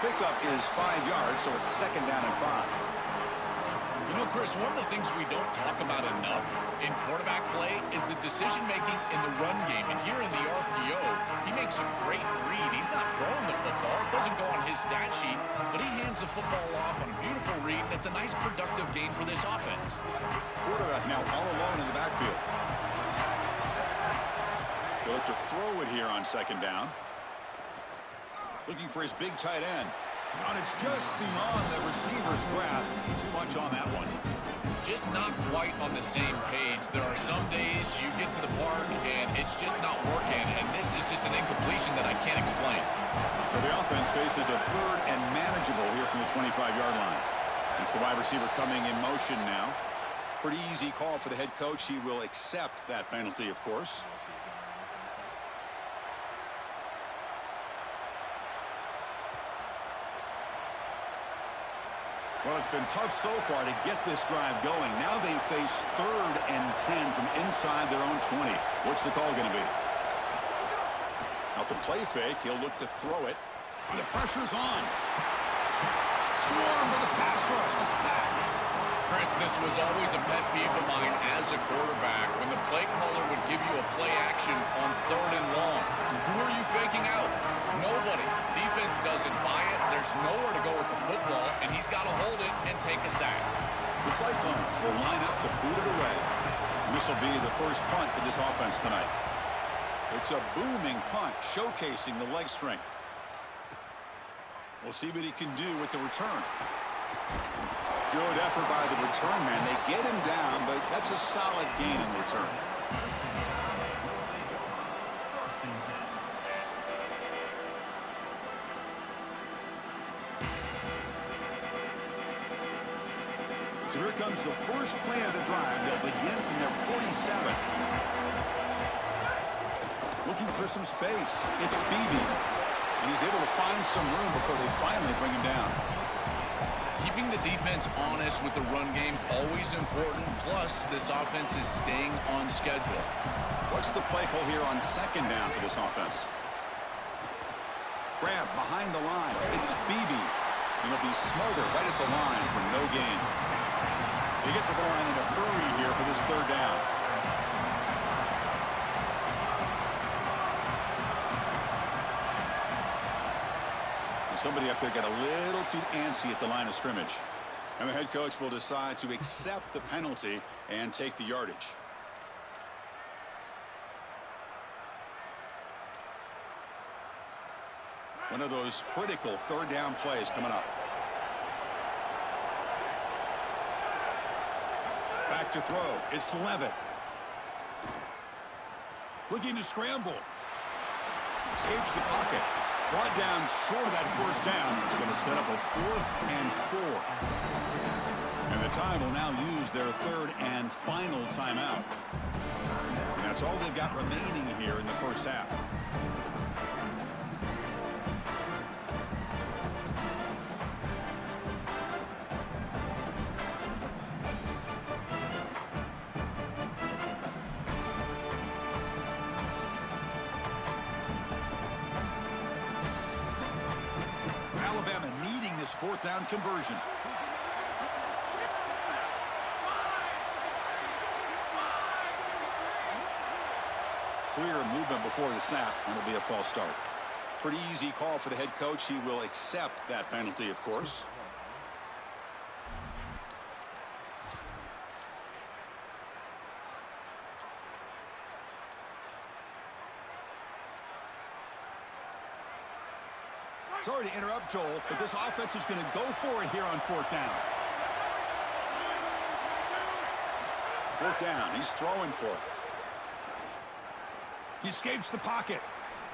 Pickup is 5 yards, so it's 2nd down and 5. You know, Chris, one of the things we don't talk about enough in quarterback play is the decision-making in the run game. And here in the RPO, he makes a great read. He's not throwing the football. It doesn't go on his stat sheet, but he hands the football off on a beautiful read. That's a nice, productive game for this offense. Quarterback now all alone in the backfield. They'll look to throw it here on 2nd down. Looking for his big tight end. And it's just beyond the receiver's grasp. Too much on that one. Just not quite on the same page. There are some days you get to the park and it's just not working, and this is just an incompletion that I can't explain. So the offense faces a 3rd and manageable here from the 25-yard line. It's the wide receiver coming in motion now. Pretty easy call for the head coach. He will accept that penalty, of course. Well, it's been tough so far to get this drive going. Now they face 3rd and 10 from inside their own 20. What's the call going to be? Off the play fake, he'll look to throw it. The pressure's on. Swarm with a pass rush, a sack. Chris, this was always a pet peeve of mine as a quarterback when the play caller would give you a play action on 3rd and long. Who are you faking out? Nobody. Defense doesn't buy it. There's nowhere to go with the football, and he's got to hold it and take a sack. The Cyclones will line up to boot it away. This will be the first punt for this offense tonight. It's a booming punt, showcasing the leg strength. We'll see what he can do with the return. Good effort by the return man. They get him down, but that's a solid gain in return. So here comes the first play of the drive. They'll begin from their 47. Looking for some space. It's Beebe. And he's able to find some room before they finally bring him down. Keeping the defense honest with the run game, always important. Plus, this offense is staying on schedule. What's the play call here on 2nd down for this offense? Grab behind the line. It's Beebe. And he'll be smothered right at the line for no gain. They get to the line in a hurry here for this 3rd down. Somebody up there got a little too antsy at the line of scrimmage. And the head coach will decide to accept the penalty and take the yardage. One of those critical 3rd down plays coming up. Back to throw. It's Levitt. Looking to scramble. Escapes the pocket. Brought down short of that 1st down. It's going to set up a 4th and 4. And the Tide will now use their 3rd and final timeout. That's all they've got remaining here in the first half. Alabama needing this fourth down conversion. Clear movement before the snap, and it'll be a false start. Pretty easy call for the head coach. He will accept that penalty, of course. Sorry to interrupt, Joel, but this offense is going to go for it here on fourth down. Fourth down, he's throwing for it. He escapes the pocket.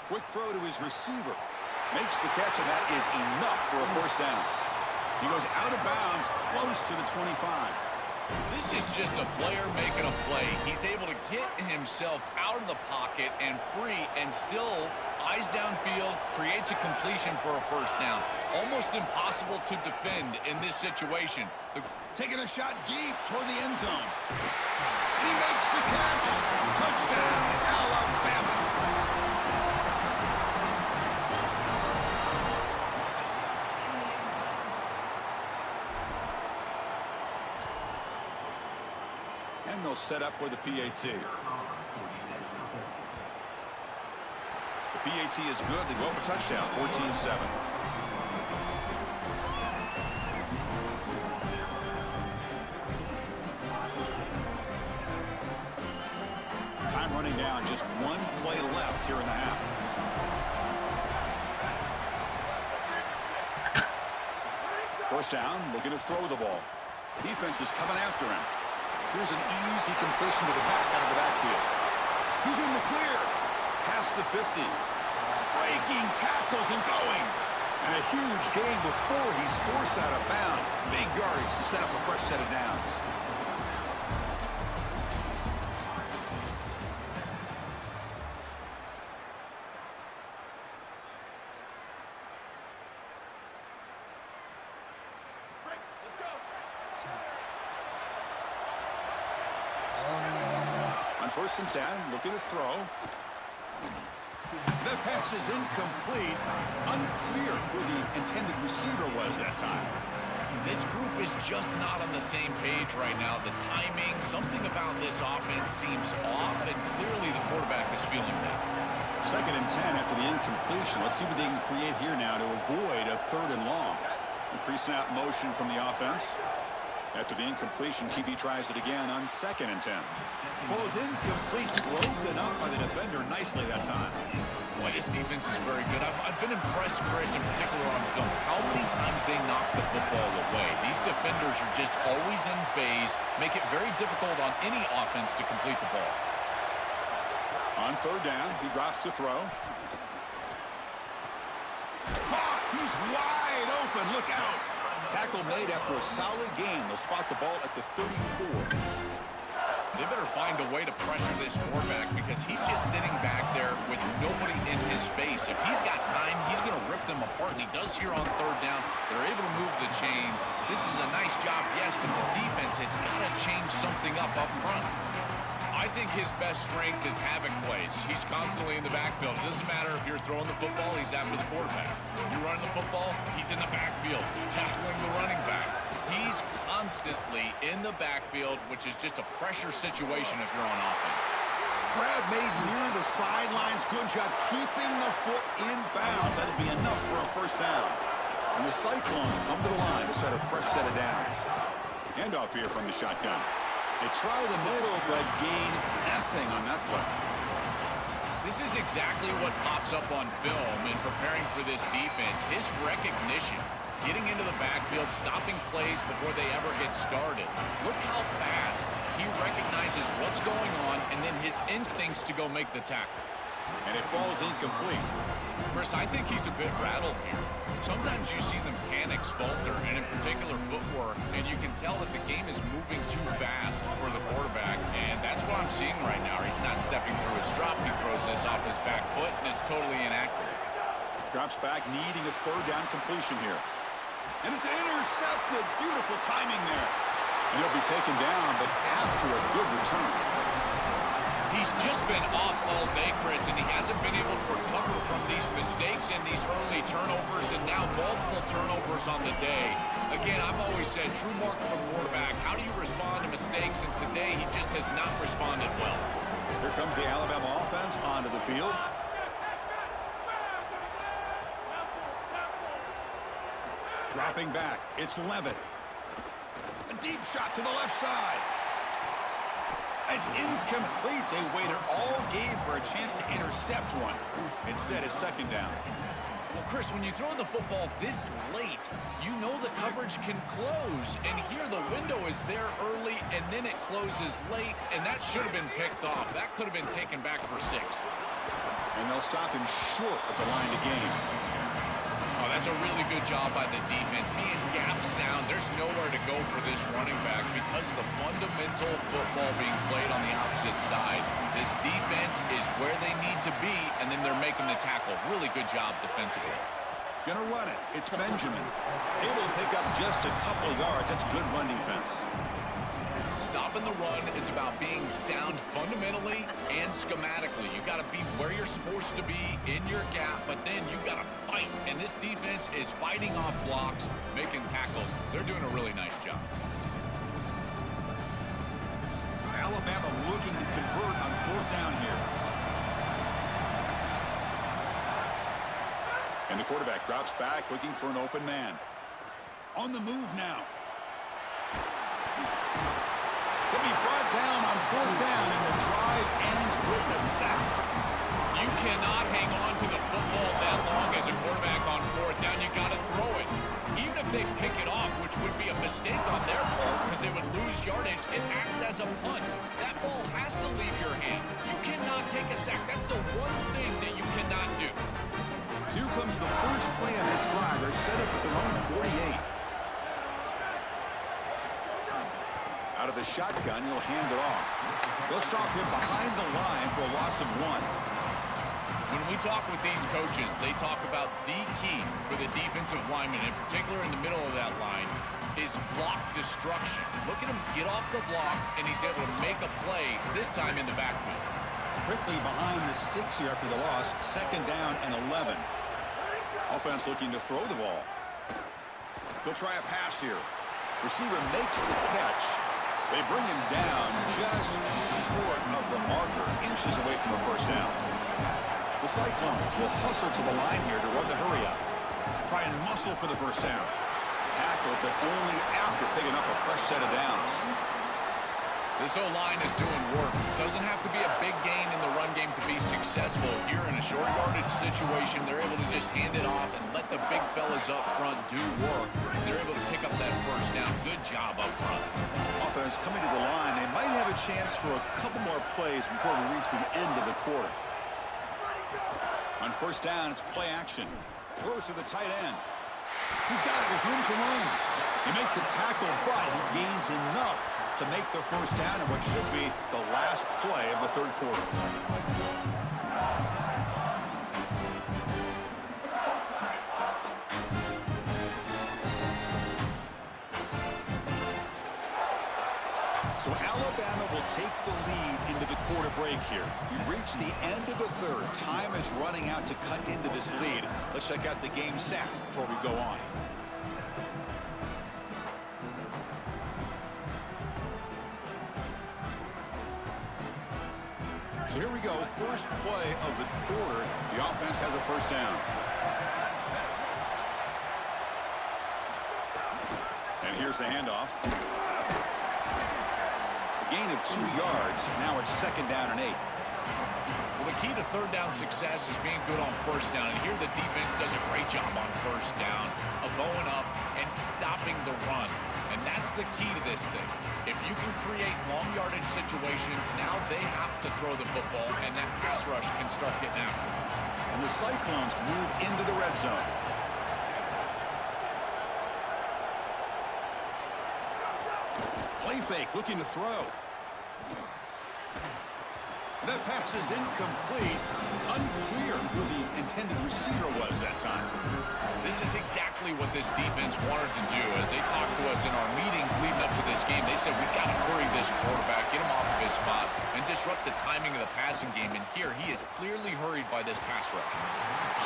Quick throw to his receiver. Makes the catch, and that is enough for a first down. He goes out of bounds, close to the 25. This is just a player making a play. He's able to get himself out of the pocket and free, and still eyes downfield, creates a completion for a first down. Almost impossible to defend in this situation. Taking a shot deep toward the end zone. He makes the catch. Touchdown, Alabama. And they'll set up with the PAT. The PAT is good. They go up a touchdown, 14-7. Running down, just one play left here in the half. First down, looking to throw the ball. Defense is coming after him. Here's an easy completion to the back out of the backfield. He's in the clear. Past the 50. Breaking tackles and going. And a huge gain before he's forced out of bounds. Big yardage to set up a fresh set of downs. First and 10, looking to throw. The pass is incomplete. Unclear who the intended receiver was that time. This group is just not on the same page right now. The timing, something about this offense seems off, and clearly the quarterback is feeling that. Second and 10 after the incompletion. Let's see what they can create here now to avoid a third and long. The pre-snap motion from the offense. After the incompletion, QB tries it again on second and 10. Falls incomplete, broken up by the defender nicely that time. Boy, this defense is very good. I've been impressed, Chris, in particular on film, how many times they knock the football away. These defenders are just always in phase, make it very difficult on any offense to complete the ball. On third down, he drops to throw. He's wide open, look out. Tackle made after a solid gain. They'll spot the ball at the 34. They better find a way to pressure this quarterback because he's just sitting back there with nobody in his face. If he's got time, he's going to rip them apart, and he does here on third down. They're able to move the chains. This is a nice job, yes, but the defense has got to change something up front. I think his best strength is havoc plays. He's constantly in the backfield. It doesn't matter if you're throwing the football, he's after the quarterback. You're running the football, he's in the backfield, tackling the running back. He's constantly in the backfield, which is just a pressure situation if you're on offense. Grab made near the sidelines. Good job keeping the foot in bounds. That'll be enough for a first down. And the Cyclones come to the line to set a fresh set of downs. Handoff here from the shotgun. They try the middle, but gain nothing on that play. This is exactly what pops up on film in preparing for this defense. His recognition, getting into the backfield, stopping plays before they ever get started. Look how fast he recognizes what's going on and then his instincts to go make the tackle. And it falls incomplete. Chris, I think he's a bit rattled here. Sometimes you see the mechanics falter, and in particular footwork, and you can tell that the game is moving too fast for the quarterback, and that's what I'm I'm seeing right now. He's not stepping through his drop. He throws this off his back foot, and it's totally inaccurate. Drops back, needing a third down completion here. And it's intercepted. Beautiful timing there. And he'll be taken down, but after a good return. He's just been off all day, Chris, and he hasn't been able to recover from these mistakes and these early turnovers, and now multiple turnovers on the day. Again, I've always said, true mark of a quarterback, how do you respond to mistakes? And today, he just has not responded well. Here comes the Alabama offense onto the field. Dropping back, it's Levitt. A deep shot to the left side. It's incomplete. They waited all game for a chance to intercept one. Instead, it's second down. Well, Chris, when you throw the football this late, you know the coverage can close. And here the window is there early, and then it closes late, and that should have been picked off. That could have been taken back for 6. And they'll stop him short of the line to gain. Oh, that's a really good job by the defense. Being gap sound, there's nowhere to go for this running back because of the fundamental football being played on the opposite side. This defense is where they need to be, and then they're making the tackle. Really good job defensively. Gonna run it. It's Benjamin. Able to pick up just a couple of yards. That's good run defense. Stopping the run is about being sound fundamentally and schematically. You got to be where you're supposed to be in your gap, but then you got to fight. And this defense is fighting off blocks, making tackles. They're doing a really nice job. Alabama looking to convert on fourth down here. And the quarterback drops back, looking for an open man. On the move now. He'll be brought down on fourth down, and the drive ends with the sack. You cannot hang on to the football that long as a quarterback on fourth down. You got to throw it. Even if they pick it off, which would be a mistake on their part because they would lose yardage, it acts as a punt. That ball has to leave your hand. You cannot take a sack. That's the one thing that you cannot do. So here comes the first play on this drive. They're set up at their own 48. Out of the shotgun, he'll hand it off. They'll stop him behind the line for a loss of 1. When we talk with these coaches, they talk about the key for the defensive lineman, in particular in the middle of that line, is block destruction. Look at him get off the block, and he's able to make a play, this time in the backfield. Quickly behind the sticks here after the loss. Second down and 11. Offense looking to throw the ball. They'll try a pass here. Receiver makes the catch. They bring him down just short of the marker, inches away from a first down. The Cyclones will hustle to the line here to run the hurry up. Try and muscle for the first down. Tackled, but only after picking up a fresh set of downs. This O-line is doing work. Doesn't have to be a big gain in the run game to be successful. Here in a short yardage situation, they're able to just hand it off and let the big fellas up front do work. They're able to pick up that first down. Good job up front. Offense coming to the line. They might have a chance for a couple more plays before we reach the end of the quarter. On first down, it's play action. Throws to the tight end. He's got it with room to run. They make the tackle, but he gains enough to make the first down in what should be the last play of the third quarter. So Alabama will take the lead into the quarter break here. We reach the end of the third. Time is running out to cut into this lead. Let's check out the game stats before we go on. So here we go, first play of the quarter. The offense has a first down. And here's the handoff. A gain of 2 yards. Now it's second down and 8. Well, the key to third down success is being good on first down. And here the defense does a great job on first down of going up and stopping the run. And that's the key to this thing. If you can create long yardage situations, now they have to throw the football, and that pass rush can start getting after them. And the Cyclones move into the red zone. Play fake, looking to throw. That pass is incomplete. Unclear who the intended receiver was that time. This is exactly what this defense wanted to do. As they talked to us in our meetings leading up to this game, they said, we've got to hurry this quarterback, get him off of his spot, and disrupt the timing of the passing game. And here, he is clearly hurried by this pass rush.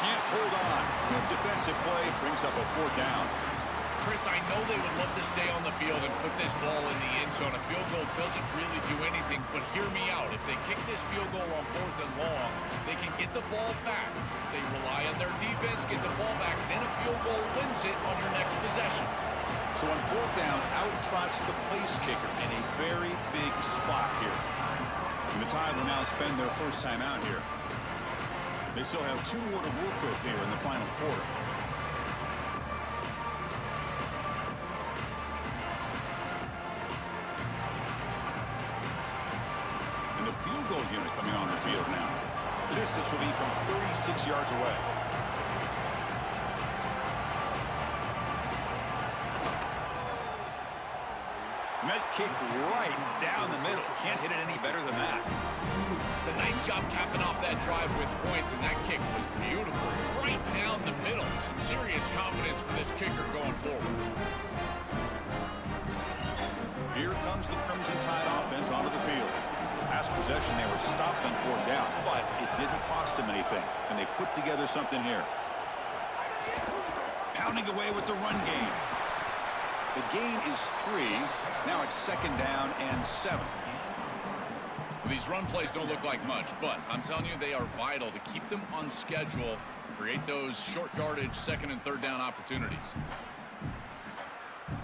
Can't hold on. Good defensive play. Brings up a 4th down. Chris, I know they would love to stay on the field and put this ball in the end zone. A field goal doesn't really do anything, but hear me out. If they kick this field goal on 4th and long, they can get the ball back. They rely on their defense, get the ball back, then a field goal wins it on your next possession. So on 4th down, out trots the place kicker in a very big spot here. And the Tide will now spend their first time out here. They still have 2 more to work with here in the final quarter. And the field goal unit coming on the field now. The distance will be from 36 yards away. And that kick right down the middle. Can't hit it any better than that. It's a nice job capping off that drive with points, and that kick was beautiful. Right down the middle. Some serious confidence for this kicker going forward. Here comes the Crimson Tide offense onto the field. Last possession, they were stopped on 4th down, but it didn't cost them anything, and they put together something here. Pounding away with the run game. The gain is 3. Now it's 2nd down and 7. These run plays don't look like much, but I'm telling you, they are vital to keep them on schedule, create those short yardage 2nd and 3rd down opportunities.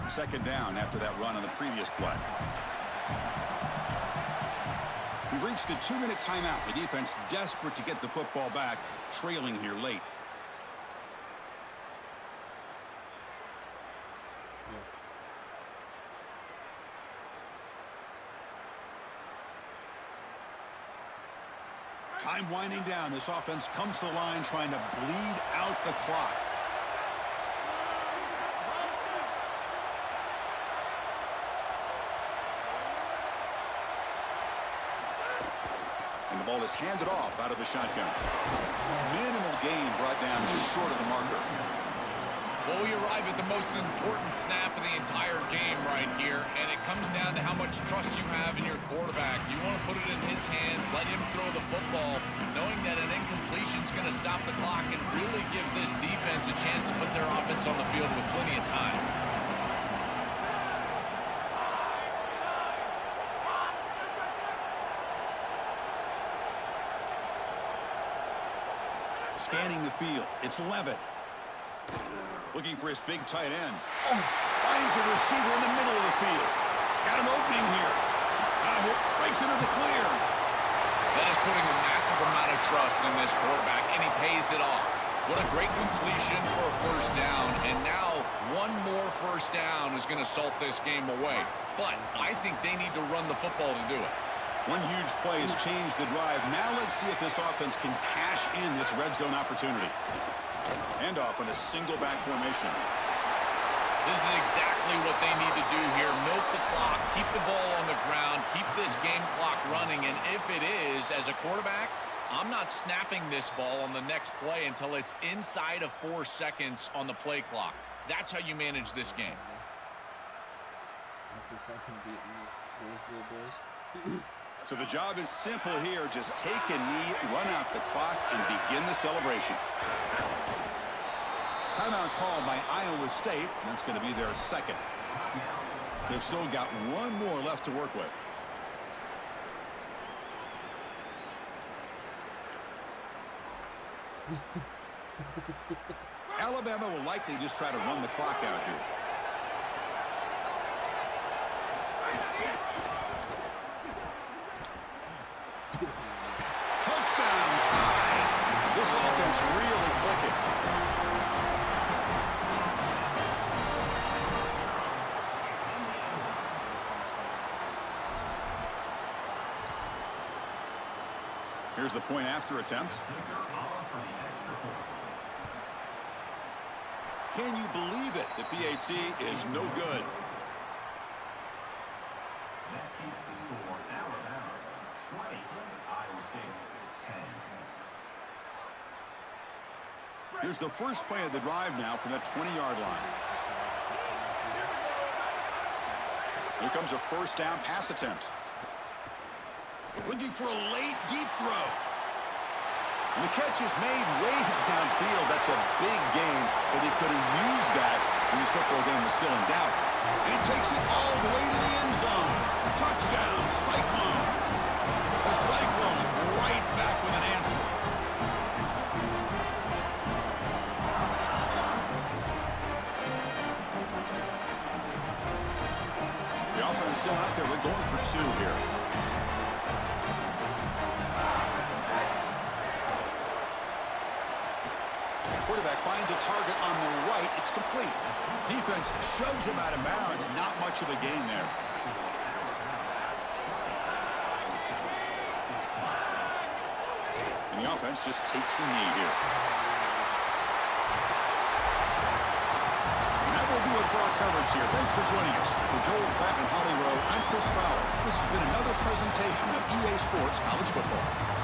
2nd down after that run on the previous play. We've reached the 2-minute timeout. The defense desperate to get the football back, trailing here late. Time winding down. This offense comes to the line trying to bleed out the clock. And the ball is handed off out of the shotgun. Minimal gain brought down short of the marker. Well, we arrive at the most important snap of the entire game right here, and it comes down to how much trust you have in your quarterback. Do you want to put it in his hands, let him throw the football, knowing that an incompletion is going to stop the clock and really give this defense a chance to put their offense on the field with plenty of time? Scanning the field. It's Levitt. Looking for his big tight end. Finds a receiver in the middle of the field. Got an opening here. Breaks into the clear. That is putting a massive amount of trust in this quarterback, and he pays it off. What a great completion for a 1st down, and now 1 more 1st down is going to salt this game away. But I think they need to run the football to do it. One huge play has changed the drive. Now let's see if this offense can cash in this red zone opportunity. Handoff in a single back formation. This is exactly what they need to do here. Milk the clock, keep the ball on the ground, keep this game clock running, and if it is, as a quarterback, I'm not snapping this ball on the next play until it's inside of 4 seconds on the play clock. That's how you manage this game. So the job is simple here. Just take a knee, run out the clock, and begin the celebration. Timeout called by Iowa State, and that's going to be their 2nd. They've still got 1 more left to work with. Alabama will likely just try to run the clock out here. Touchdown Tide. This offense really clicking. Here's the point after attempt. Can you believe it? The PAT is no good. That keeps the score Alabama 20. Here's the first play of the drive now from that 20-yard line. Here comes a first down pass attempt. Looking for a late, deep throw. And the catch is made way downfield. That's a big gain, but he could have used that when his football game was still in doubt. And he takes it all the way to the end zone. Touchdown, Cyclones. The Cyclones right back with an answer. The offense still out there. They're going for two here. Quarterback finds a target on the right. It's complete. Defense shoves him out of bounds. Not much of a gain there. And the offense just takes a knee here. And that will do it for our coverage here. Thanks for joining us. For Joel Klatt and Holly Rowe, I'm Chris Fowler. This has been another presentation of EA Sports College Football.